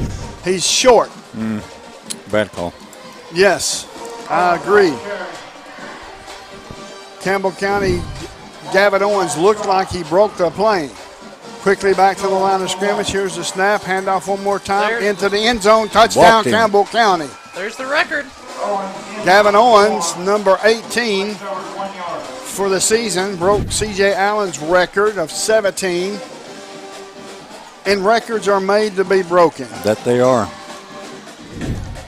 He's short. Bad call. Yes, I agree. Campbell County, Gavin Owens looked like he broke the plane. Quickly back to the line of scrimmage. Here's the snap, handoff one more time into the end zone. Touchdown, Campbell County. There's the record. Gavin Owens, number 18 for the season, broke C.J. Allen's record of 17. And records are made to be broken. That they are.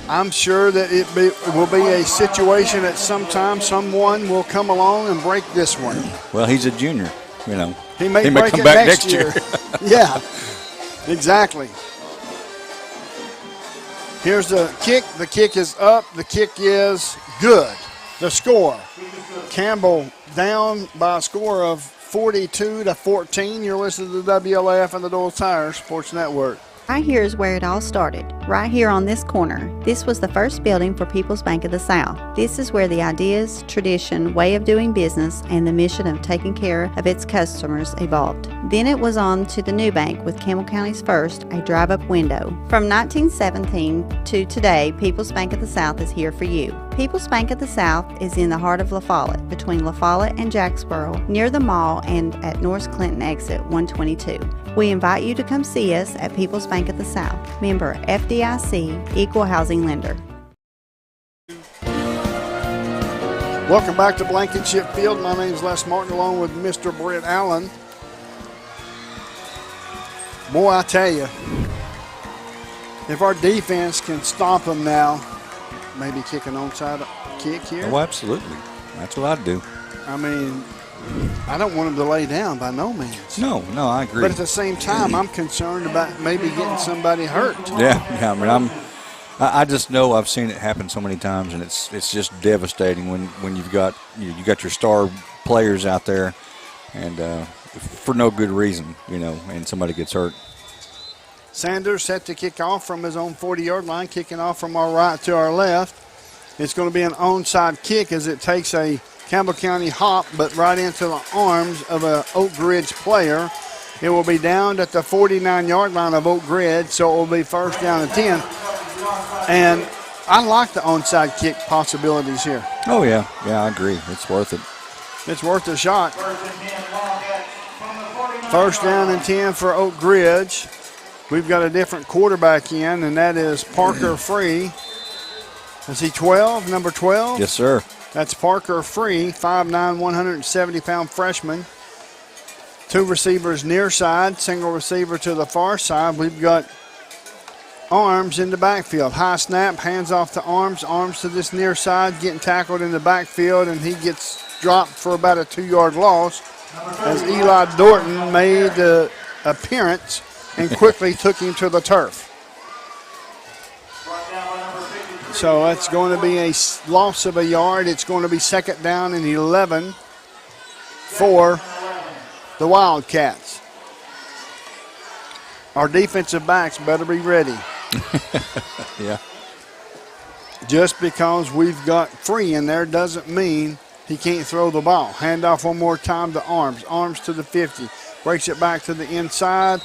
I'm sure that it will be a situation that sometime someone will come along and break this one. Well, he's a junior, He may break come it back next next year. Yeah, exactly. Here's the kick. The kick is up. The kick is good. The score, Campbell down by a score of 42-14. You're listening to the WLAF and the Doyle Tire Sports Network. Right here is where it all started, right here on this corner. This was the first building for People's Bank of the South. This is where the ideas, tradition, way of doing business, and the mission of taking care of its customers evolved. Then it was on to the new bank with Campbell County's first, a drive-up window. From 1917 to today, People's Bank of the South is here for you. People's Bank of the South is in the heart of La Follette, between La Follette and Jacksboro, near the mall and at North Clinton exit 122. We invite you to come see us at People's Bank of the South, member FDIC, equal housing lender. Welcome back to Blankenship Field. My name is Les Martin along with Mr. Brett Allen. Boy, I tell you, if our defense can stop them now, maybe kick an onside kick here. Oh, absolutely. That's what I'd do. I mean, I don't want them to lay down by no means. No, I agree. But at the same time, I'm concerned about maybe getting somebody hurt. Yeah. I mean, I just know I've seen it happen so many times, and it's just devastating when you've got you got your star players out there, and for no good reason, and somebody gets hurt. Sanders set to kick off from his own 40-yard line, kicking off from our right to our left. It's going to be an onside kick as it takes a Campbell County hop, but right into the arms of an Oak Ridge player. It will be down at the 49-yard line of Oak Ridge, so it will be first down and 10. And I like the onside kick possibilities here. Oh, yeah. Yeah, I agree. It's worth it. It's worth a shot. First down and 10 for Oak Ridge. We've got a different quarterback in, and that is Parker Free. Is he 12, number 12? Yes, sir. That's Parker Free, 5'9", 170-pound freshman. 2 receivers near side, single receiver to the far side. We've got Arms in the backfield. High snap, hands off to Arms. Arms to this near side, getting tackled in the backfield, and he gets dropped for about a 2-yard loss. as Eli Dorton made the appearance and quickly took him to the turf. So that's going to be a loss of a yard. It's going to be 2nd down and 11 for the Wildcats. Our defensive backs better be ready. Yeah. Just because we've got Free in there doesn't mean he can't throw the ball. Handoff one more time to Arms. Arms to the 50. Breaks it back to the inside.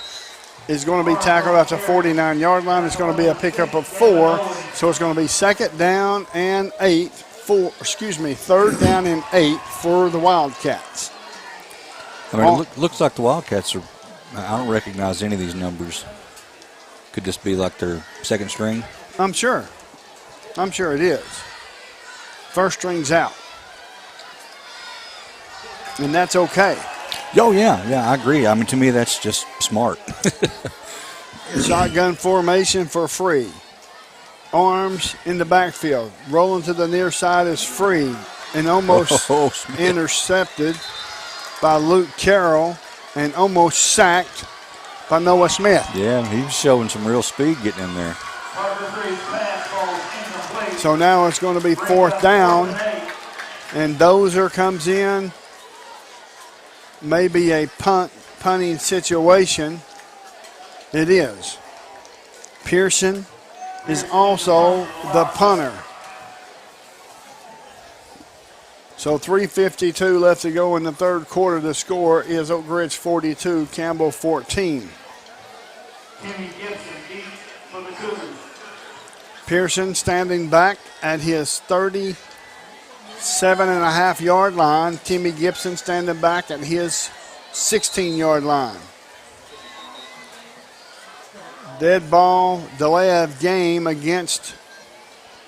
Is going to be tackled at the 49-yard line. It's going to be a pickup of 4. So it's going to be 2nd down and 8. 3rd down and 8 for the Wildcats. I mean, it looks like the Wildcats are, I don't recognize any of these numbers. Could this be like their second string? I'm sure it is. First string's out. And that's okay. Oh, yeah, I agree. I mean, to me, that's just smart. Shotgun formation for Free. Arms in the backfield. Rolling to the near side is Free. And almost intercepted by Luke Carroll and almost sacked by Noah Smith. Yeah, he was showing some real speed getting in there. So now it's going to be 4th down, and Dozer comes in. Maybe a punting situation. It is. Pearson is also the punter. So 3:52 left to go in the 3rd quarter. The score is Oak Ridge 42, Campbell 14. Pearson standing back at his 37.5-yard line. Timmy Gibson standing back at his 16-yard line. Dead ball, delay of game against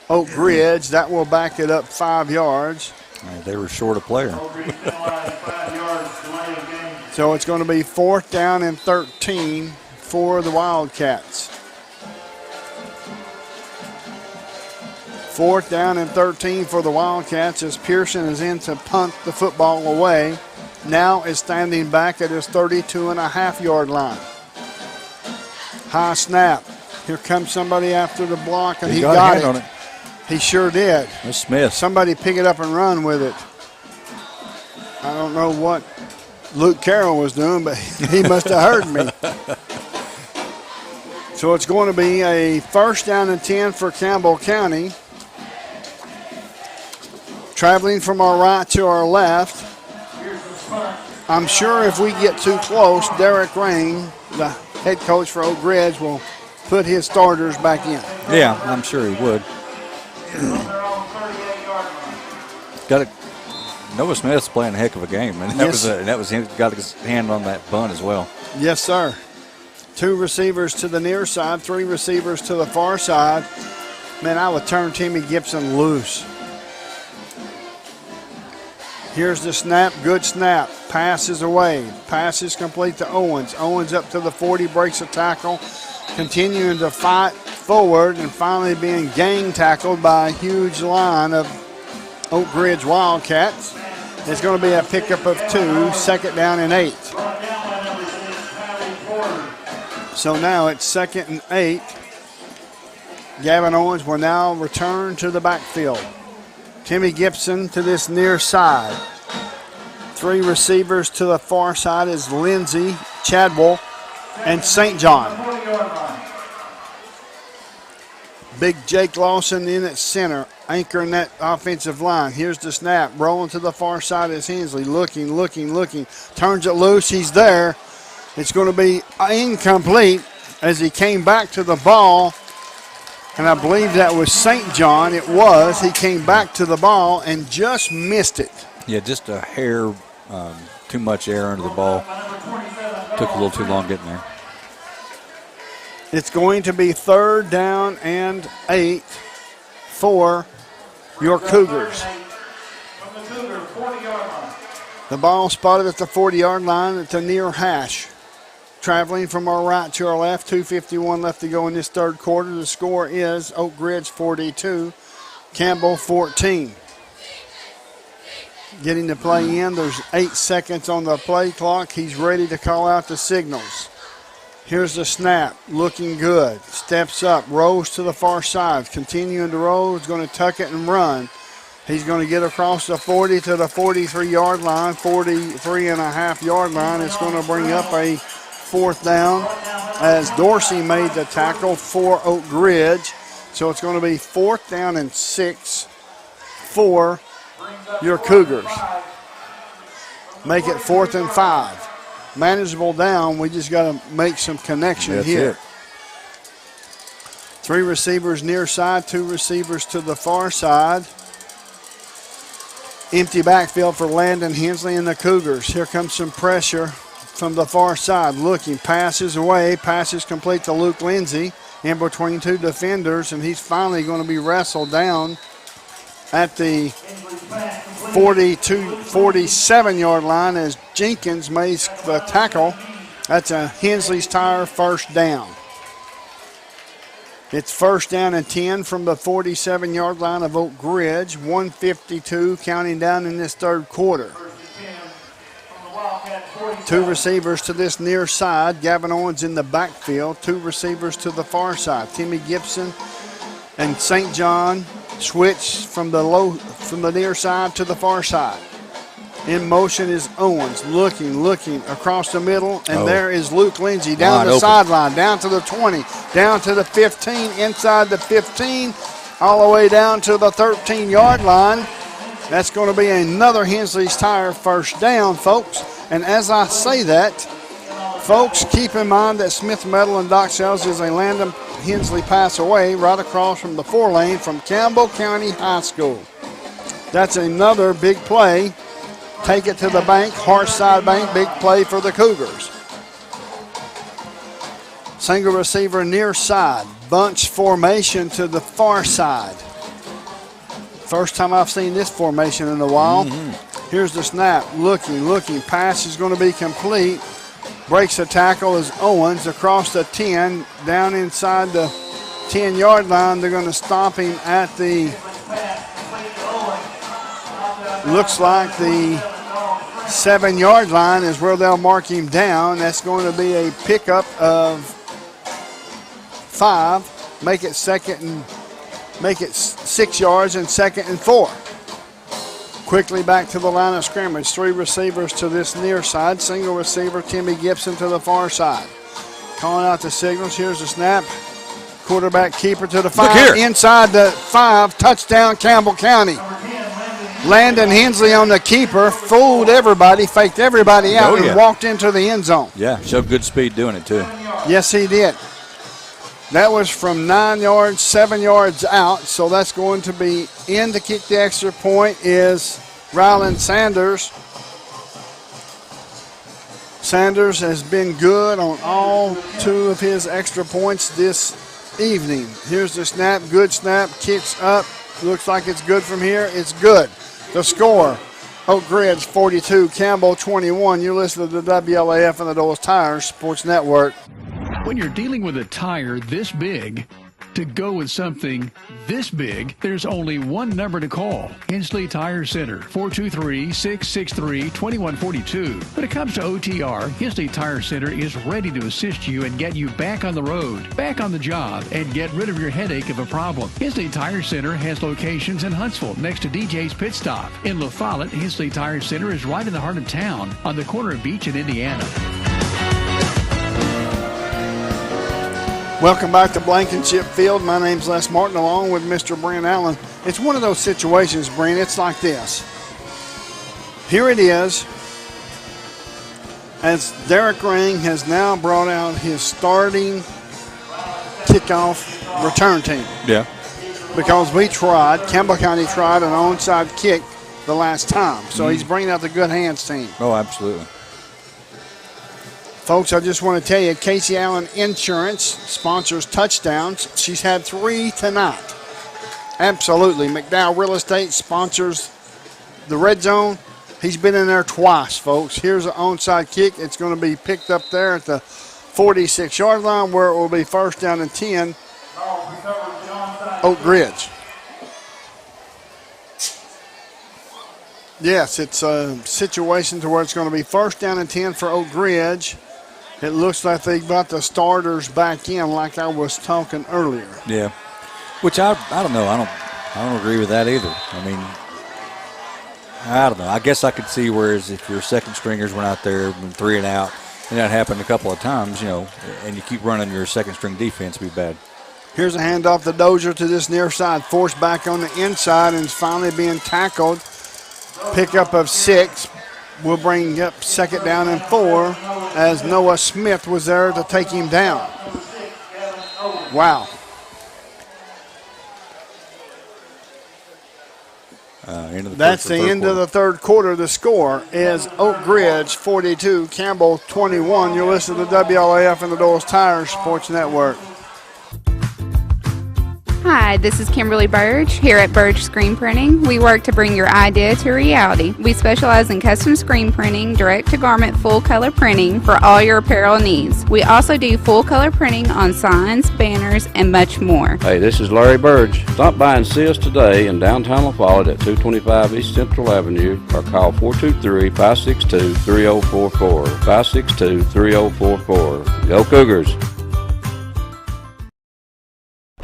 Oak Ridge. That will back it up 5 yards. They were short a player. So it's going to be 4th down and 13 for the Wildcats. 4th down and 13 for the Wildcats as Pearson is in to punt the football away. Now is standing back at his 32.5-yard line. High snap. Here comes somebody after the block, and he got it. On it. He sure did. That's Smith. Somebody pick it up and run with it. I don't know what Luke Carroll was doing, but he must have heard me. So it's going to be a 1st down and 10 for Campbell County. Traveling from our right to our left. I'm sure if we get too close, Derek Rain, the head coach for Oak Ridge, will put his starters back in. Yeah, I'm sure he would. Noah Smith's playing a heck of a game, and that was him. Got his hand on that bunt as well. Yes, sir. 2 receivers to the near side, 3 receivers to the far side. Man, I would turn Timmy Gibson loose. Here's the snap, good snap. Pass is away. Pass is complete to Owens. Owens up to the 40, breaks a tackle. Continuing to fight forward and finally being gang tackled by a huge line of Oak Ridge Wildcats. It's going to be a pickup of 2, 2nd down and 8. So now it's 2nd and 8. Gavin Owens will now return to the backfield. Timmy Gibson to this near side. 3 receivers to the far side is Lindsey, Chadwell, and St. John. Big Jake Lawson in at center, anchoring that offensive line. Here's the snap. Rolling to the far side is Hensley. Looking. Turns it loose. He's there. It's going to be incomplete as he came back to the ball. And I believe that was St. John. It was. He came back to the ball and just missed it. Yeah, just a hair, too much air under the ball. Took a little too long getting there. It's going to be 3rd down and 8 for your Cougars. The ball spotted at the 40-yard line at the near hash. Traveling from our right to our left, 2:51 left to go in this 3rd quarter. The score is Oak Ridge 42, Campbell 14. getting the play in. There's 8 seconds on the play clock. He's ready to call out the signals. Here's the snap, looking good. Steps up, rolls to the far side, continuing to roll. He's going to tuck it and run. He's going to get across the 40 to the 43-yard line, 43.5-yard line. It's going to bring up a 4th down as Dorsey made the tackle for Oak Ridge. So it's going to be 4th down and 6 for your Cougars. Make it 4th and 5. Manageable down. We just got to make some connection here. 3 receivers near side, 2 receivers to the far side. Empty backfield for Landon Hensley and the Cougars. Here comes some pressure from the far side. Looking, passes away, passes complete to Luke Lindsay in between 2 defenders, and he's finally going to be wrestled down at the 47-yard line as Jenkins makes the tackle. That's a Hensley's Tire first down. It's 1st down and 10 from the 47-yard line of Oak Ridge. 1:52 counting down in this 3rd quarter. 2 receivers to this near side. Gavin Owens in the backfield. 2 receivers to the far side. Timmy Gibson and St. John switch from the near side to the far side. In motion is Owens, looking across the middle, and there is Luke Lindsay down the sideline, down to the 20, down to the 15, inside the 15, all the way down to the 13-yard line. That's going to be another Hensley's Tire first down, folks. And as I say that, folks, keep in mind that Smith Metal and Dock Sales is a Landon Hensley pass away right across from the 4-lane from Campbell County High School. That's another big play. Take it to the bank, Hartside Bank, big play for the Cougars. Single receiver near side, bunch formation to the far side. First time I've seen this formation in a while. Here's the snap, looking, pass is going to be complete. Breaks the tackle as Owens across the 10, down inside the 10-yard line. They're going to stop him at the, looks like the 7-yard line is where they'll mark him down. That's going to be a pickup of 5. Make it 6 yards and 2nd and 4. Quickly back to the line of scrimmage. 3 receivers to this near side. Single receiver, Timmy Gibson to the far side. Calling out the signals. Here's the snap. Quarterback keeper to the 5. Inside the 5. Touchdown, Campbell County. Landon Hensley on the keeper. Fooled everybody. Faked everybody out and walked into the end zone. Yeah, showed good speed doing it too. Yes, he did. That was from 9 yards, 7 yards out. So that's going to be in to kick the extra point is Ryland Sanders. Sanders has been good on all 2 of his extra points this evening. Here's the snap, good snap, kicks up. Looks like it's good from here. It's good. The score, Oak Ridge 42, Campbell 21. You're listening to the WLAF and the Doyle's Tires Sports Network. When you're dealing with a tire this big, to go with something this big, there's only one number to call. Hensley Tire Center, 423-663-2142. When it comes to OTR, Hensley Tire Center is ready to assist you and get you back on the road, back on the job, and get rid of your headache of a problem. Hensley Tire Center has locations in Huntsville next to DJ's Pit Stop. In La Follette, Hensley Tire Center is right in the heart of town on the corner of Beach and Indiana. Welcome back to Blankenship Field. My name's Les Martin along with Mr. Brent Allen. It's one of those situations, Brent, it's like this. Here it is, as Derek Ring has now brought out his starting kickoff return team. Yeah. Because we tried, Campbell County tried an onside kick the last time. So he's bringing out the good hands team. Oh, absolutely. Folks, I just want to tell you, Casey Allen Insurance sponsors touchdowns. She's had 3 tonight. Absolutely. McDowell Real Estate sponsors the red zone. He's been in there twice, folks. Here's an onside kick. It's going to be picked up there at the 46-yard line where it will be 1st down and 10, Oak Ridge. Yes, it's a situation to where it's going to be 1st down and 10 for Oak Ridge. It looks like they got the starters back in like I was talking earlier. Yeah, which I don't know. I don't agree with that either. I mean, I don't know. I guess I could see whereas if your second stringers went out there and 3 and out, and that happened a couple of times, and you keep running your second string defense, it'd be bad. Here's a handoff to Dozier to this near side, forced back on the inside, and is finally being tackled. Pickup of 6 will bring up 2nd down and 4 as Noah Smith was there to take him down. Wow. That's the end of the third quarter. The score is Oak Ridge 42, Campbell 21. You're listening to WLAF and the Doyle's Tires Sports Network. Hi, this is Kimberly Burge here at Burge Screen Printing. We work to bring your idea to reality. We specialize in custom screen printing, direct-to-garment full-color printing for all your apparel needs. We also do full-color printing on signs, banners, and much more. Hey, this is Larry Burge. Stop by and see us today in downtown La Follette at 225 East Central Avenue or call 423-562-3044. 562-3044. Go Cougars!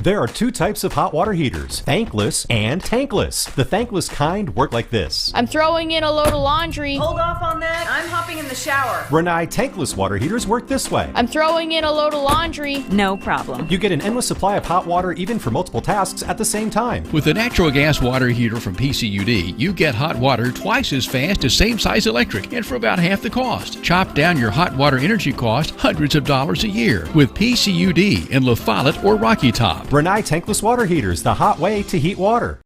There are 2 types of hot water heaters, thankless and tankless. The thankless kind work like this. I'm throwing in a load of laundry. Hold off on that. I'm hopping in the shower. Renai tankless water heaters work this way. I'm throwing in a load of laundry. No problem. You get an endless supply of hot water even for multiple tasks at the same time. With the natural gas water heater from PCUD, you get hot water twice as fast as same-size electric and for about half the cost. Chop down your hot water energy cost hundreds of dollars a year with PCUD in La Follette or Rocky Top. Renai tankless water heaters, the hot way to heat water.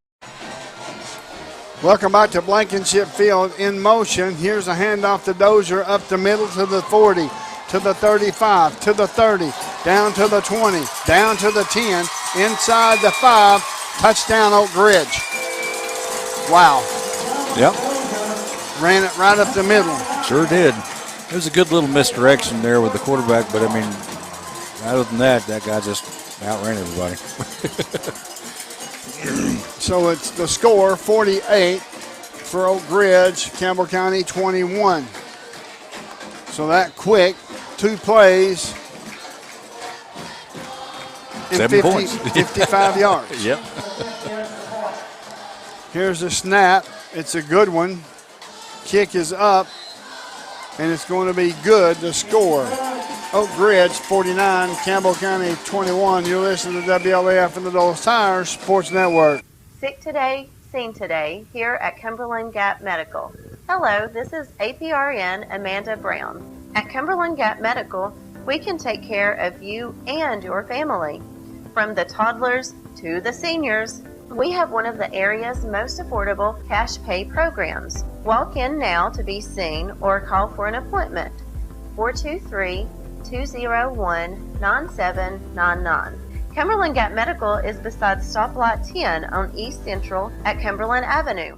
Welcome back to Blankenship Field in motion. Here's a handoff to Dozier up the middle to the 40, to the 35, to the 30, down to the 20, down to the 10, inside the 5, touchdown Oak Ridge. Wow. Yep. Ran it right up the middle. Sure did. It was a good little misdirection there with the quarterback, but I mean, other than that, that guy just outran everybody. So it's the score 48 for Oak Ridge, Campbell County 21. So that quick, 2 plays, and 7 points. 55 yards. Yep. Here's the snap. It's a good one. Kick is up, and it's going to be good to score. Oak Ridge 49, Campbell County 21. You're listening to WLAF and the Doyle's Tires Sports Network. Sick today, seen today, here at Cumberland Gap Medical. Hello, this is APRN Amanda Brown. At Cumberland Gap Medical, we can take care of you and your family. From the toddlers to the seniors, we have one of the area's most affordable cash pay programs. Walk in now to be seen or call for an appointment. 423-201-9799. Cumberland Gap Medical is beside Stoplight 10 on East Central at Cumberland Avenue.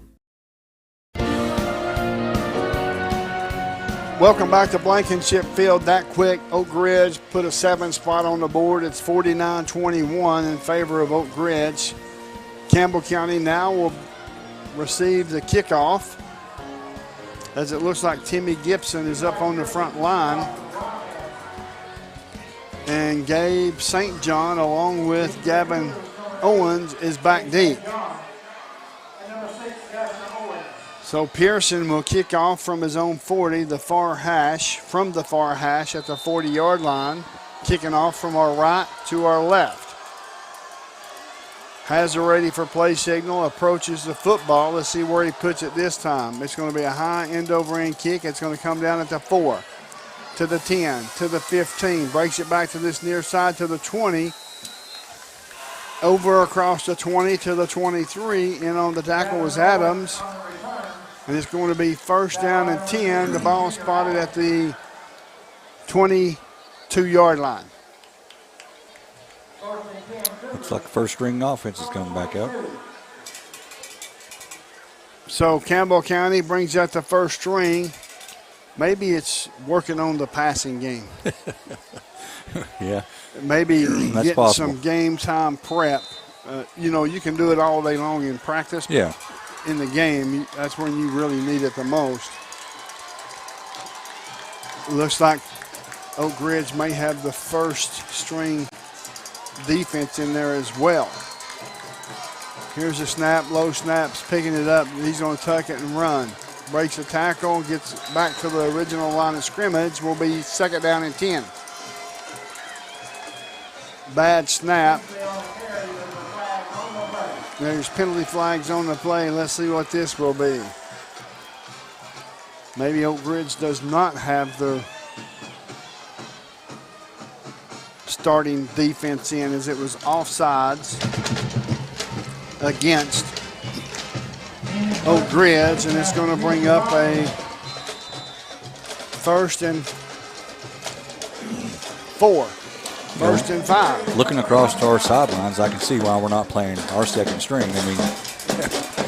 Welcome back to Blankenship Field. That quick, Oak Ridge put a 7 spot on the board. It's 49-21 in favor of Oak Ridge. Campbell County now will receive the kickoff as it looks like Timmy Gibson is up on the front line. And Gabe St. John, along with Gavin Owens, is back deep. So Pearson will kick off from his own 40, the far hash, from the far hash at the 40-yard line, kicking off from our right to our left. Has it ready for play signal, approaches the football. Let's see where he puts it this time. It's going to be a high end-over-end kick. It's going to come down at the 4. To the 10, to the 15, breaks it back to this near side to the 20, over across the 20 to the 23, in on the tackle was Adams, and it's going to be 1st down and 10, the ball spotted at the 22-yard line. Looks like the first string offense is coming back up. So Campbell County brings out the first string. Maybe it's working on the passing game. Yeah. Maybe that's getting possible. some game time prep. You can do it all day long in practice. Yeah. in the game, that's when you really need it the most. Looks like Oak Ridge may have the first string defense in there as well. Here's a snap, low snaps, picking it up. He's going to tuck it and run. Breaks a tackle, gets back to the original line of scrimmage. Will be 2nd down and 10. Bad snap. There's penalty flags on the play. Let's see what this will be. Maybe Oak Ridge does not have the starting defense in, as it was offsides against Oak Ridge, and it's going to bring up a 1st and 4. 1st and 5. Looking across to our sidelines, I can see why we're not playing our second string. I mean,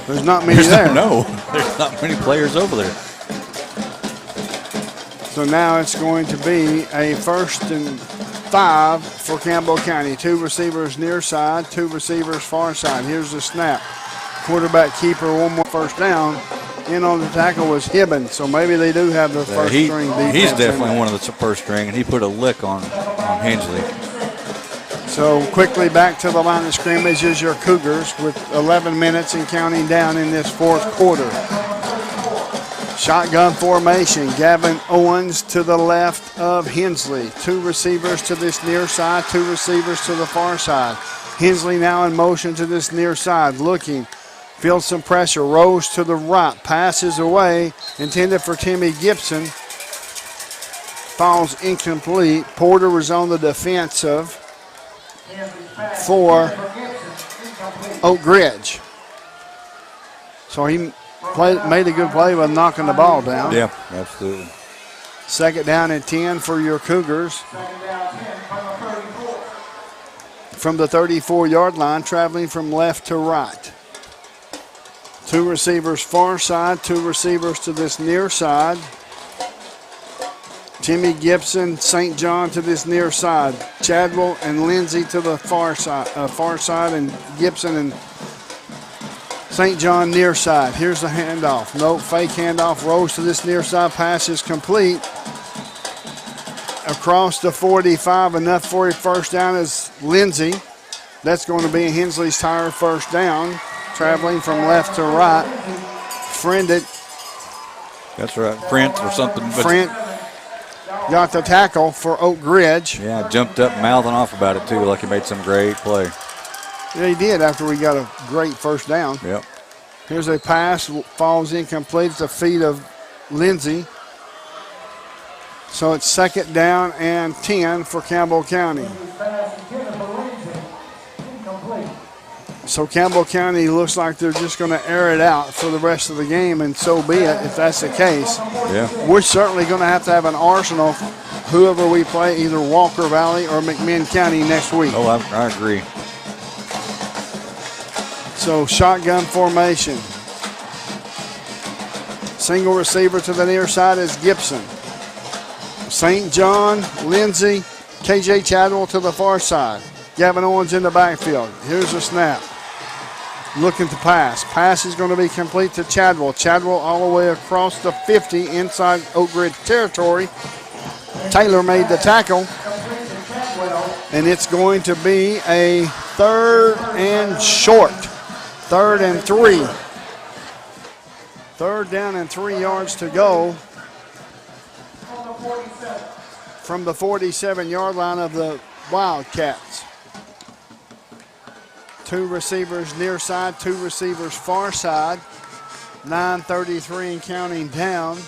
there's not many there. No, there's not many players over there. So now it's going to be a 1st and 5 for Campbell County. 2 receivers near side, 2 receivers far side. Here's the snap. Quarterback keeper, one more first down. In on the tackle was Hibben, so maybe they do have the first string defense. He's definitely one of the first string, and he put a lick on Hensley. So quickly back to the line of scrimmage is your Cougars with 11 minutes and counting down in this 4th quarter. Shotgun formation. Gavin Owens to the left of Hensley. 2 receivers to this near side, 2 receivers to the far side. Hensley now in motion to this near side, looking. Feels some pressure, rolls to the right, passes away, intended for Timmy Gibson. Falls incomplete. Porter was on the defensive for Oak Ridge. So he made a good play by knocking the ball down. Yeah, absolutely. 2nd down and 10 for your Cougars. From the 34-yard line, traveling from left to right. 2 receivers far side, 2 receivers to this near side. Timmy Gibson, St. John to this near side. Chadwell and Lindsay to the far side, and Gibson and St. John near side. Here's the handoff. Nope, fake handoff, rolls to this near side, pass is complete. Across the 45, enough for a first down is Lindsay. That's going to be Hensley's tire first down. Traveling from left to right. Friended. That's right. Frent or something. Frent got the tackle for Oak Ridge. Yeah, jumped up mouthing off about it too, like he made some great play. Yeah, he did after we got a great first down. Yep. Here's a pass, falls incomplete at the feet of Lindsay. So it's 2nd down and 10 for Campbell County. So Campbell County looks like they're just going to air it out for the rest of the game, and so be it if that's the case. Yeah. We're certainly going to have an arsenal, whoever we play, either Walker Valley or McMinn County next week. Oh, I agree. So shotgun formation. Single receiver to the near side is Gibson. St. John, Lindsay, KJ Chadwell to the far side. Gavin Owens in the backfield. Here's a snap. Looking to pass. Pass is going to be complete to Chadwell. Chadwell all the way across the 50 inside Oak Ridge territory. Taylor made the tackle. And it's going to be a 3rd and short. 3rd and 3. 3rd down and 3 yards to go from the 47-yard line of the Wildcats. 2 receivers near side, 2 receivers far side. 9:33 and counting down.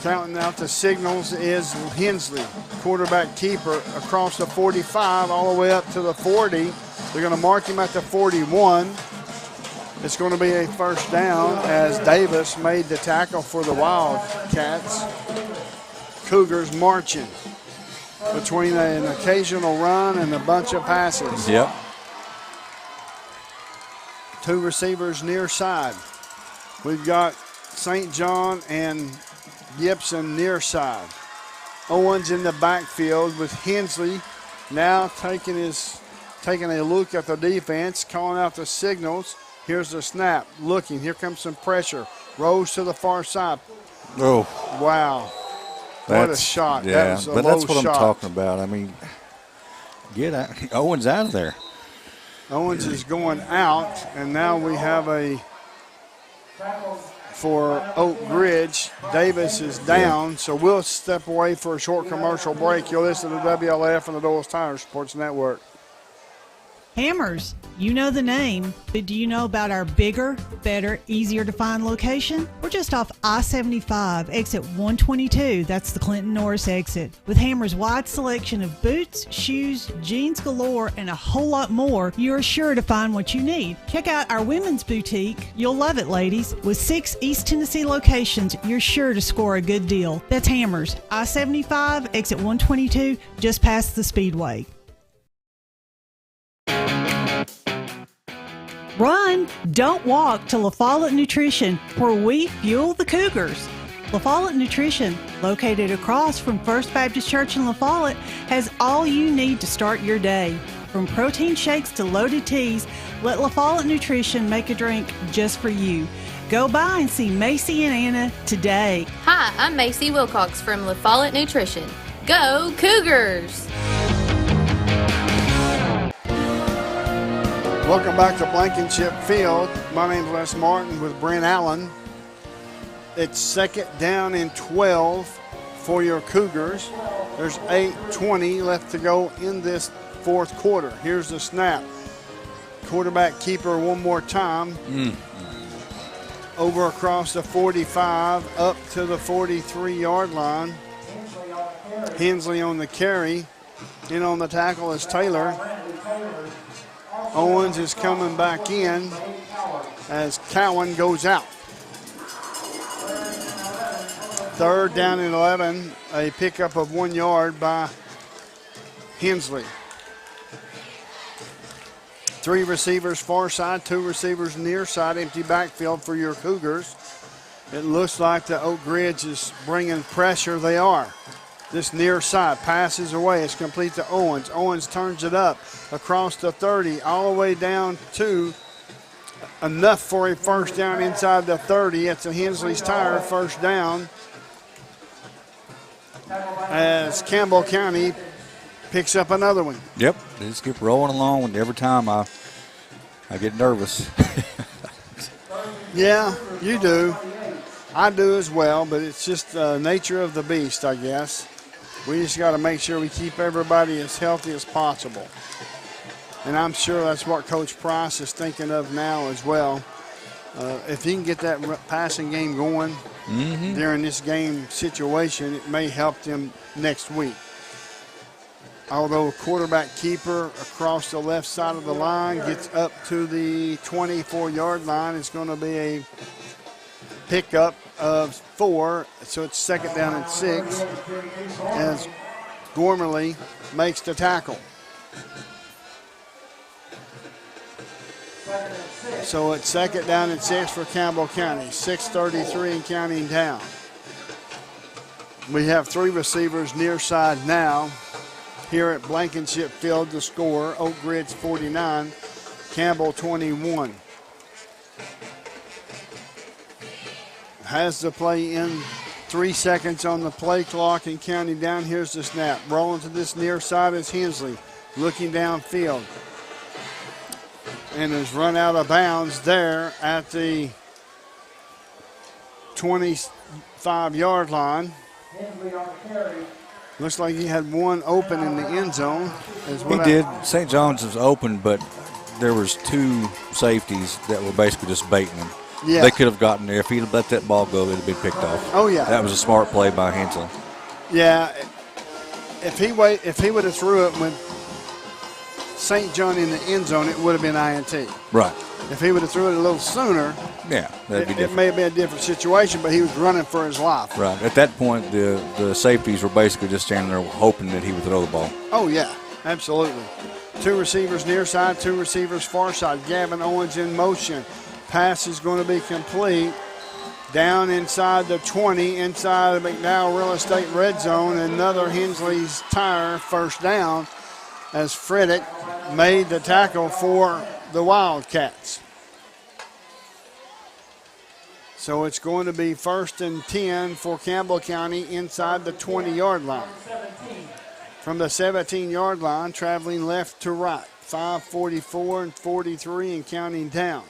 Counting out the signals is Hensley, quarterback keeper, across the 45 all the way up to the 40. They're going to mark him at the 41. It's going to be a first down as Davis made the tackle for the Wildcats. Cougars marching between an occasional run and a bunch of passes. Yep. 2 receivers near side. We've got St. John and Gibson near side. Owens in the backfield with Hensley now taking his taking a look at the defense, calling out the signals. Here's the snap, looking. Here comes some pressure. Rose to the far side. Oh. Wow. What a shot. Yeah, that was a but low that's what shot. I'm talking about. I mean, get out. Owens out of there. Owens is going out, and now we have for Oak Ridge. Davis is down, so we'll step away for a short commercial break. You'll listen to WLF and the Doyle's Tire Sports Network. Hammers, you know the name, but do you know about our bigger, better, easier to find location? We're just off I-75, exit 122. That's the Clinton Norris exit. With Hammers' wide selection of boots, shoes, jeans galore, and a whole lot more, you're sure to find what you need. Check out our women's boutique. You'll love it, ladies. With 6 East Tennessee locations, you're sure to score a good deal. That's Hammers, I-75, exit 122, just past the Speedway. Run, don't walk to La Follette Nutrition, where we fuel the Cougars. La Follette Nutrition, located across from First Baptist Church in La Follette, has all you need to start your day. From protein shakes to loaded teas, let La Follette Nutrition make a drink just for you. Go by and see Macy and Anna today. Hi, I'm Macy Wilcox from La Follette Nutrition. Go Cougars! Welcome back to Blankenship Field. My name's Les Martin with Brent Allen. It's 2nd down and 12 for your Cougars. There's 8:20 left to go in this fourth quarter. Here's the snap. Quarterback keeper one more time. Over across the 45, up to the 43-yard line. Hensley on the carry. In on the tackle is Taylor. Owens is coming back in as Cowan goes out. 3rd down and 11, a pickup of 1 yard by Hensley. 3 receivers far side, 2 receivers near side, empty backfield for your Cougars. It looks like the Oak Ridge is bringing pressure. They are. This near side passes away. It's complete to Owens. Owens turns it up across the 30, all the way down to enough for a first down inside the 30. It's a Hensley's Tire first down as Campbell County picks up another one. Yep, they just keep rolling along, and every time I get nervous. Yeah, you do. I do as well, but it's just the nature of the beast, I guess. We just got to make sure we keep everybody as healthy as possible. And I'm sure that's what Coach Price is thinking of now as well. If he can get that passing game going during this game situation, it may help them next week. Although quarterback keeper across the left side of the line gets up to the 24-yard line, it's going to be a pickup of 4, so it's 2nd down and 6 as Gormley makes the tackle. So it's 2nd down and 6 for Campbell County, 6:33 and counting down. We have 3 receivers near side now here at Blankenship Field to score. Oak Ridge 49, Campbell 21. Has the play in, 3 seconds on the play clock and counting down. Here's the snap. Rolling to this near side is Hensley, looking downfield. And is run out of bounds there at the 25-yard line. Looks like he had one open in the end zone. He did. St. John's was open, but there was 2 safeties that were basically just baiting him. Yeah. They could have gotten there. If he'd have let that ball go, it would have been picked off. Oh, yeah. That was a smart play by Hensley. Yeah. If he would have threw it with St. John in the end zone, it would have been INT. Right. If he would have threw it a little sooner, yeah, that'd be different. It may have been a different situation, but he was running for his life. Right. At that point, the safeties were basically just standing there hoping that he would throw the ball. Oh, yeah, absolutely. 2 receivers near side, 2 receivers far side. Gavin Owens in motion. Pass is going to be complete. Down inside the 20, inside the McDowell Real Estate red zone. Another Hensley's Tire first down as Freddick made the tackle for the Wildcats. So it's going to be 1st and 10 for Campbell County inside the 20-yard line. From the 17-yard line, traveling left to right. 5:44 and 43 and counting down.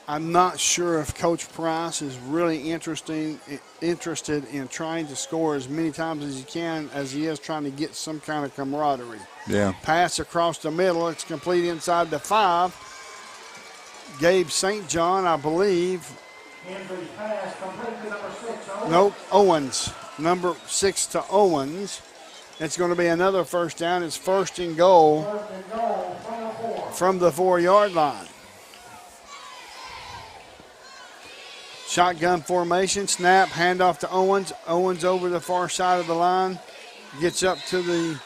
I'm not sure if Coach Price is really interested in trying to score as many times as he can as he is trying to get some kind of camaraderie. Yeah. Pass across the middle. It's complete inside the 5. Gabe St. John, I believe. Nope, Owens. Number 6 to Owens. It's going to be another first down. It's 1st and goal from the 4-yard line. Shotgun formation, snap, handoff to Owens. Owens over the far side of the line. Gets up to the,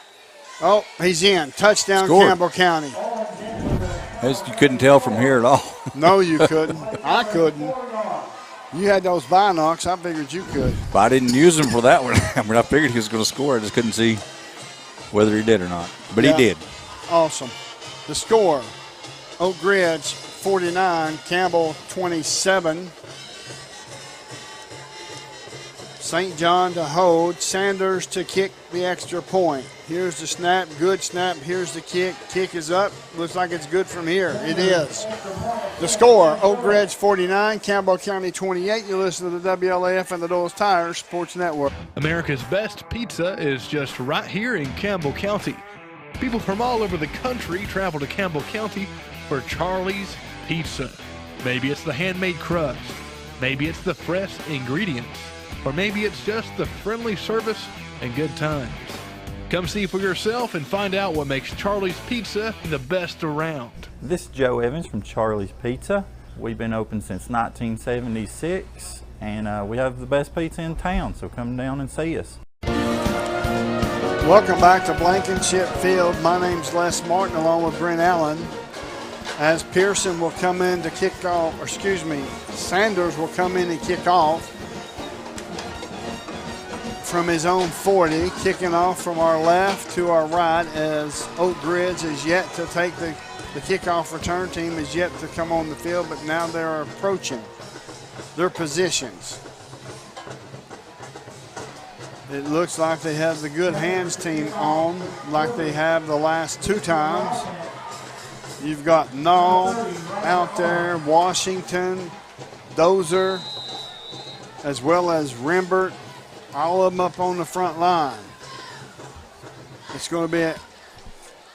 he's in. Touchdown, Scored. Campbell County. As you couldn't tell from here at all. No, you couldn't. I couldn't. You had those binocs. I figured you could. But I didn't use them for that one. I mean, I figured he was going to score. I just couldn't see whether he did or not. But he did. Awesome. The score, Oak Ridge 49, Campbell 27. St. John to hold, Sanders to kick the extra point. Here's the snap, good snap. Here's the kick. Kick is up. Looks like it's good from here. It is. The score, Oak Ridge 49, Campbell County 28. You listen to the WLAF and the Doyle's Tires Sports Network. America's best pizza is just right here in Campbell County. People from all over the country travel to Campbell County for Charlie's Pizza. Maybe it's the handmade crust. Maybe it's the fresh ingredients. Or maybe it's just the friendly service and good times. Come see for yourself and find out what makes Charlie's Pizza the best around. This is Joe Evans from Charlie's Pizza. We've been open since 1976 and we have the best pizza in town, so come down and see us. Welcome back to Blankenship Field. My name's Les Martin along with Brent Allen. As Pearson will come in to kick off, Sanders will come in and kick off from his own 40, kicking off from our left to our right as Oak Ridge is yet to take the kickoff return team is yet to come on the field, but now they're approaching their positions. It looks like they have the good hands team on like they have the last 2 times. You've got Null out there, Washington, Dozer, as well as Rembert. All of them up on the front line. It's going to be an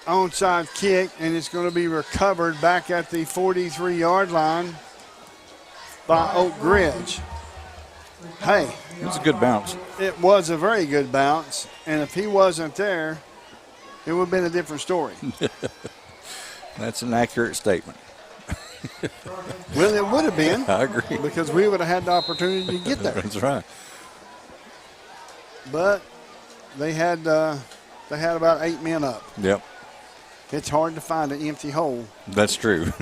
onside kick, and it's going to be recovered back at the 43-yard line by Oak Ridge. Hey. It was a good bounce. It was a very good bounce, and if he wasn't there, it would have been a different story. That's an accurate statement. Well, it would have been. I agree. Because we would have had the opportunity to get there. That's right. But they had about 8 men up. Yep. It's hard to find an empty hole. That's true.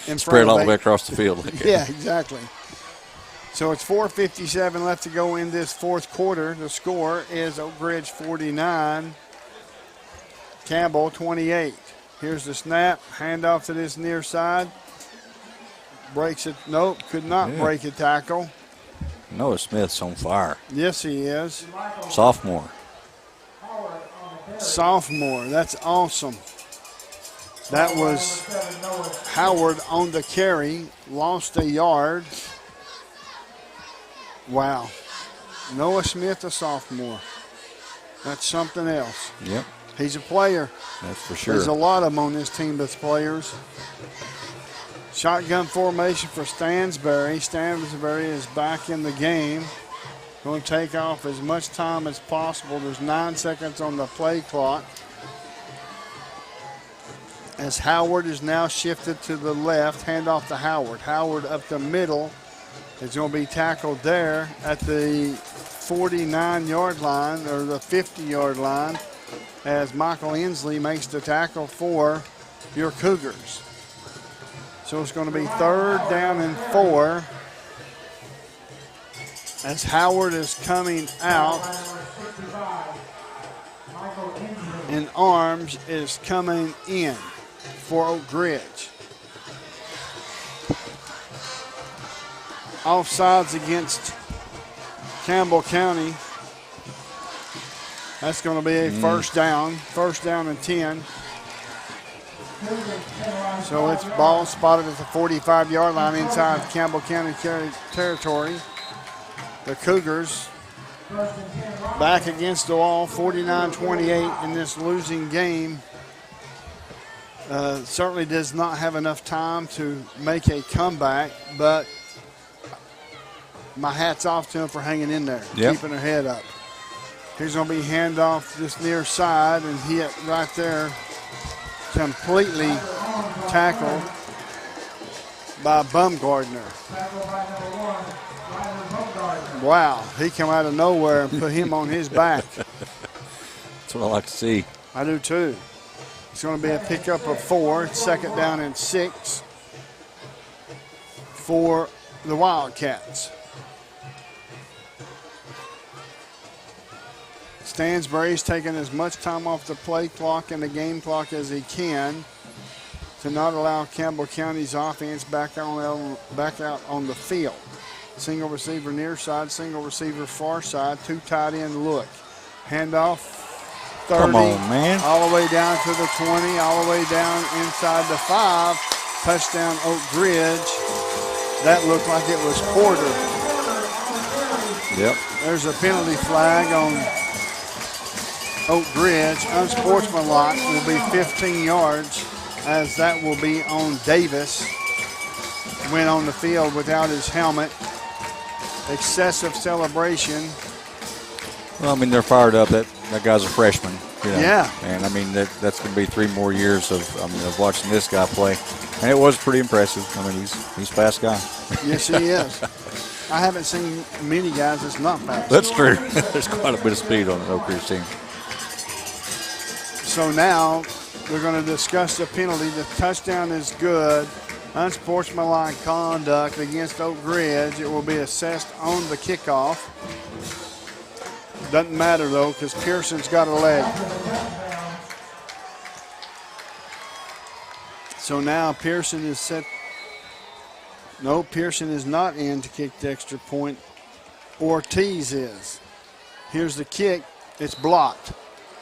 In Spread all the way across the field. Yeah, exactly. So it's 4:57 left to go in this fourth quarter. The score is Oak Ridge 49, Campbell 28. Here's the snap. Handoff to this near side. Breaks it. Nope, could not break a tackle. Noah Smith's on fire. Yes, he is. Sophomore. That's awesome. That was Howard on the carry. Lost a yard. Wow. Noah Smith, a sophomore. That's something else. Yep. He's a player. That's for sure. There's a lot of them on this team that's players. Shotgun formation for Stansbury. Stansbury is back in the game. Going to take off as much time as possible. There's 9 seconds on the play clock. As Howard is now shifted to the left, handoff to Howard. Howard up the middle is going to be tackled there at the 49-yard line or the 50-yard line as Michael Inslee makes the tackle for your Cougars. So it's going to be 3rd down and 4 as Howard is coming out. in arms is coming in for Oak Ridge. Offsides against Campbell County. That's going to be a first down and 10. So it's ball spotted at the 45-yard line inside Campbell County territory. The Cougars back against the wall, 49-28 in this losing game. Certainly does not have enough time to make a comeback, but my hat's off to them for hanging in there, keeping their head up. Here's going to be handoff just near side and hit right there, completely tackled by Bumgardner. Wow, he come out of nowhere and put him on his back. That's what I like to see. I do too. It's going to be a pickup of 4, second down and 6 for the Wildcats. Stansbury's taking as much time off the play clock and the game clock as he can to not allow Campbell County's offense back out on the field. Single receiver near side, single receiver far side, 2 tight end look. Handoff 30. Come on, man. All the way down to the 20, all the way down inside the 5. Touchdown Oak Ridge. That looked like it was Porter. Yep. There's a penalty flag on Oak Ridge. Unsportsmanlike will be 15 yards, as that will be on Davis. Went on the field without his helmet. Excessive celebration. Well, I mean, they're fired up. That guy's a freshman. You know? Yeah. And, I mean, that's going to be 3 more years of watching this guy play. And it was pretty impressive. I mean, he's a fast guy. Yes, he is. I haven't seen many guys that's not fast. That's true. There's quite a bit of speed on the Oak Ridge team. So now we're going to discuss the penalty. The touchdown is good. Unsportsmanlike conduct against Oak Ridge. It will be assessed on the kickoff. Doesn't matter, though, because Pearson's got a leg. So now Pearson is set. No, Pearson is not in to kick the extra point. Ortiz is. Here's the kick. It's blocked.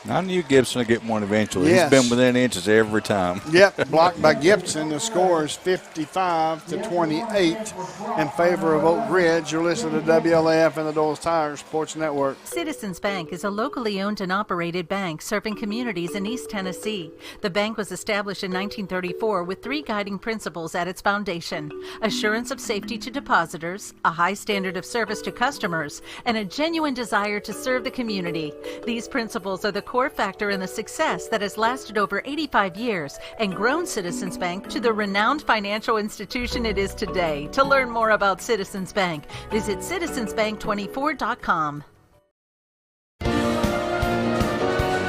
I knew Gibson would get one eventually. Yes. He's been within inches every time. Yep, blocked by Gibson. The score is 55-28 in favor of Oak Ridge. You're listening to WLAF and the Doles Tire Sports Network. Citizens Bank is a locally owned and operated bank serving communities in East Tennessee. The bank was established in 1934 with 3 guiding principles at its foundation: assurance of safety to depositors, a high standard of service to customers, and a genuine desire to serve the community. These principles are the core factor in the success that has lasted over 85 years and grown Citizens Bank to the renowned financial institution it is today. To learn more about Citizens Bank, visit citizensbank24.com.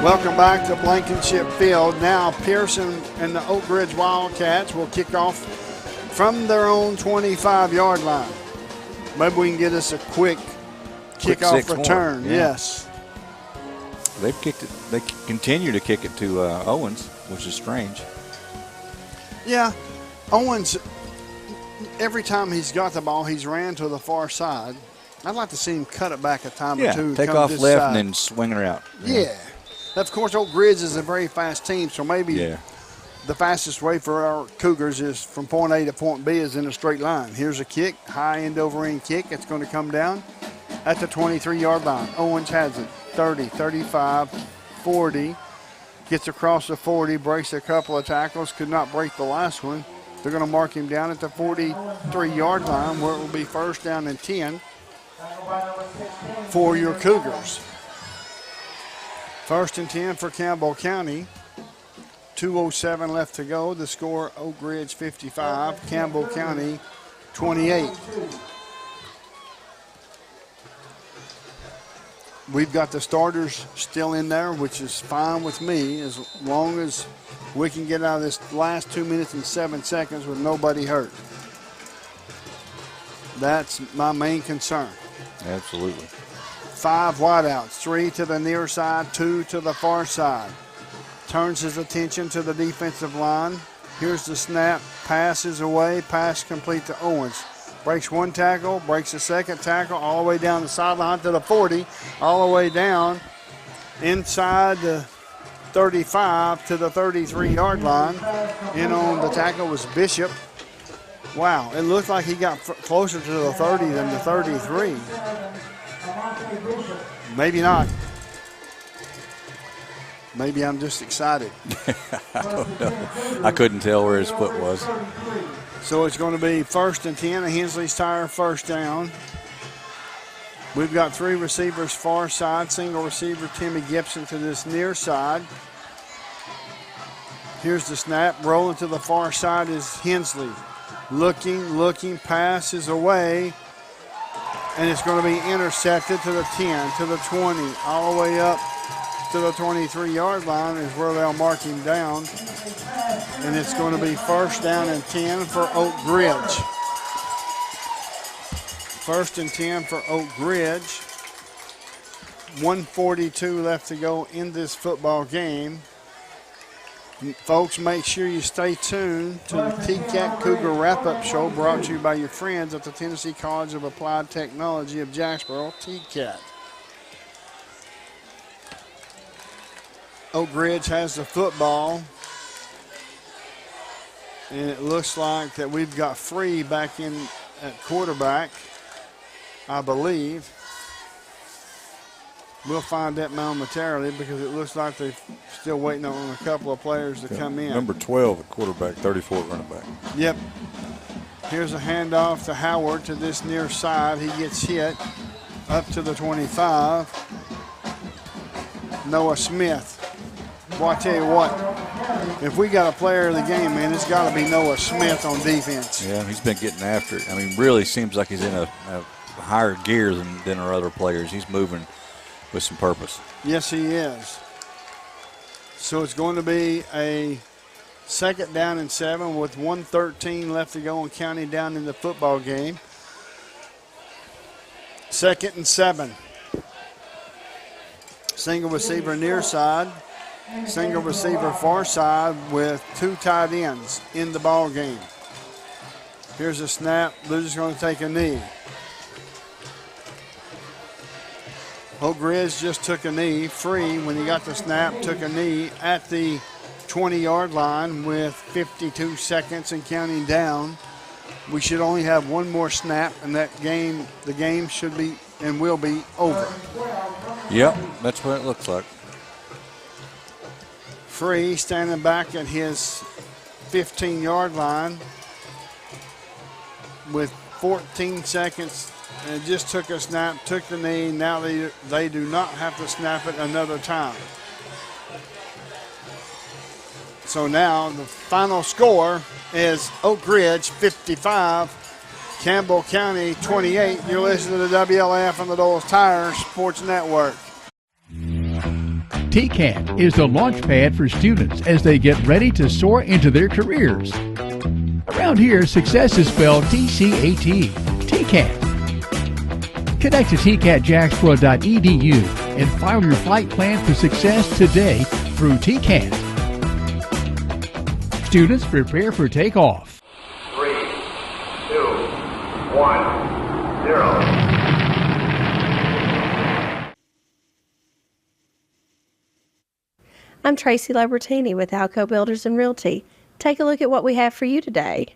Welcome back to Blankenship Field. Now Pearson and the Oak Ridge Wildcats will kick off from their own 25-yard line. Maybe we can get us a quick kickoff return. Yeah. Yes. They've kicked it. They continue to kick it to Owens, which is strange. Yeah, Owens, every time he's got the ball, he's ran to the far side. I'd like to see him cut it back a time or two. Take off left and then swing her out. Yeah. Of course, Oak Ridge is a very fast team, so maybe the fastest way for our Cougars is from point A to point B is in a straight line. Here's a kick, high end over end kick. It's going to come down at the 23-yard line. Owens has it. 30, 35, 40. Gets across the 40, breaks a couple of tackles, could not break the last one. They're going to mark him down at the 43-yard line where it will be first down and 10 for your Cougars. First and 10 for Campbell County. 2:07 left to go. The score, Oak Ridge 55, Campbell County 28. We've got the starters still in there, which is fine with me as long as we can get out of this last 2 minutes and 7 seconds with nobody hurt. That's my main concern. Absolutely. 5 wideouts, 3 to the near side, 2 to the far side. turns his attention to the defensive line. Here's the snap, passes away, pass complete to Owens. Breaks one tackle, breaks a second tackle, all the way down the sideline to the 40, all the way down inside the 35 to the 33-yard line. In on the tackle was Bishop. Wow, it looked like he got closer to the 30 than the 33. Maybe not. Maybe I'm just excited. I don't know. I couldn't tell where his foot was. So it's going to be 1st and 10, a Hensley's Tire first down. We've got 3 receivers far side, single receiver Timmy Gibson to this near side. Here's the snap, rolling to the far side is Hensley. Looking, passes away, and it's going to be intercepted to the 10, to the 20, all the way up to the 23-yard line is where they'll mark him down. And it's going to be 1st down and 10 for Oak Ridge. 1st and 10 for Oak Ridge. 1:42 left to go in this football game. Folks, make sure you stay tuned to the TCAT Cougar Wrap-Up Show brought to you by your friends at the Tennessee College of Applied Technology of Jacksboro, TCAT. Oak Ridge has the football. And it looks like that we've got Free back in at quarterback, I believe. We'll find that momentarily because it looks like they're still waiting on a couple of players to come in. Number 12 at quarterback, 34 at running back. Yep. Here's a handoff to Howard to this near side. He gets hit up to the 25. Noah Smith. Well, I tell you what, if we got a player of the game, man, it's got to be Noah Smith on defense. Yeah, he's been getting after it. I mean, really seems like he's in a higher gear than our other players. He's moving with some purpose. Yes, he is. So it's going to be a 2nd down and 7 with 1:13 left to go and counting down in the football game. 2nd and 7. Single receiver near side. Single receiver far side with 2 tight ends in the ball game. Here's a snap. They're just going to take a knee. Oak Ridge just took a knee. Free, when he got the snap, took a knee at the 20-yard line with 52 seconds and counting down. We should only have one more snap, and the game should be and will be over. Yep, that's what it looks like. Free standing back at his 15-yard line with 14 seconds. And it just took a snap, took the knee. Now they do not have to snap it another time. So now the final score is Oak Ridge 55, Campbell County 28. You're listening to WLAF on the Doyle's Tire Sports Network. TCAT is the launch pad for students as they get ready to soar into their careers. Around here, success is spelled TCAT, TCAT. Connect to tcatjacksboro.edu and file your flight plan for success today through TCAT. Students, prepare for takeoff. 3, 2, 1, 0. I'm Tracy Labertini with Alco Builders and Realty. Take a look at what we have for you today.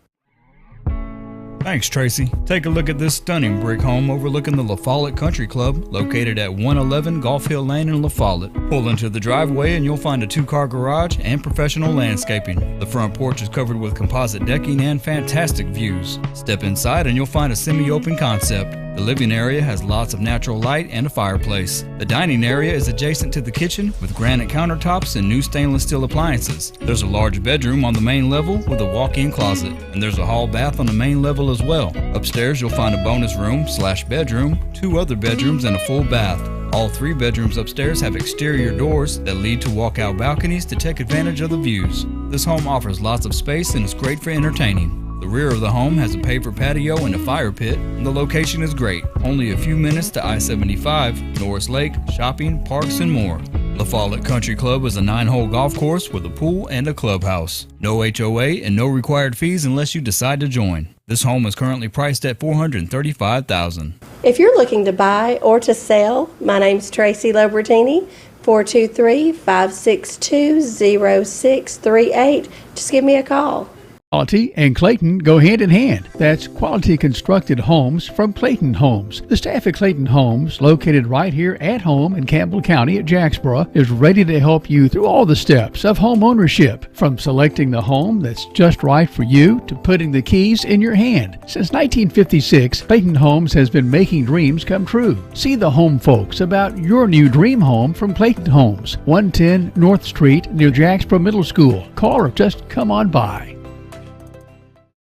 Thanks, Tracy. Take a look at this stunning brick home overlooking the La Follette Country Club, located at 111 Golf Hill Lane in La Follette. Pull into the driveway and you'll find a 2-car garage and professional landscaping. The front porch is covered with composite decking and fantastic views. Step inside and you'll find a semi-open concept. The living area has lots of natural light and a fireplace. The dining area is adjacent to the kitchen with granite countertops and new stainless steel appliances. There's a large bedroom on the main level with a walk-in closet, and there's a hall bath on the main level as well. Upstairs you'll find a bonus room/bedroom, 2 other bedrooms, and a full bath. All 3 bedrooms upstairs have exterior doors that lead to walkout balconies to take advantage of the views. This home offers lots of space and is great for entertaining. The rear of the home has a paver patio and a fire pit, and the location is great. Only a few minutes to I-75, Norris Lake, shopping, parks, and more. La Follette Country Club is a 9-hole golf course with a pool and a clubhouse. No HOA and no required fees unless you decide to join. This home is currently priced at $435,000. If you're looking to buy or to sell, my name's Tracy Lobertini, 423-562-0638. Just give me a call. Quality and Clayton go hand in hand. That's quality constructed homes from Clayton Homes. The staff at Clayton Homes, located right here at home in Campbell County at Jacksboro, is ready to help you through all the steps of home ownership, from selecting the home that's just right for you to putting the keys in your hand. Since 1956, Clayton Homes has been making dreams come true. See the home folks about your new dream home from Clayton Homes, 110 North Street near Jacksboro Middle School. Call or just come on by.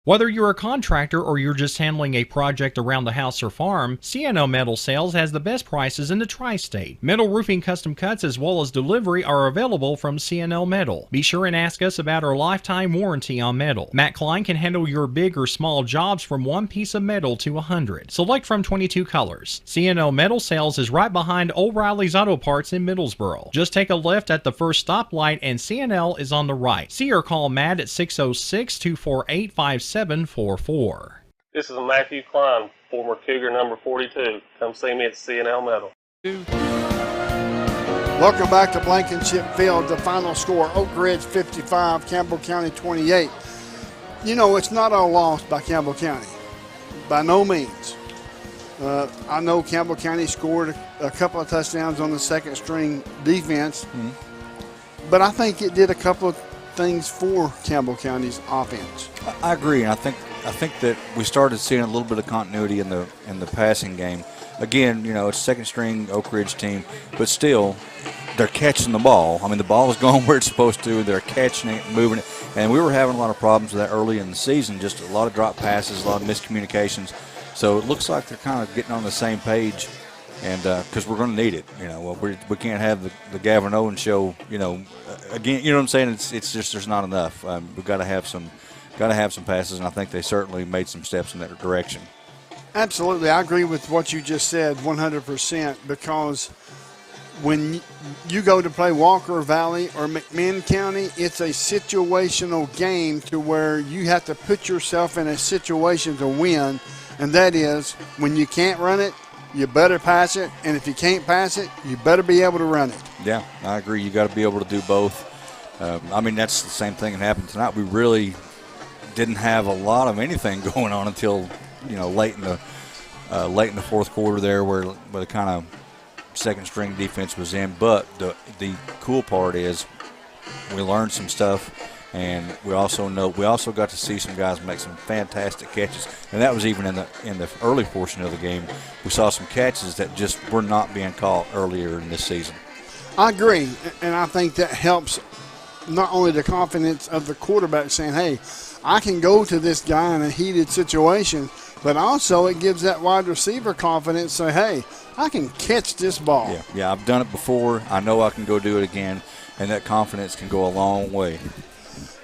Whether you're a contractor or you're just handling a project around the house or farm, C&L Metal Sales has the best prices in the tri-state. Metal roofing custom cuts as well as delivery are available from C&L Metal. Be sure and ask us about our lifetime warranty on metal. Matt Klein can handle your big or small jobs from 1 piece of metal to 100. Select from 22 colors. C&L Metal Sales is right behind O'Reilly's Auto Parts in Middlesboro. Just take a left at the first stoplight and C&L is on the right. See or call Matt at 606-248-5744. This is Matthew Klein, former Cougar number 42. Come see me at C&L Metal. Welcome back to Blankenship Field. The final score, Oak Ridge 55, Campbell County 28. You know, it's not all lost by Campbell County. By no means. I know Campbell County scored a couple of touchdowns on the second string defense, but I think it did a couple of things for Campbell County's offense. I agree, and I think that we started seeing a little bit of continuity in the passing game. Again, you know, it's second string Oak Ridge team, but still, they're catching the ball. I mean, the ball is going where it's supposed to. They're catching it, moving it, and we were having a lot of problems with that early in the season. Just a lot of drop passes, a lot of miscommunications. So it looks like they're kind of getting on the same page. And because we're going to need it, you know, we can't have the Gavin Owens show, you know, again, you know what I'm saying? It's just there's not enough. We've got to have some passes, and I think they certainly made some steps in that direction. Absolutely, I agree with what you just said 100%, because when you go to play Walker Valley or McMinn County, it's a situational game to where you have to put yourself in a situation to win, and that is when you can't run it, you better pass it, and if you can't pass it, you better be able to run it. Yeah, I agree. You got to be able to do both. I mean, that's the same thing that happened tonight. We really didn't have a lot of anything going on until, you know, late in the fourth quarter there, where the kind of second string defense was in. But the cool part is we learned some stuff. And we also got to see some guys make some fantastic catches, and that was even in the early portion of the game. We saw some catches that just were not being caught earlier in this season. I agree, and I think that helps not only the confidence of the quarterback saying, "Hey, I can go to this guy in a heated situation," but also it gives that wide receiver confidence. Say, "Hey, I can catch this ball." Yeah, I've done it before. I know I can go do it again, and that confidence can go a long way.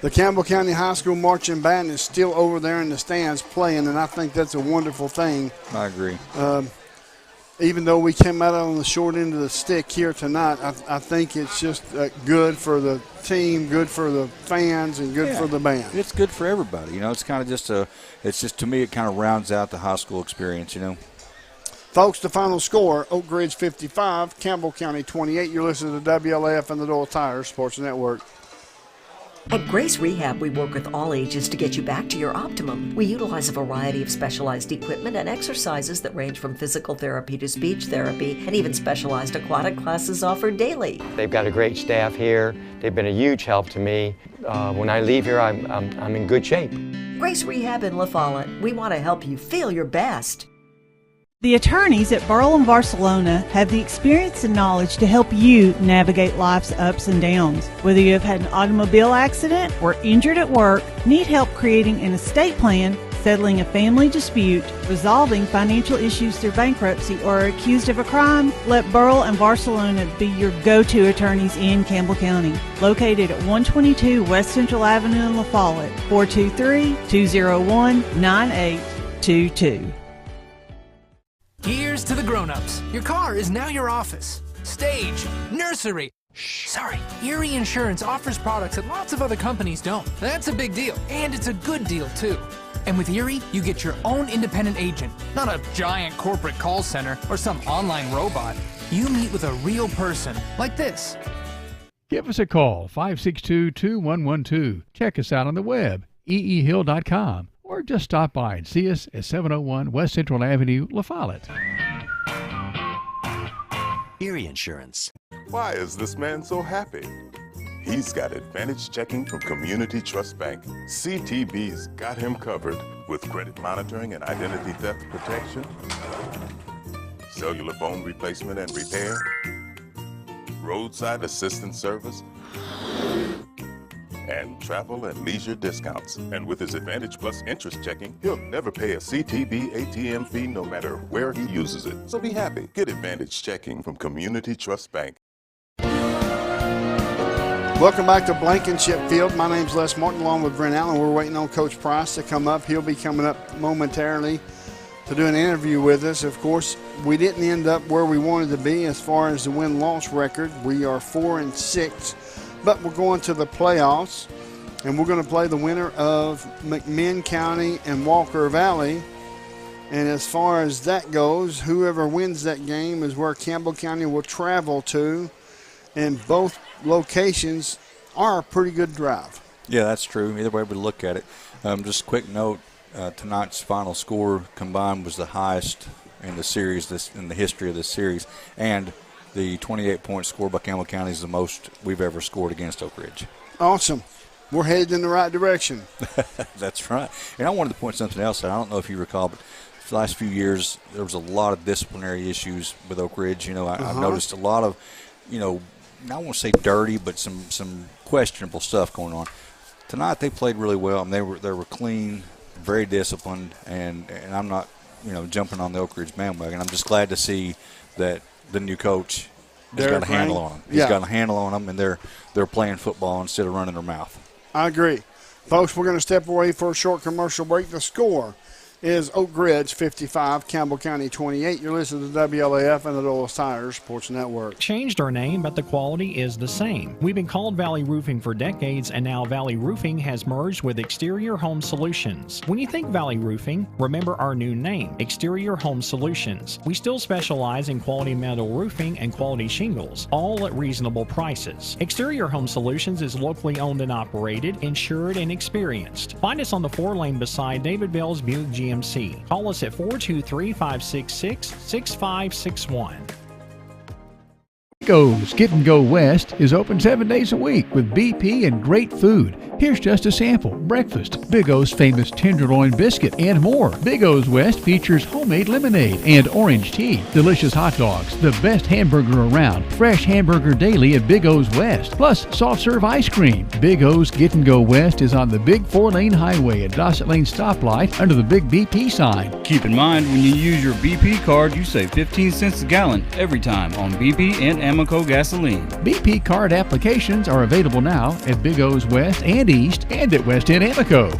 The Campbell County High School Marching Band is still over there in the stands playing, and I think that's a wonderful thing. I agree. Even though we came out on the short end of the stick here tonight, I think it's just good for the team, good for the fans, and good for the band. It's good for everybody. You know, it's kind of just to me, it kind of rounds out the high school experience, you know. Folks, the final score, Oak Ridge 55, Campbell County 28. You're listening to WLAF and the Doyle Tire Sports Network. At Grace Rehab, we work with all ages to get you back to your optimum. We utilize a variety of specialized equipment and exercises that range from physical therapy to speech therapy, and even specialized aquatic classes offered daily. They've got a great staff here. They've been a huge help to me. When I leave here, I'm in good shape. Grace Rehab in La Follette. We want to help you feel your best. The attorneys at Burl and Barcelona have the experience and knowledge to help you navigate life's ups and downs. Whether you have had an automobile accident or injured at work, need help creating an estate plan, settling a family dispute, resolving financial issues through bankruptcy, or are accused of a crime, let Burl and Barcelona be your go-to attorneys in Campbell County. Located at 122 West Central Avenue in La Follette, 423-201-9822. Here's to the grown-ups. Your car is now your office, stage, nursery, Shh, sorry. Erie Insurance offers products that lots of other companies don't. That's a big deal, and it's a good deal, too. And with Erie, you get your own independent agent, not a giant corporate call center or some online robot. You meet with a real person, like this. Give us a call, 562-2112. Check us out on the web, eehill.com, or just stop by and see us at 701 West Central Avenue, La Follette. Erie Insurance. Why is this man so happy? He's got Advantage Checking from Community Trust Bank. CTB's got him covered with credit monitoring and identity theft protection, cellular phone replacement and repair, roadside assistance service, and travel and leisure discounts. And with his Advantage Plus interest checking, he'll never pay a CTB ATM fee no matter where he uses it. So be happy. Get Advantage Checking from Community Trust Bank. Welcome back to Blankenship Field. My name's Les Martin, along with Brent Allen. We're waiting on Coach Price to come up. He'll be coming up momentarily to do an interview with us. Of course, we didn't end up where we wanted to be as far as the win-loss record. We are 4-6, but we're going to the playoffs, and we're going to play the winner of McMinn County and Walker Valley. And as far as that goes, whoever wins that game is where Campbell County will travel to, and both locations are a pretty good drive. Yeah, that's true. Either way we look at it. Just a quick note, tonight's final score combined was the highest in the series, in the history of this series, and the 28-point score by Campbell County is the most we've ever scored against Oak Ridge. Awesome. We're headed in the right direction. That's right. And I wanted to point something else out. I don't know if you recall, but for the last few years there was a lot of disciplinary issues with Oak Ridge. I've noticed a lot of, I won't say dirty, but some questionable stuff going on. Tonight they played really well, and they were clean, very disciplined, and I'm not jumping on the Oak Ridge bandwagon. I'm just glad to see that the new coach has got a handle on them. He's got a handle on them, and they're playing football instead of running their mouth. I agree. Folks, we're going to step away for a short commercial break. The score is Oak Ridge 55, Campbell County 28. You're listening to WLAF and the Dulles Tire Sports Network. Changed our name, but the quality is the same. We've been called Valley Roofing for decades, and now Valley Roofing has merged with Exterior Home Solutions. When you think Valley Roofing, remember our new name, Exterior Home Solutions. We still specialize in quality metal roofing and quality shingles, all at reasonable prices. Exterior Home Solutions is locally owned and operated, insured, and experienced. Find us on the 4-lane beside David Bell's Buick GMC. Call us at 423-566-6561. Big O's Get and Go West is open 7 days a week with BP and great food. Here's just a sample. Breakfast, Big O's famous tenderloin biscuit, and more. Big O's West features homemade lemonade and orange tea, delicious hot dogs, the best hamburger around, fresh hamburger daily at Big O's West, plus soft serve ice cream. Big O's Get and Go West is on the big 4-lane highway at Dossett Lane stoplight under the big BP sign. Keep in mind, when you use your BP card, you save 15 cents a gallon every time on BP and Amoco gasoline. BP card applications are available now at Big O's West and East and at West End Amoco.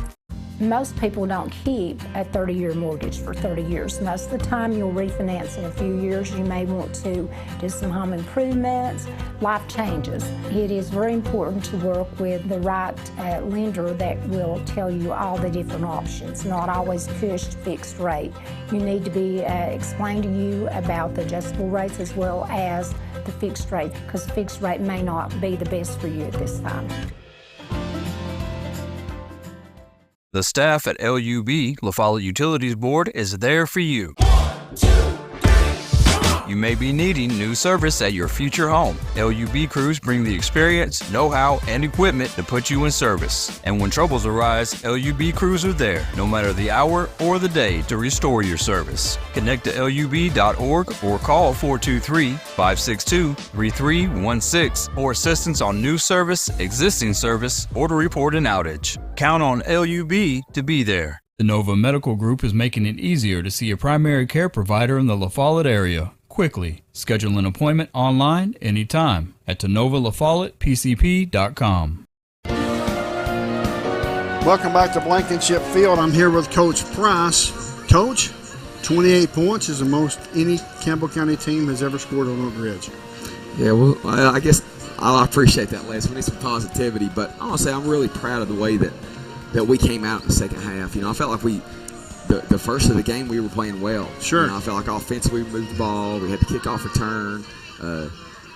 Most people don't keep a 30-year mortgage for 30 years. Most of the time you'll refinance in a few years. You may want to do some home improvements. Life changes. It is very important to work with the right lender that will tell you all the different options, not always pushed fixed rate. You need to be explained to you about the adjustable rates as well as the fixed rate, because the fixed rate may not be the best for you at this time. The staff at LUB, La Follette Utilities Board, is there for you. You may be needing new service at your future home. LUB crews bring the experience, know-how, and equipment to put you in service. And when troubles arise, LUB crews are there, no matter the hour or the day, to restore your service. Connect to LUB.org or call 423-562-3316 for assistance on new service, existing service, or to report an outage. Count on LUB to be there. The Nova Medical Group is making it easier to see a primary care provider in the La Follette area. Quickly. Schedule an appointment online anytime at TenovaLaFollettePCP.com. Welcome back to Blankenship Field. I'm here with Coach Price. Coach, 28 points is the most any Campbell County team has ever scored on Oak Ridge. Yeah, well, I guess I appreciate that, Les. We need some positivity, but I want to say I'm really proud of the way that we came out in the second half. I felt like the first of the game we were playing well. Sure. I felt like offensively we moved the ball. We had the kickoff return.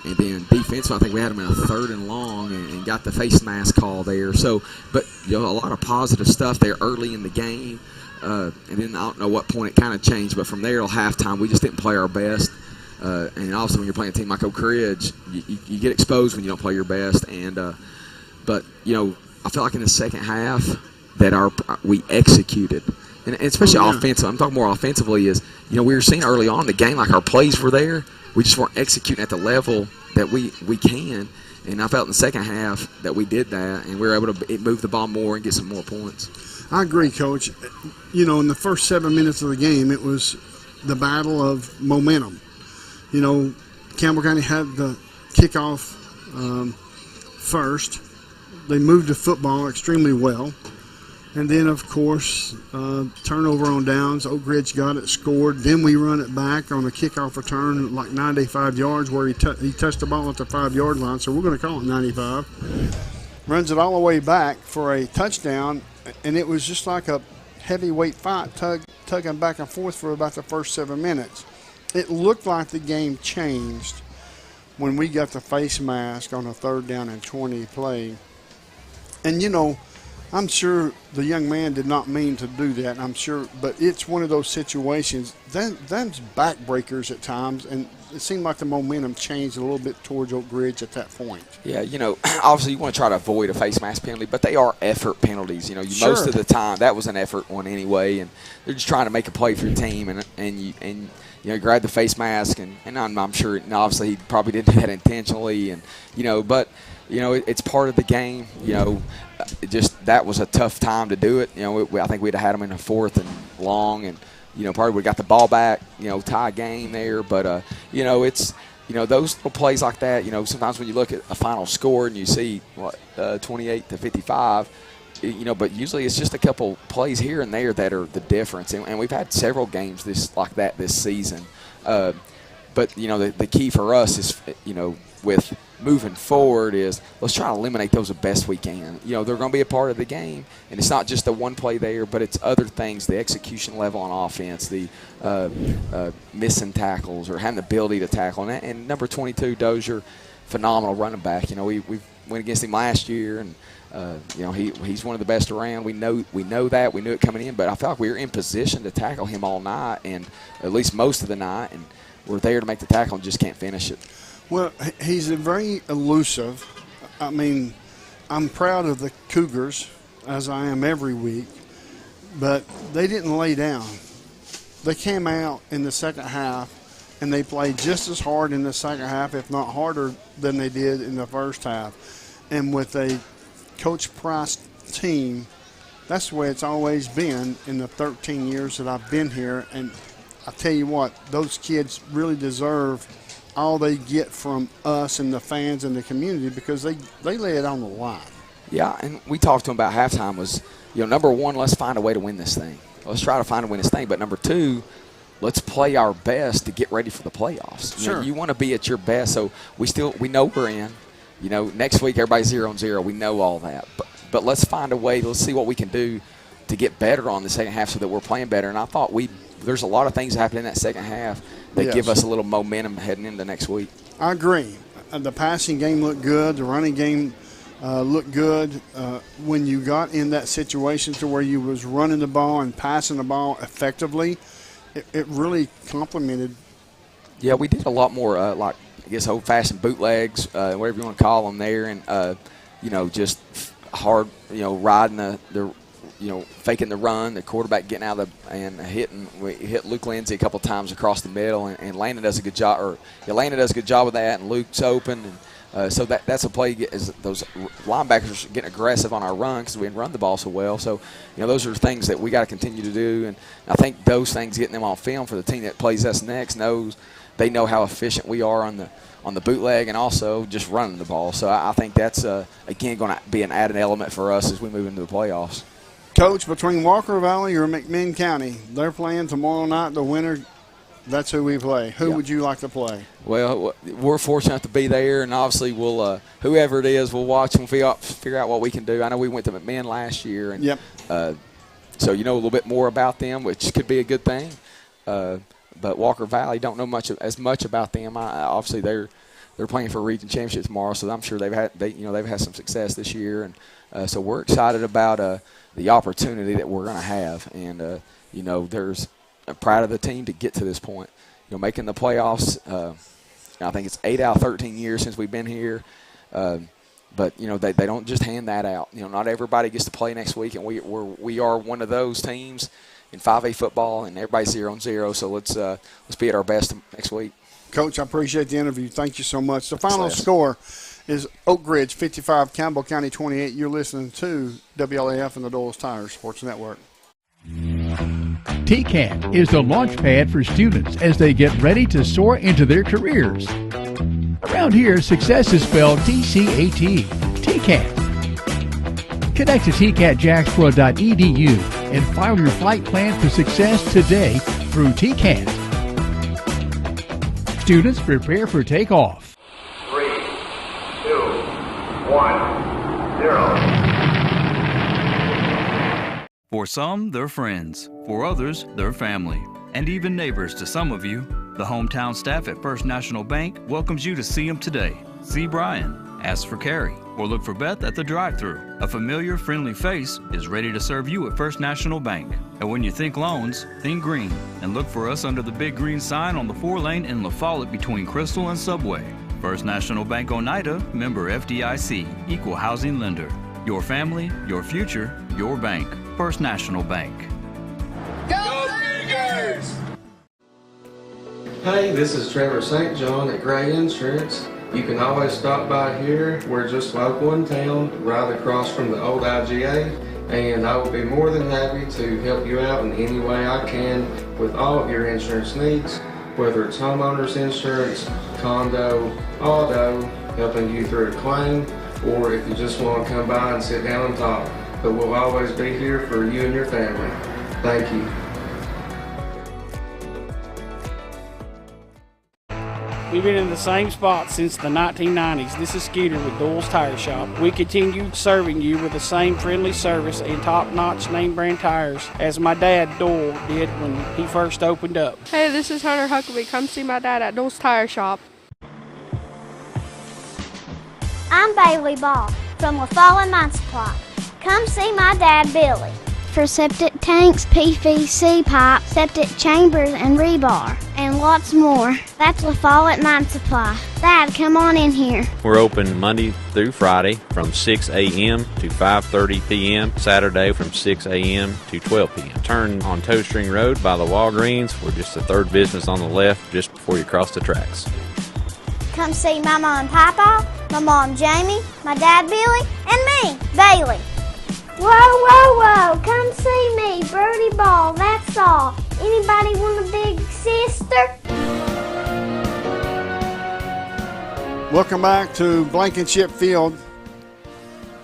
And then defensive, I think we had them in a 3rd and long and got the face mask call there. So, but a lot of positive stuff there early in the game. And then I don't know what point it kind of changed, but from there till halftime, we just didn't play our best. And also when you're playing a team like Oak Ridge, you get exposed when you don't play your best. And but I feel like in the second half that we executed. And especially offensive. I'm talking more offensively is, we were seeing early on in the game like our plays were there. We just weren't executing at the level that we can. And I felt in the second half that we did that, and we were able to move the ball more and get some more points. I agree, Coach. In the first 7 minutes of the game, it was the battle of momentum. Campbell County had the kickoff first. They moved the football extremely well. And then, of course, turnover on downs. Oak Ridge got it, scored. Then we run it back on a kickoff return, like 95 yards, where he touched the ball at the 5-yard line. So we're going to call it 95. Runs it all the way back for a touchdown, and it was just like a heavyweight fight, tugging back and forth for about the first 7 minutes. It looked like the game changed when we got the face mask on a 3rd down and 20 play. And, I'm sure the young man did not mean to do that, I'm sure, but it's one of those situations. Them's backbreakers at times, and it seemed like the momentum changed a little bit towards Oak Ridge at that point. Yeah, obviously you want to try to avoid a face mask penalty, but they are effort penalties. Sure. Most of the time that was an effort one anyway, and they're just trying to make a play for your team, and you grab the face mask, and I'm sure, obviously he probably didn't do that intentionally, and but. It's part of the game. Just that was a tough time to do it. I think we'd have had them in a 4th and long, and probably would have got the ball back. Tie game there. But it's those little plays like that. Sometimes when you look at a final score and you see 28-55. But usually it's just a couple plays here and there that are the difference. And we've had several games this season. But the key for us is with moving forward is let's try to eliminate those the best we can. They're going to be a part of the game, and it's not just the one play there, but it's other things, the execution level on offense, the missing tackles or having the ability to tackle. And number 22, Dozier, phenomenal running back. We went against him last year, and he's one of the best around. We know that. We knew it coming in, but I felt like we were in position to tackle him all night, and at least most of the night, and we're there to make the tackle and just can't finish it. Well, he's very elusive. I mean, I'm proud of the Cougars, as I am every week, but they didn't lay down. They came out in the second half, and they played just as hard in the second half, if not harder, than they did in the first half. And with a Coach Price team, that's the way it's always been in the 13 years that I've been here. And I tell you what, those kids really deserve all they get from us and the fans and the community because they lay it on the line. Yeah, and we talked to them about halftime was, number one, let's find a way to win this thing. Let's try to find a win this thing. But number two, let's play our best to get ready for the playoffs. Sure. You want to be at your best. So we know we're in. Next week everybody's 0-0. We know all that. But let's find a way. Let's see what we can do to get better on the second half so that we're playing better. And I thought there's a lot of things happening in that second half that give us a little momentum heading into next week. I agree. The passing game looked good. The running game looked good. When you got in that situation to where you was running the ball and passing the ball effectively, it really complemented. Yeah, we did a lot more old-fashioned bootlegs, whatever you want to call them there, and just hard, riding the faking the run, the quarterback getting out and hitting. We hit Luke Lindsay a couple times across the middle, and Landon does a good job. Landon does a good job with that, and Luke's open. And so that's a play. Is those linebackers getting aggressive on our run because we didn't run the ball so well. So those are things that we got to continue to do. And I think those things, getting them on film for the team that plays us next, they know how efficient we are on the bootleg and also just running the ball. So I think that's again going to be an added element for us as we move into the playoffs. Coach, between Walker Valley or McMinn County, they're playing tomorrow night. The winner That's who we play. Who would you like to play? Well, we're fortunate to be there, and obviously we'll whoever it is, we'll watch and figure out what we can do. I know we went to McMinn last year, and so you know a little bit more about them, which could be a good thing. But Walker Valley, don't know as much about them. Obviously they're playing for a region championship tomorrow, so I'm sure they've had some success this year, and so we're excited about the opportunity that we're going to have, and there's proud of the team to get to this point. Making the playoffs. I think it's 8 out of 13 years since we've been here. But they don't just hand that out. Not everybody gets to play next week, and we are one of those teams in 5A football, and everybody's 0-0. So let's be at our best next week. Coach, I appreciate the interview. Thank you so much. The final score is Oak Ridge 55, Campbell County 28. You're listening to WLAF and the Doyle's Tire Sports Network. TCAT is the launch pad for students as they get ready to soar into their careers. Around here, success is spelled TCAT, TCAT. Connect to tcatjacksboro.edu and file your flight plan for success today through TCAT. Students prepare for takeoff. 3, 2, 1, 0. For some, they're friends. For others, they're family. And even neighbors to some of you. The hometown staff at First National Bank welcomes you to see them today. See Brian, ask for Carrie, or look for Beth at the drive-thru. A familiar, friendly face is ready to serve you at First National Bank. And when you think loans, think green. And look for us under the big green sign on the 4-lane in La Follette between Crystal and Subway. First National Bank Oneida, member FDIC, equal housing lender. Your family, your future, your bank. First National Bank. Go Cougars! Hey, this is Trevor St. John at Gray Insurance. You can always stop by here. We're just local in town, right across from the old IGA, and I will be more than happy to help you out in any way I can with all of your insurance needs, whether it's homeowners insurance, condo, auto, helping you through a claim, or if you just want to come by and sit down and talk. But we'll always be here for you and your family. Thank you. We've been in the same spot since the 1990s. This is Skeeter with Doyle's Tire Shop. We continue serving you with the same friendly service and top-notch name brand tires as my dad Doyle did when he first opened up. Hey, this is Hunter Huckabee. Come see my dad at Doyle's Tire Shop. I'm Bailey Ball from La Follette Mine Supply. Come see my dad Billy for septic tanks, PVC pipe, septic chambers, and rebar, and lots more. That's La Follette Mine Supply. Dad, come on in here. We're open Monday through Friday from 6 a.m. to 5:30 p.m. Saturday from 6 a.m. to 12 p.m. Turn on Toe String Road by the Walgreens. We're just the third business on the left just before you cross the tracks. Come see my mom Papa, my mom Jamie, my dad Billy, and me, Bailey. Whoa, whoa, whoa, come see me, Birdie Ball, that's all. Anybody want a big sister? Welcome back to Blankenship Field.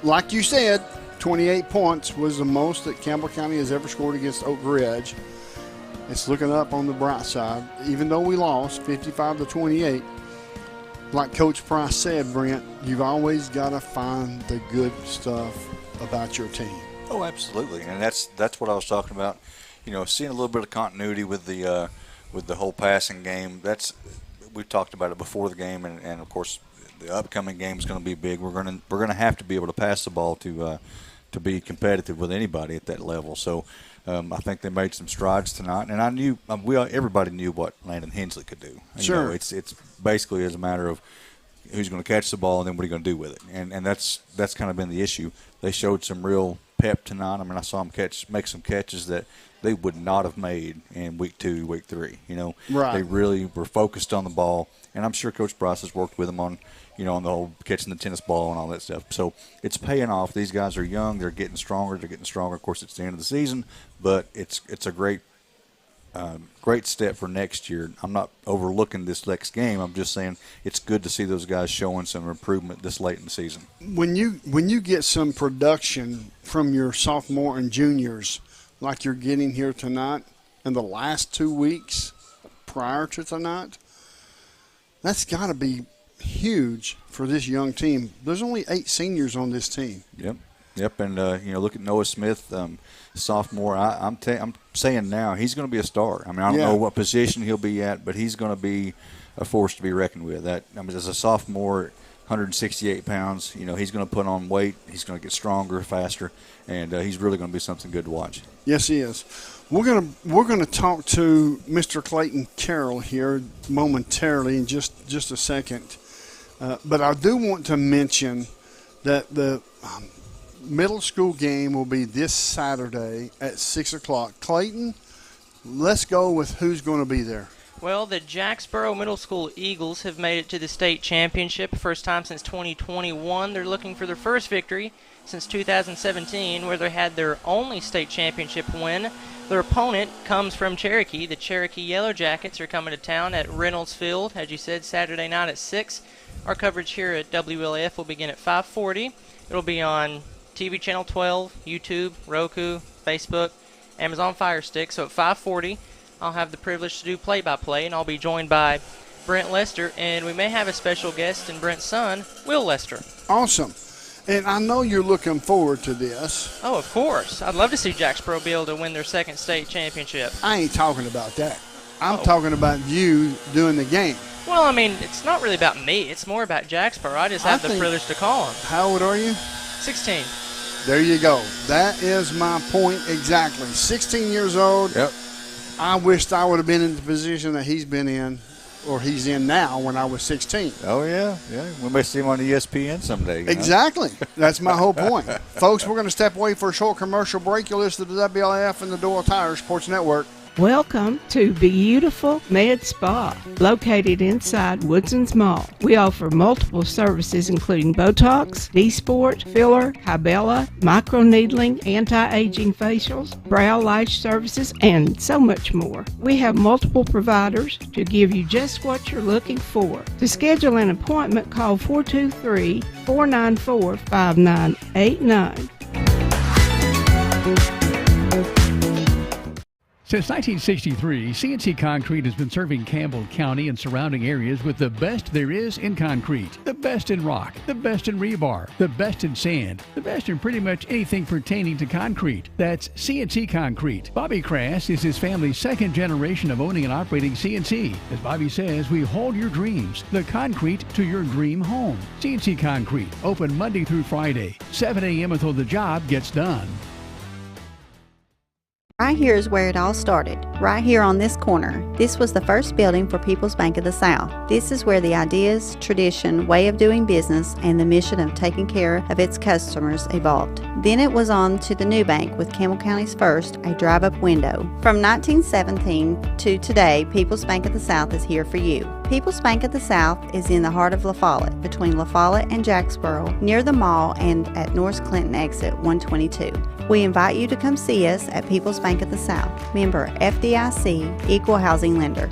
Like you said, 28 points was the most that Campbell County has ever scored against Oak Ridge. It's looking up on the bright side. Even though we lost 55-28, like Coach Price said, Brent, you've always got to find the good stuff about your team. Oh, absolutely, and that's what I was talking about. Seeing a little bit of continuity with the whole passing game. We talked about it before the game, and of course the upcoming game is going to be big. We're going to have to be able to pass the ball to be competitive with anybody at that level. So I think they made some strides tonight, and I knew everybody knew what Landon Hensley could do. Sure, it's basically as a matter of who's going to catch the ball and then what are you going to do with it, and that's kind of been the issue. They showed some real pep tonight. I mean, I saw them make some catches that they would not have made in week 2, week 3. Right. They really were focused on the ball, and I'm sure Coach Bryce has worked with them on, on the whole catching the tennis ball and all that stuff. So it's paying off. These guys are young. They're getting stronger. Of course, it's the end of the season, but it's a great step for next year. I'm not overlooking this next game. I'm just saying it's good to see those guys showing some improvement this late in the season. When you get some production from your sophomore and juniors like you're getting here tonight in the last 2 weeks, prior to tonight. That's got to be huge for this young team. There's only 8 seniors on this team. Yep, and look at Noah Smith, sophomore. I'm saying now he's going to be a star. I mean, I don't know what position he'll be at, but he's going to be a force to be reckoned with. As a sophomore, 168 pounds. He's going to put on weight. He's going to get stronger, faster, and he's really going to be something good to watch. Yes, he is. We're gonna talk to Mr. Clayton Carroll here momentarily in just a second, but I do want to mention that the middle school game will be this Saturday at 6 o'clock. Clayton, let's go with who's going to be there. Well, the Jacksboro Middle School Eagles have made it to the state championship, first time since 2021. They're looking for their first victory since 2017, where they had their only state championship win. Their opponent comes from Cherokee. The Cherokee Yellow Jackets are coming to town at Reynolds Field, as you said, Saturday night at 6. Our coverage here at WLAF will begin at 5:40. It'll be on TV Channel 12, YouTube, Roku, Facebook, Amazon Fire Stick. So at 5:40, I'll have the privilege to do play-by-play, and I'll be joined by Brent Lester, and we may have a special guest in Brent's son, Will Lester. Awesome. And I know you're looking forward to this. Oh, of course. I'd love to see Jacksboro be able to win their second state championship. I ain't talking about that. I'm talking about you doing the game. Well, I mean, it's not really about me. It's more about Jacksboro. I just have the privilege to call him. How old are you? 16. There you go. That is my point exactly. 16 years old. Yep. I wished I would have been in the position that he's been in, or he's in now, when I was 16. Oh, yeah. We may see him on ESPN someday. Exactly. That's my whole point. Folks, we're going to step away for a short commercial break. You'll listen to the WLAF and the Doyle Tire Sports Network. Welcome to Beautiful Med Spa, located inside Woodson's Mall. We offer multiple services including Botox, D-Sport, filler, Hybella, microneedling, anti-aging facials, brow lash services, and so much more. We have multiple providers to give you just what you're looking for. To schedule an appointment, call 423-494-5989. Since 1963, CNC Concrete has been serving Campbell County and surrounding areas with the best there is in concrete. The best in rock, the best in rebar, the best in sand, the best in pretty much anything pertaining to concrete. That's CNC Concrete. Bobby Crass is his family's second generation of owning and operating CNC. As Bobby says, we hold your dreams, the concrete to your dream home. CNC Concrete, open Monday through Friday, 7 a.m. until the job gets done. Right here is where it all started, right here on this corner. This was the first building for People's Bank of the South. This is where the ideas, tradition, way of doing business, and the mission of taking care of its customers evolved. Then it was on to the new bank with Campbell County's first, a drive-up window. From 1917 to today, People's Bank of the South is here for you. People's Bank of the South is in the heart of La Follette, between La Follette and Jacksboro, near the mall and at North Clinton exit 122. We invite you to come see us at People's Bank of the South, member FDIC, equal housing lender.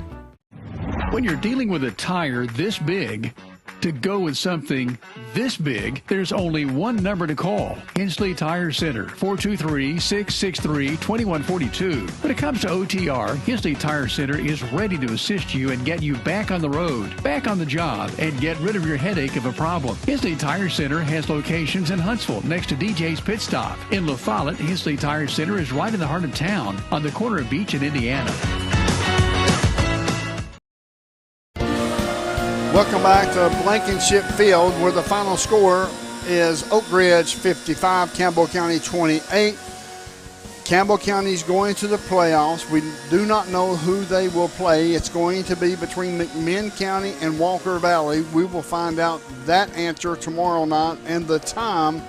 When you're dealing with a tire this big, to go with something this big, there's only one number to call. Hensley Tire Center, 423-663-2142. When it comes to OTR, Hensley Tire Center is ready to assist you and get you back on the road, back on the job, and get rid of your headache of a problem. Hensley Tire Center has locations in Huntsville next to DJ's Pit Stop. In La Follette, Hensley Tire Center is right in the heart of town on the corner of Beach and Indiana. Welcome back to Blankenship Field, where the final score is Oak Ridge 55, Campbell County 28. Campbell County is going to the playoffs. We do not know who they will play. It's going to be between McMinn County and Walker Valley. We will find out that answer tomorrow night, and the time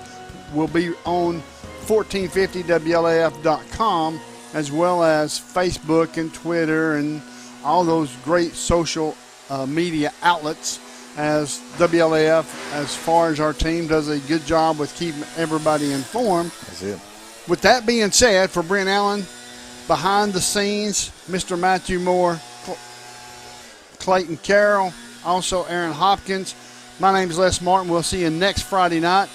will be on 1450WLAF.com, as well as Facebook and Twitter and all those great social media outlets, as WLAF, as far as our team, does a good job with keeping everybody informed. That's it. With that being said, for Brent Allen, behind the scenes, Mr. Matthew Moore, Clayton Carroll, also Aaron Hopkins, my name is Les Martin. We'll see you next Friday night.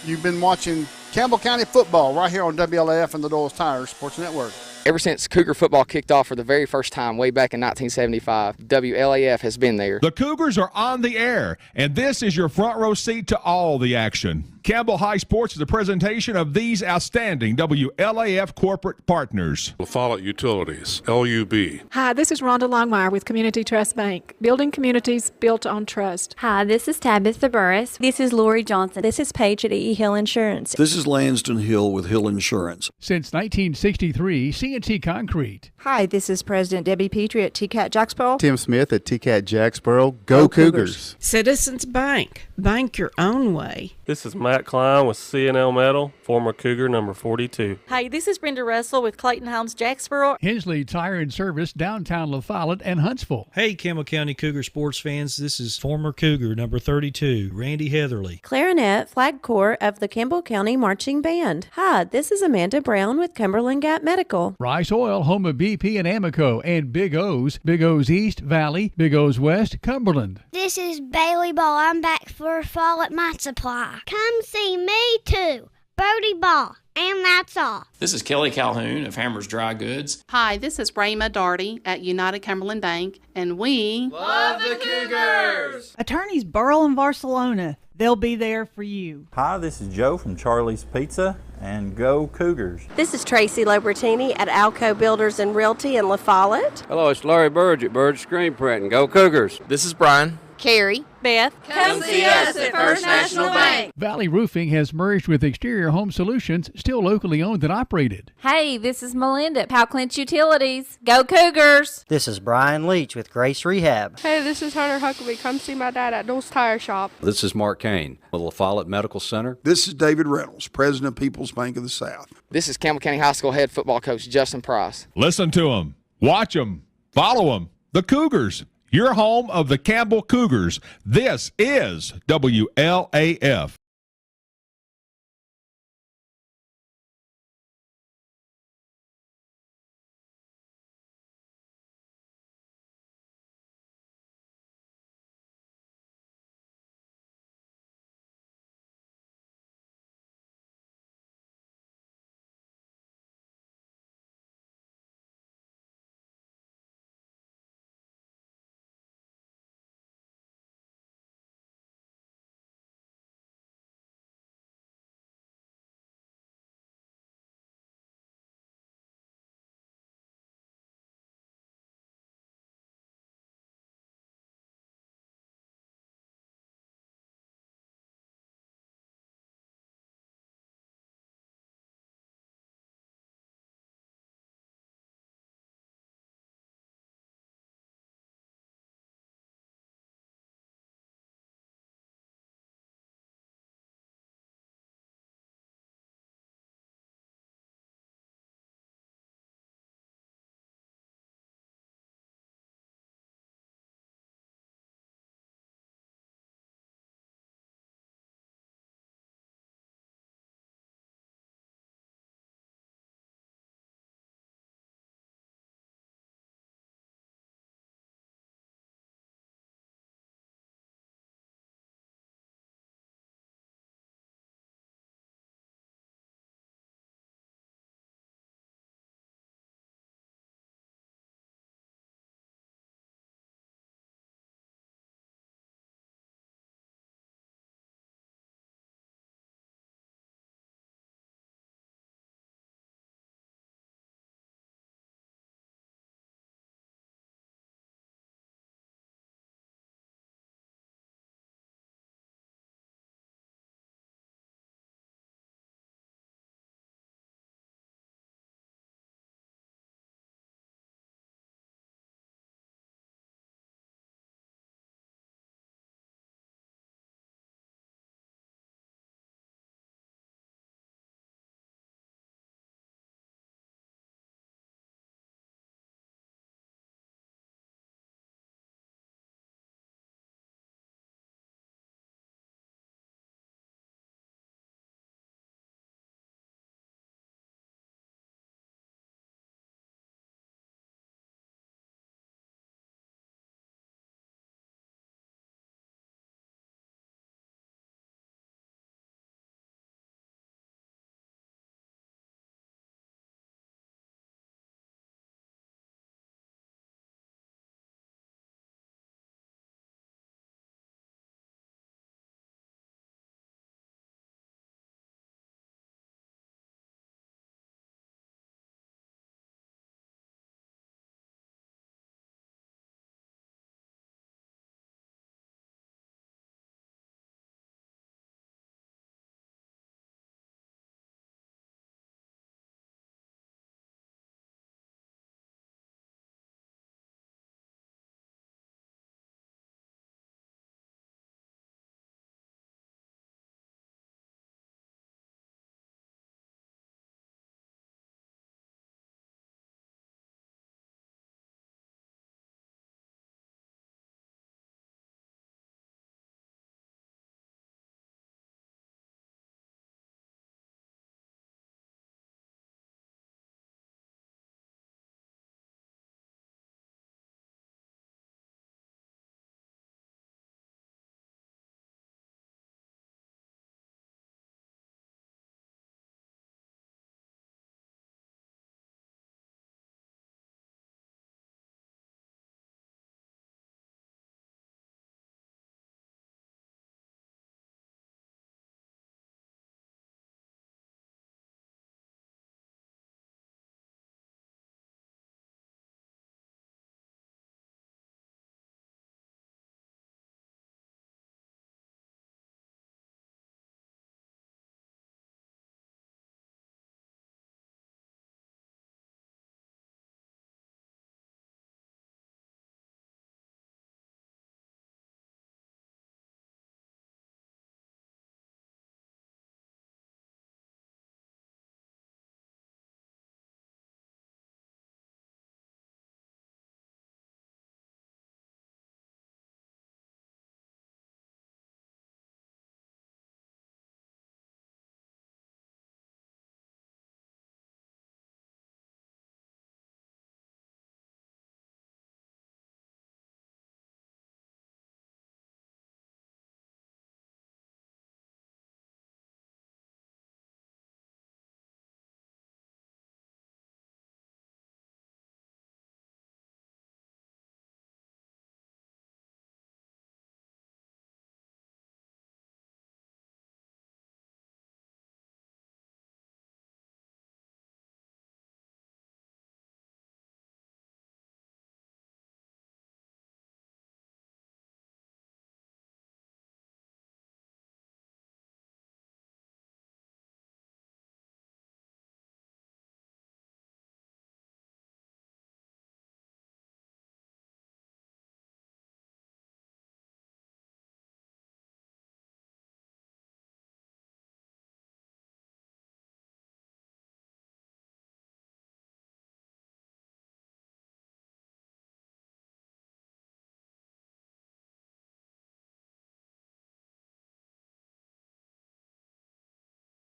You've been watching Campbell County football right here on WLAF and the Doyle Tire Sports Network. Ever since Cougar football kicked off for the very first time way back in 1975, WLAF has been there. The Cougars are on the air, and this is your front row seat to all the action. Campbell High Sports is a presentation of these outstanding WLAF corporate partners. LaFollette Utilities, LUB. Hi, this is Rhonda Longmire with Community Trust Bank, building communities built on trust. Hi, this is Tabitha Burris. This is Lori Johnson. This is Paige at E. Hill Insurance. This is Lanston Hill with Hill Insurance. Since 1963, CNT Concrete. Hi, this is President Debbie Petrie at TCAT Jacksboro. Tim Smith at TCAT Jacksboro. Go Cougars. Citizens Bank. Bank your own way. This is Matt Klein with C&L Metal, former Cougar number 42. Hi, this is Brenda Russell with Clayton Homes Jacksboro. Hensley Tire and Service, downtown LaFollette and Huntsville. Hey, Campbell County Cougar sports fans, this is former Cougar number 32, Randy Heatherly. Clarinet, flag corps of the Campbell County Marching Band. Hi, this is Amanda Brown with Cumberland Gap Medical. Rice Oil, home of BP and Amoco, and Big O's East Valley, Big O's West, Cumberland. This is Bailey Ball. I'm back for Fall at My Supply. Come see me too, Brody Ball, and that's all. This is Kelly Calhoun of Hammers Dry Goods. Hi, this is Rayma Darty at United Cumberland Bank, and we love the Cougars! Attorneys Burrell and Barcelona, they'll be there for you. Hi, this is Joe from Charlie's Pizza, and go Cougars. This is Tracy Lobertini at Alco Builders and Realty in La Follette. Hello, it's Larry Burge at Burge Screen Print, and go Cougars. This is Brian. Carrie. Beth. Come see us at First National Bank. Valley Roofing has merged with Exterior Home Solutions, still locally owned and operated. Hey, this is Melinda at Powell Clinch Utilities. Go Cougars! This is Brian Leach with Grace Rehab. Hey, this is Hunter Huckabee. Come see my dad at Dole's Tire Shop. This is Mark Kane with La Follette Medical Center. This is David Reynolds, President of People's Bank of the South. This is Campbell County High School head football coach Justin Price. Listen to them, watch them, follow them. The Cougars, your home of the Campbell Cougars. This is WLAF.